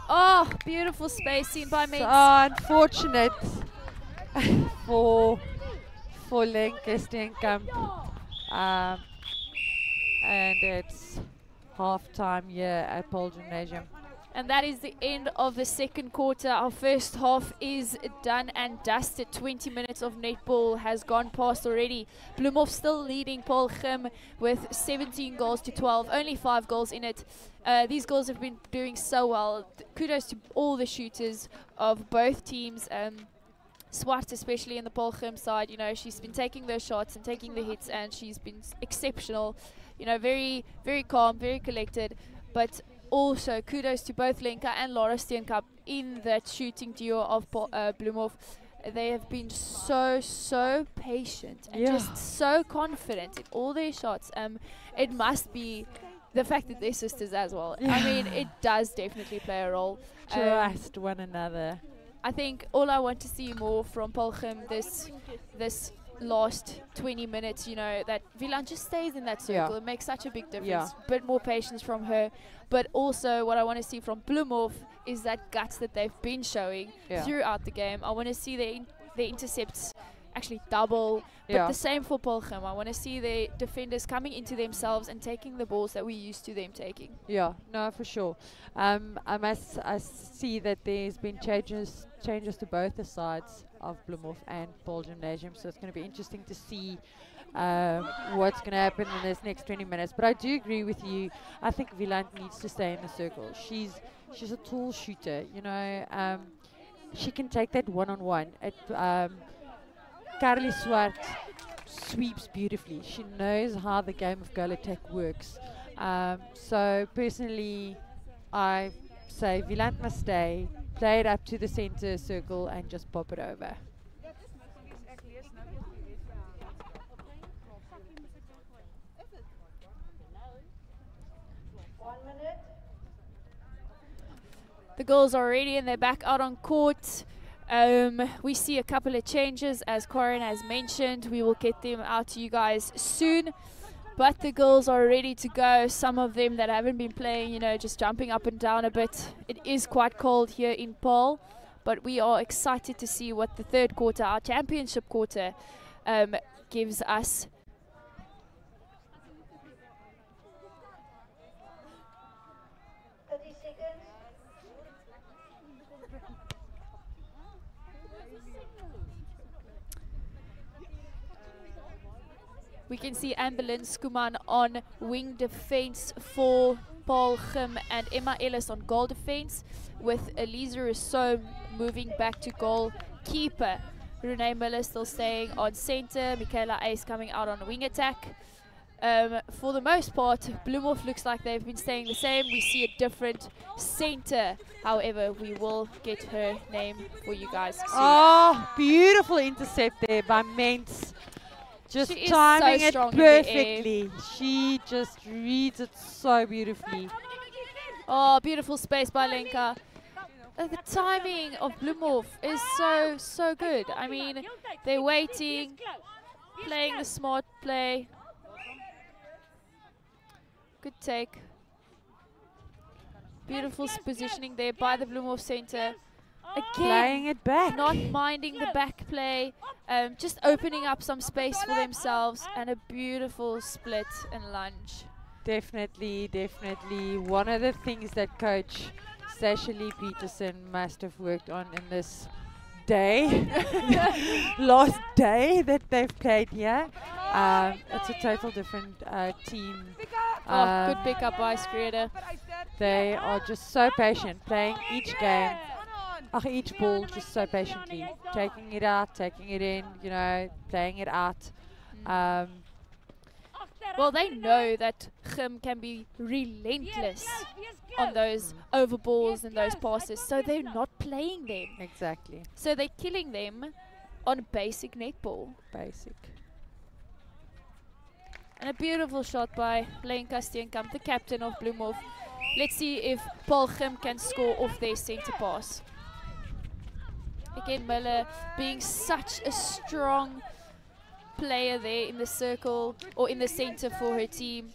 Oh, beautiful space seen by Mens. So unfortunate for Lenka Steenkamp. And it's half time here at Paarl Gimnasium. And that is the end of the second quarter. Our first half is done and dusted. 20 minutes of netball has gone past already. Bloemhof still leading Paarl Gim with 17 goals to 12. Only 5 goals in it. These goals have been doing so well. Kudos to all the shooters of both teams. Swart, especially in the Paarl Gim side, you know, she's been taking those shots and taking the hits, and she's been exceptional. You know, very, very calm, very collected. But also, kudos to both Lenka and Laura Steenkamp in that shooting duo of Bloemhof. They have been so patient and just so confident in all their shots. It must be the fact that they're sisters as well. I mean, it does definitely play a role. Trust one another. I think all I want to see more from Paarl Gim this last 20 minutes, you know, that Wieland just stays in that circle. It makes such a big difference. Bit more patience from her. But also what I want to see from Bloemhof is that guts that they've been showing throughout the game. I want to see their intercepts actually double. But the same for Paarl Gim. I want to see the defenders coming into themselves and taking the balls that we're used to them taking. Yeah, no, for sure. I see that there's been changes to both the sides of Bloemhof and Paarl Gimnasium, so it's going to be interesting to see what's going to happen in this next 20 minutes. But I do agree with you. I think Wieland needs to stay in the circle. She's a tall shooter, you know. She can take that one-on-one. Carly Swart sweeps beautifully. She knows how the game of goal attack works. So personally, I say Wieland must stay, play it up to the center circle and just pop it over. The girls are ready and they're back out on court. We see a couple of changes, as Corin has mentioned. We will get them out to you guys soon. But the girls are ready to go. Some of them that haven't been playing, you know, just jumping up and down a bit. It is quite cold here in Paarl, but we are excited to see what the third quarter, our championship quarter, gives us. We can see Ambulance Kuman on wing defense for Paarl Gim and Emma Ellis on goal defense, with Elisa Rousseau moving back to goalkeeper. Renee Miller still staying on center. Michaela Ace coming out on wing attack. For the most part, Bloemhof looks like they've been staying the same. We see a different center. However, we will get her name for you guys soon. Oh, beautiful intercept there by Mens. Just timing it perfectly. She just reads it so beautifully. Oh, beautiful space by Lenka. The timing of Bloemhof is so good. I mean, they're waiting, playing the smart play. Good take. Beautiful positioning there by the Bloemhof center. Again, playing it back, not minding the back play, just opening up some space for themselves, and a beautiful split and lunge. Definitely. One of the things that Coach Sasha Lee Peterson must have worked on in this day, last day that they've played here. It's a total different team. Good pick up by Skrieder. They are just so patient, playing each game. Each ball just so patiently, taking it out, taking it in, you know, playing it out. Well, they know that Gim can be relentless on those over balls and those passes, so they're not playing them. Exactly. So they're killing them on basic netball. Basic. And a beautiful shot by Lenka Steenkamp, the captain of Bloemhof. Let's see if Paarl Gim can score off their center pass. Again, Miller being such a strong player there in the circle or in the center for her team.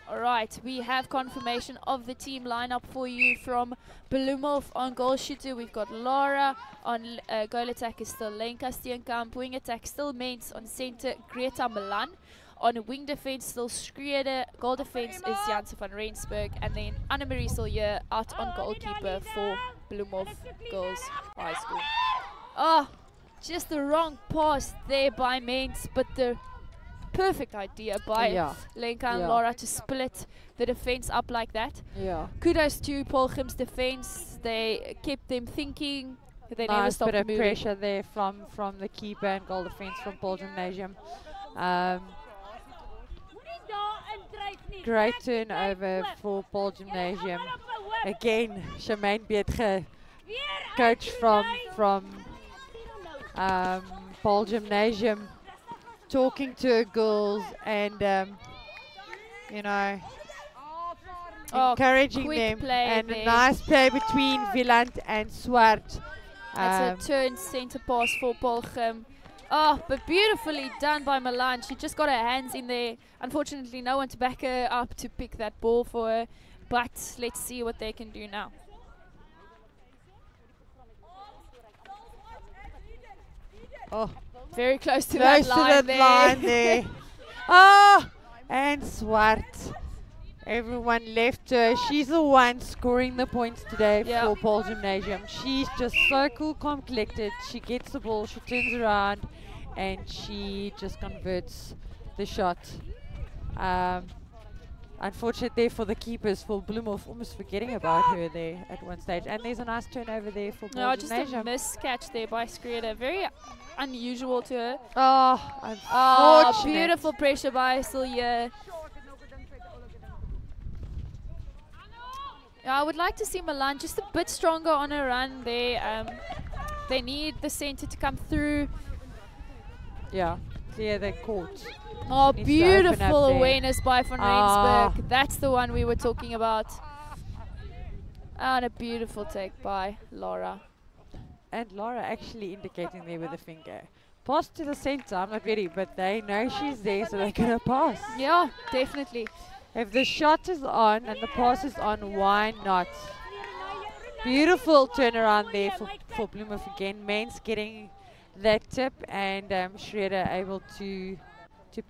All right, we have confirmation of the team lineup for you from Bloemhof on goal shooter. We've got Laura on goal attack is still Lenka Steenkamp. Wing attack still Mens on center Greta Milan. On wing defense still Schreeder. Goal defense is Janse van Rensburg. And then Annemarie still here out on goalkeeper for Bloemhof Girls High School. Oh, just the wrong pass there by Mens, but the perfect idea by Lenka and Laura to split the defense up like that. Kudos to Paarl Gim's defense. They kept them thinking. They never stopped moving. Bit of pressure there from the keeper and goal defense from Paarl Gimnasium. Great turnover for Paarl Gimnasium. Again, Charmaine Beetge, coach from Paarl Gymnasium, talking to her girls and you know, encouraging them, and a nice play between Wieland and Swart. That's a turn centre pass for Paarl Gim. Oh, but beautifully done by Milan. She just got her hands in there. Unfortunately, no one to back her up to pick that ball for her. But let's see what they can do now. Oh, very close to that line there. Oh, and Swart. Everyone left her. She's the one scoring the points today for Paarl Gymnasium. She's just so cool, calm, collected. She gets the ball, she turns around, and she just converts the shot. Unfortunately for the keepers, for Bloemhof, almost forgetting about her there at one stage. And there's a nice turnover there for Paarl Gymnasium. Just a miscatch there by Schreeder. Very unusual to her. Oh, unfortunate. Beautiful pressure by Silje. I would like to see Milan just a bit stronger on a run there. They need the center to come through. Yeah, clear the court. Oh, beautiful awareness by Van Rensburg. That's the one we were talking about. And a beautiful take by Laura. And Laura actually indicating there with a finger. Pass to the center, I'm not ready, but they know she's there, so they're going to pass. Yeah, definitely. If the shot is on and the pass is on, why not? Beautiful turnaround there for Bloemhof again. Mens getting that tip, and Schreeder able to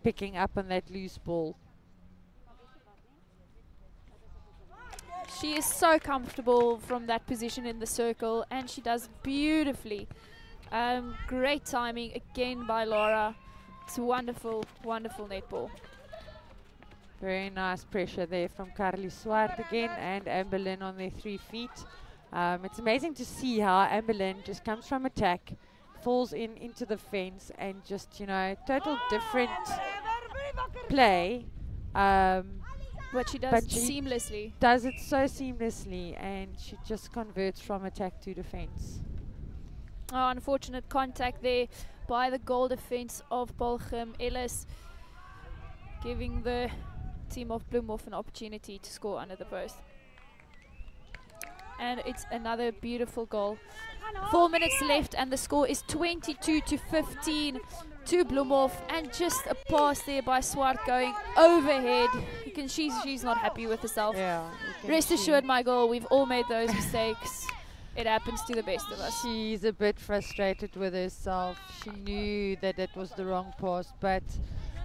picking up on that loose ball. She is so comfortable from that position in the circle, and she does beautifully. Great timing again by Laura. It's wonderful, wonderful netball. Very nice pressure there from Carly Swart again, and Amberlyn on their 3 feet. It's amazing to see how Amberlyn just comes from attack, falls into the fence, and just, you know, total different play. But she does it seamlessly. Does it so seamlessly, and she just converts from attack to defense. Oh, unfortunate contact there by the goal defense of Paarl Gim. Ellis giving the team of Bloemhof an opportunity to score under the post. And it's another beautiful goal. 4 minutes left, and the score is 22-15 to Bloemhof. And just a pass there by Swart going overhead. You can she's not happy with herself. Yeah, rest assured, my girl, we've all made those mistakes. It happens to the best of us. She's a bit frustrated with herself. She knew that it was the wrong pass, but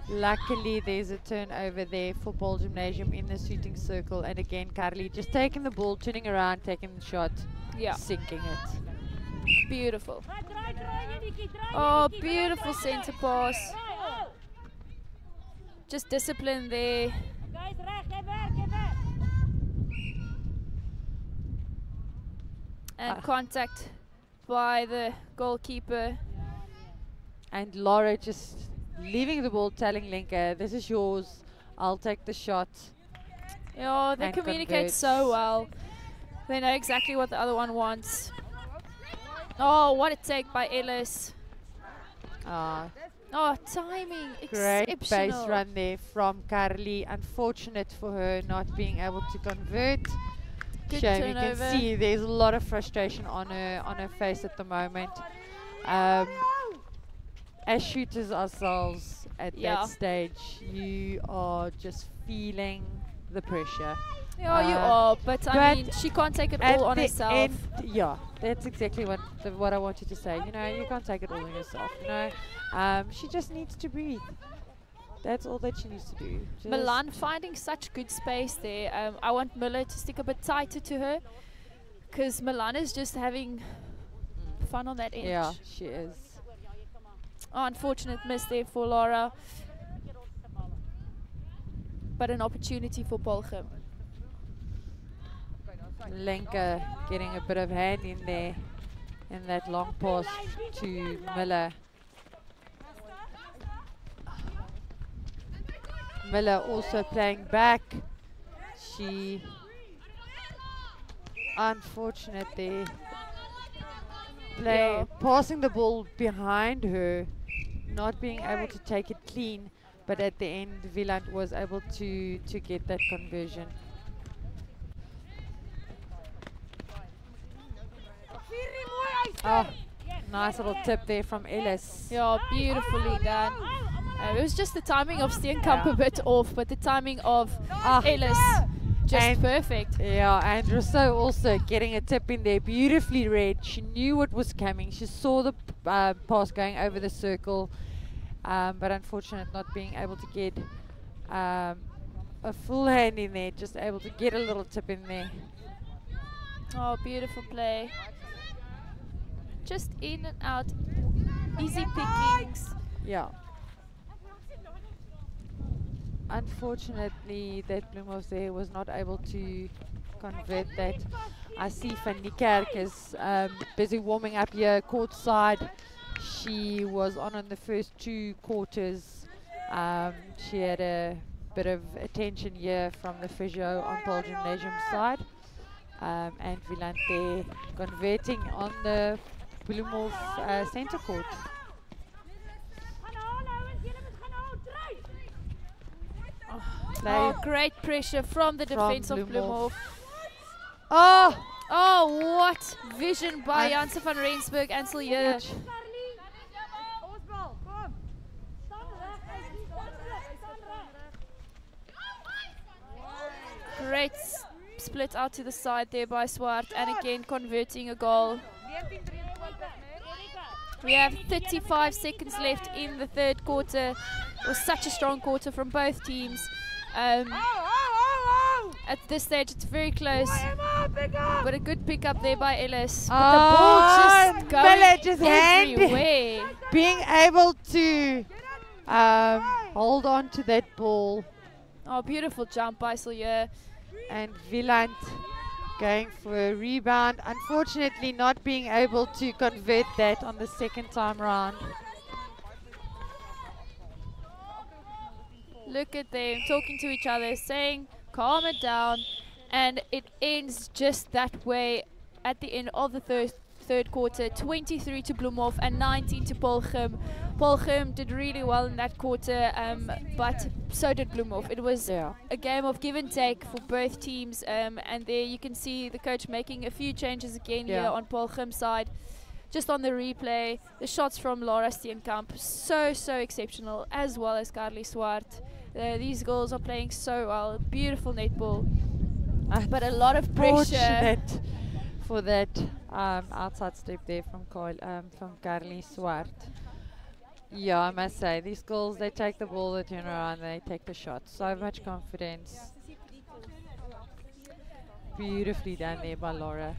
luckily there's a turnover there for Paarl Gymnasium in the shooting circle. And again, Carly just taking the ball, turning around, taking the shot, sinking it. Beautiful. Oh, beautiful center pass. Just discipline there. And contact by the goalkeeper. And Laura just leaving the ball, telling Lenka, this is yours, I'll take the shot. Yeah, they communicate so well. They know exactly what the other one wants. Oh, what a take by Ellis. Oh, timing, great exceptional. base run there from Carly. Unfortunate for her not being able to convert. Good shame. You turnover. can see there's a lot of frustration on her face at the moment. As shooters ourselves at that stage, you are just feeling the pressure. Yeah, you are, but I mean, she can't take it all on herself. Yeah, that's exactly what I wanted to say. You know, you can't take it all on yourself. You know, she just needs to breathe. That's all that she needs to do. Milan finding such good space there. I want Miller to stick a bit tighter to her, because Milan is just having fun on that edge. Yeah, she is. Oh, unfortunate miss there for Laura, but an opportunity for Paarl Gim. Lenka getting a bit of hand in there in that long pass to Miller. Miller also playing back. She unfortunately passing the ball behind her, not being able to take it clean, but at the end Wieland was able to get that conversion. Oh, nice little tip there from Ellis. Yeah, beautifully done. It was just the timing of Steenkamp a bit off, but the timing of Ellis just perfect. Yeah, and Rousseau also getting a tip in there, beautifully read. She knew what was coming. She saw the pass going over the circle, but unfortunate not being able to get a full hand in there, just able to get a little tip in there. Oh, beautiful play. Just in and out, easy pickings. Yeah. Unfortunately, that Bloemhof there was not able to convert that. I see Van Niekerk is busy warming up here court side. She was on the first 2 quarters. She had a bit of attention here from the physio on Paarl Gimnasium side. And Wieland there converting on the Bloemhof center court. Oh, great pressure from the defense of Bloemhof. Oh, what vision by Janse van Rensburg and Silje. Great split out to the side there by Swart, and again converting a goal. We have 35 seconds left in the 3rd quarter. It was such a strong quarter from both teams. At this stage, it's very close, but a good pick up there by Ellis. But the ball just going everywhere. Being able to hold on to that ball. Oh, beautiful jump by Silje. And Wieland going for a rebound. Unfortunately, not being able to convert that on the 2nd time round. Look at them talking to each other, saying, calm it down. And it ends just that way at the end of the third quarter. 23 to Bloemhof and 19 to Paarl Gim. Paarl Gim did really well in that quarter, but so did Bloemhof. It was a game of give and take for both teams. And there you can see the coach making a few changes again here on Paarl Gim's side. Just on the replay, the shots from Laura Steenkamp, so exceptional, as well as Carly Swart. These girls are playing so well. Beautiful netball, but a lot of pressure. For that outside step there from Carly Swart. Yeah, I must say, these girls, they take the ball, they turn around, they take the shot. So much confidence. Beautifully done there by Laura.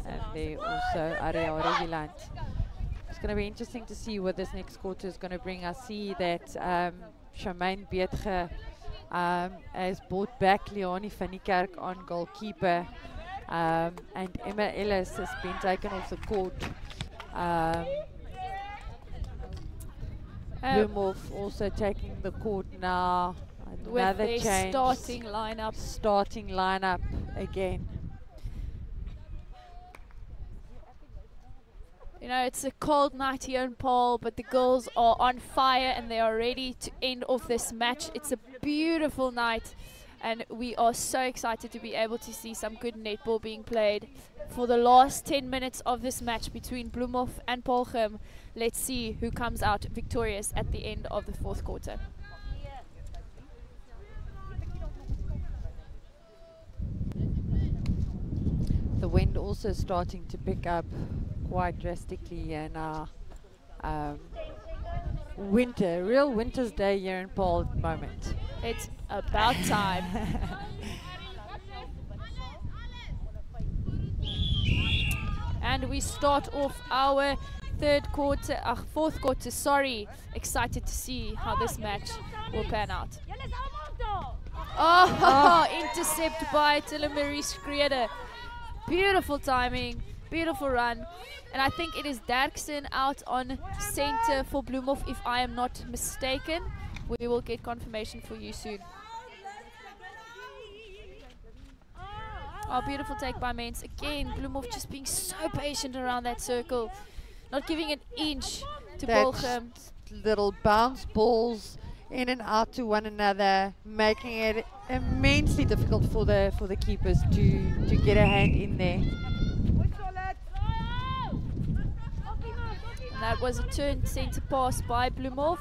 And there also Ariara Wieland. It's going to be interesting to see what this next quarter is going to bring. I see that Charmaine Beetge has brought back Leonie van Niekerk on goalkeeper. And Emma Ellis has been taken off the court. Bloemhof also taking the court now. Another with change. Starting lineup again. You know, it's a cold night here in Paarl, but the girls are on fire and they are ready to end off this match. It's a beautiful night. and we are so excited to be able to see some good netball being played for the last 10 minutes of this match between Bloemhof and Paarl Gim. Let's see who comes out victorious at the end of the fourth quarter. The wind also starting to pick up quite drastically, and winter, real winter's day here in Paarl at the moment. It's about time. And we start off our fourth quarter, sorry. Excited to see how this match will pan out. Oh, intercept by Tillemary Schreder. Beautiful timing, beautiful run. And I think it is Derksen out on center for Bloemhof, if I am not mistaken. We will get confirmation for you soon. Oh, beautiful take by Mens. Again, Bloemhof just being so patient around that circle. Not giving an inch to Paarl Gim. Little bounce balls in and out to one another, making it immensely difficult for the keepers to get a hand in there. And that was a turn center pass by Bloemhof.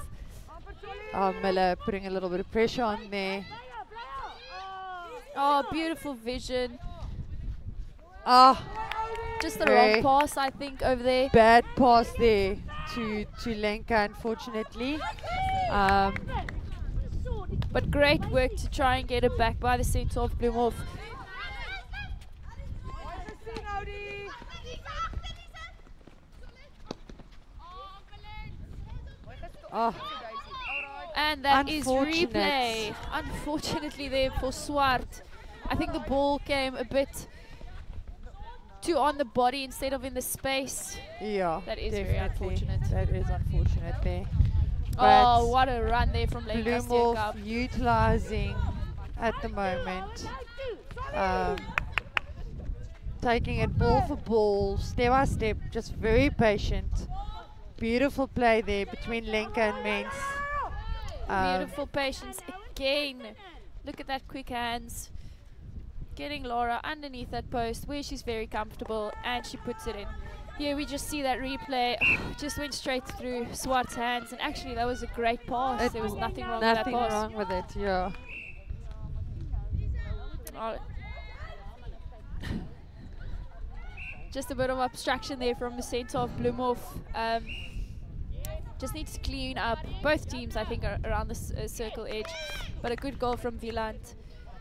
Miller putting a little bit of pressure on there. Oh, beautiful vision. Oh, just the wrong pass, I think, over there. Bad pass there to Lenka, unfortunately. But great work to try and get it back by the center of Bloemhof. Oh. And that is replay. Unfortunately there for Swart. I think the ball came a bit too on the body instead of in the space. Yeah, that is very unfortunate. That is unfortunate there. Oh, what a run there from Lenka. Bloemhof utilizing at the moment. Taking it ball for ball, step by step, just very patient. Beautiful play there between Lenka and Mens. Beautiful patience again. Look at that quick hands. Getting Laura underneath that post where she's very comfortable, and she puts it in. Here we just see that replay. Just went straight through Swart's hands, and actually that was a great pass. There was nothing wrong with that pass. Nothing wrong with it, yeah. Just a bit of obstruction there from the center of Bloemhof. Just needs to clean up. Both teams, I think, are around the circle edge. But a good goal from Wieland.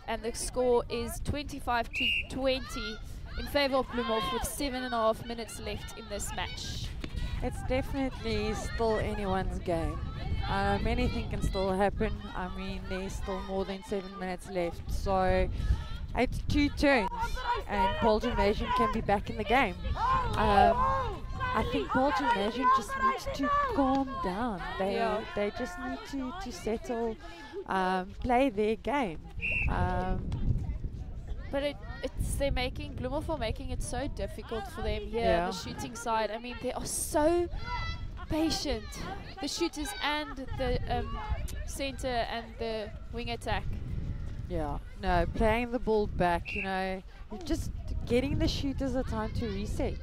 And the score is 25-20 in favor of Bloemhof with 7.5 minutes left in this match. It's definitely still anyone's game. Anything can still happen. I mean, there's still more than 7 minutes left. So it's 2 turns and Paarl Gimnasium can be back in the game. I think Paarl Gimnasium just needs to calm down. They just need to settle, play their game. But Bloemhof are making it so difficult for them here on the shooting side. I mean, they are so patient, the shooters and the center and the wing attack. Yeah, no, playing the ball back, you know, just getting the shooters a time to reset.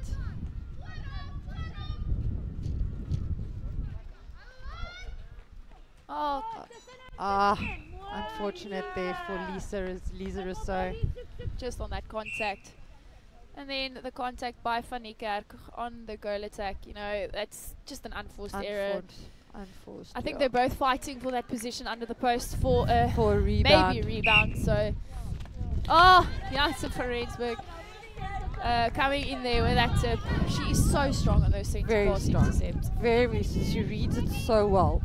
Unfortunate there for Lisa Rousseau. Just on that contact. And then the contact by Van Niekerk on the goal attack, you know, that's just an unforced error. Unforced, I think they're both fighting for that position under the post for a rebound. Maybe a rebound. So, Janssen van Rensburg coming in there with that tip. She is so strong on those center pass intercepts. Very, she reads it so well.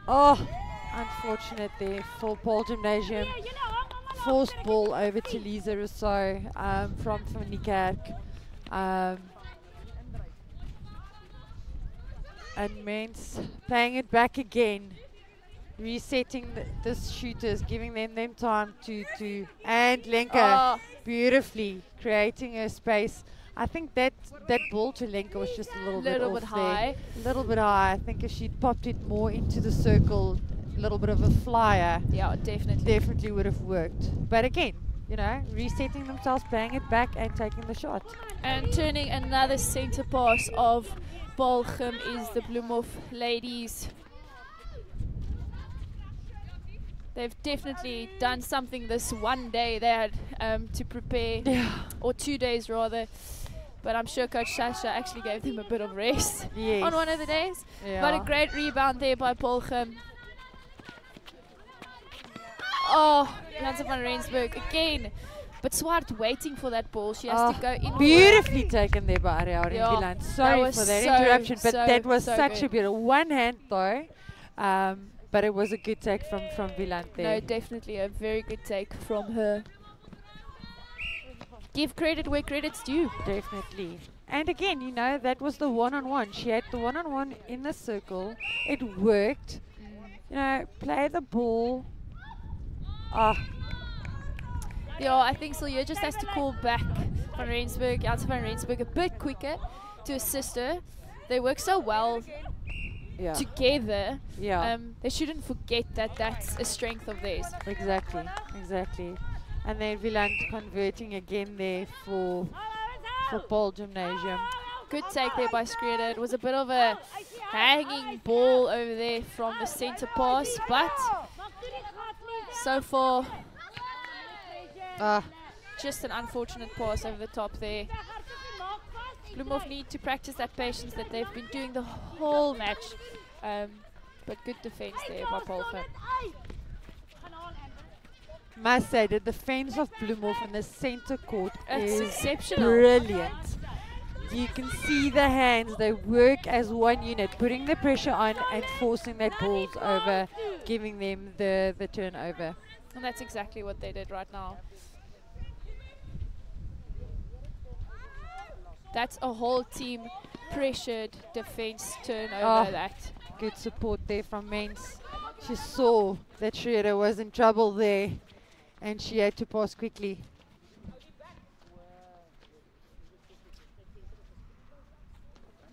Oh, unfortunate there for Paarl Gimnasium. Forced ball over to Lisa Rousseau from Van Niekerk. And Mens playing it back again. Resetting the shooters, giving them time to and Lenka beautifully creating a space. I think that ball to Lenka was just a little bit high. A little bit high. I think if she'd popped it more into the circle, little bit of a flyer, Yeah, definitely would have worked. But again, you know, resetting themselves, playing it back and taking the shot. And turning another centre pass of Paarl Gim is the Bloemhof ladies. They've definitely done something this one day they had to prepare, or 2 days rather. But I'm sure Coach Sasha actually gave them a bit of rest on one of the days. Yeah. But a great rebound there by Paarl Gim. Oh, Janssen van Rensburg again. But Swart waiting for that ball. She has to go in. Beautifully taken there by Ariane Wieland. Sorry for that interruption, but that was such a beautiful one hand though. But it was a good take from Wieland there. No, definitely a very good take from her. Give credit where credit's due. Definitely. And again, you know, that was the one-on-one. She had the one-on-one in the circle. It worked. You know, play the ball. Yeah, I think Silje just has to call back Van Rensburg, Janssen van Rensburg a bit quicker to assist her. They work so well together. Yeah. They shouldn't forget that that's a strength of theirs. Exactly. And then Wieland converting again there for Paarl Gimnasium. Good take there by Skrieder. It was a bit of a hanging ball over there from the centre pass, but so far just an unfortunate pass over the top there. Bloemhof need to practice that patience that they've been doing the whole match. But good defense there by Paarl Gim. Must say the defense of Bloemhof in the center court is exceptional. Brilliant. You can see the hands, they work as one unit, putting the pressure on and forcing that balls over, giving them the turnover. And that's exactly what they did right now. That's a whole team pressured defense turnover. That good support there from Mens. She saw that Schroeder was in trouble there and she had to pass quickly.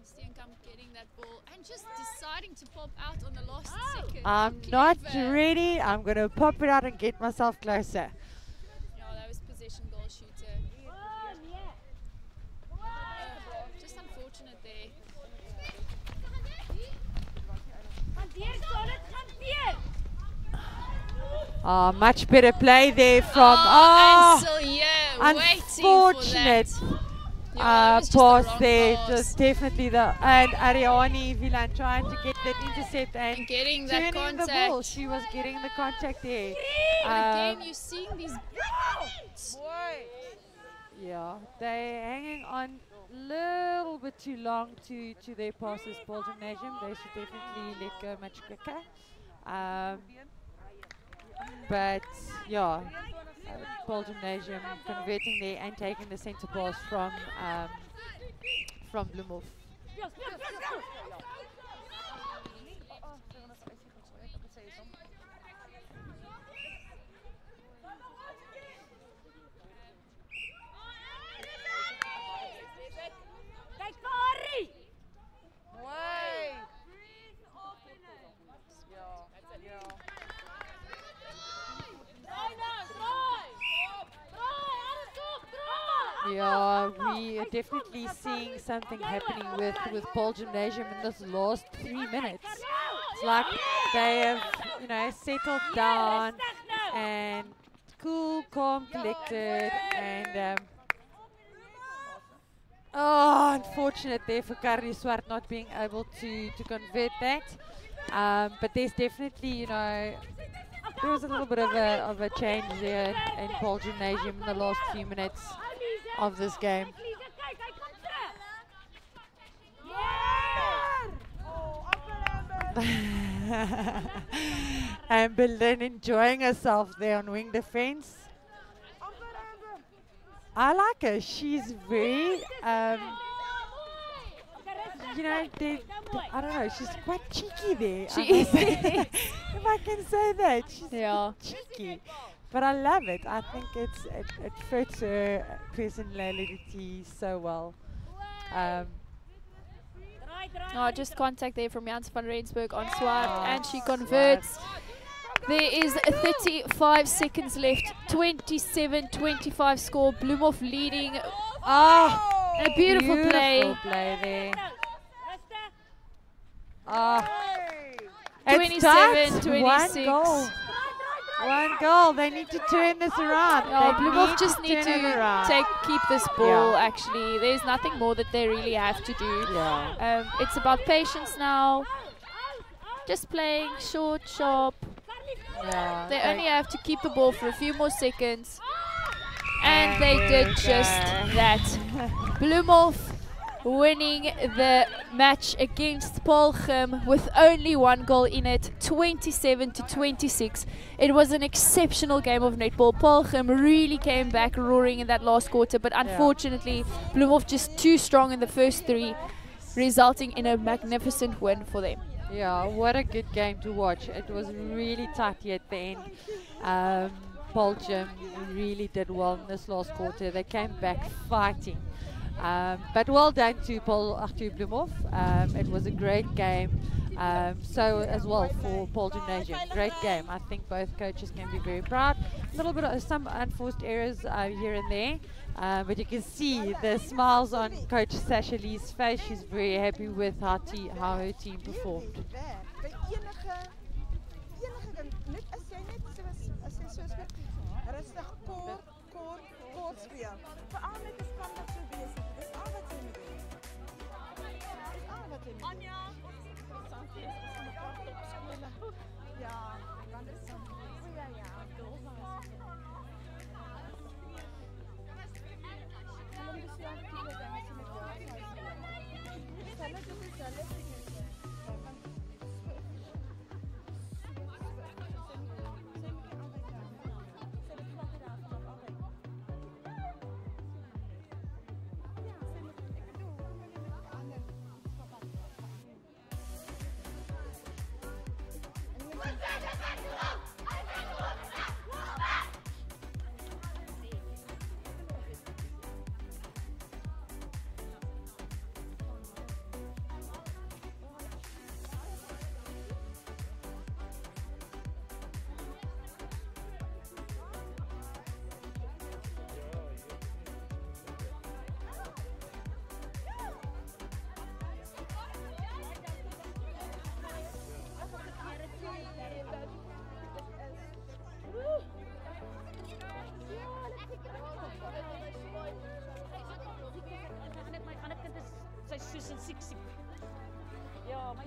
Steenkamp getting that ball and just deciding to pop out on the last second. I'm not ready. I'm going to pop it out and get myself closer. Yeah, that was possession goal shooter. Just unfortunate there. Much better play there from unfortunate pass there. Just definitely and Ariane Wieland trying to get that intercept and getting that contact. The ball. She was getting the contact there. Again, you're seeing these. Yeah, they're hanging on a little bit too long to their passes. Paarl Gimnasium, they should definitely let go much quicker. But yeah, Paarl Gimnasium converting there and taking the centre pass from Bloemhof. Yeah, we are definitely seeing something happening with Paarl Gimnasium in this last 3 minutes. It's like they have, you know, settled down and cool, calm, collected, and unfortunate there for Karri Swart not being able to convert that. But there's definitely, you know, there was a little bit of a change there in Paarl Gimnasium in the last few minutes of this game. And Berlin enjoying herself there on wing defense. I like her. She's very, you know, I don't know, she's quite cheeky there. She is. If I can say that. She's cheeky. But I love it. I think it fits her personality so well. Just contact there from Janssen van Rensburg on Swart, and she converts. There is 35 seconds left. 27-25 score. Bloemhof leading. Oh, A beautiful play. There. Oh. 27-26. One goal. They need to turn this around. Bloemhof just need to keep this ball. Yeah. Actually, there's nothing more that they really have to do. Yeah. It's about patience now. Just playing short, sharp. Yeah. They only have to keep the ball for a few more seconds. And they did just that. Bloemhof winning the match against Paarl Gim with only one goal in it, 27-26. It was an exceptional game of netball. Paarl Gim really came back roaring in that last quarter, but unfortunately, Bloemhof just too strong in the first three, resulting in a magnificent win for them. Yeah, what a good game to watch. It was really tight at the end. Paarl Gim really did well in this last quarter. They came back fighting. But well done to Bloemhof. It was a great game. So as well for Paarl Gimnasium. Great game. I think both coaches can be very proud. A little bit of some unforced errors here and there. But you can see the smiles on Coach Sasha Lee's face. She's very happy with how her team performed. Sy soos in siek. Ja, my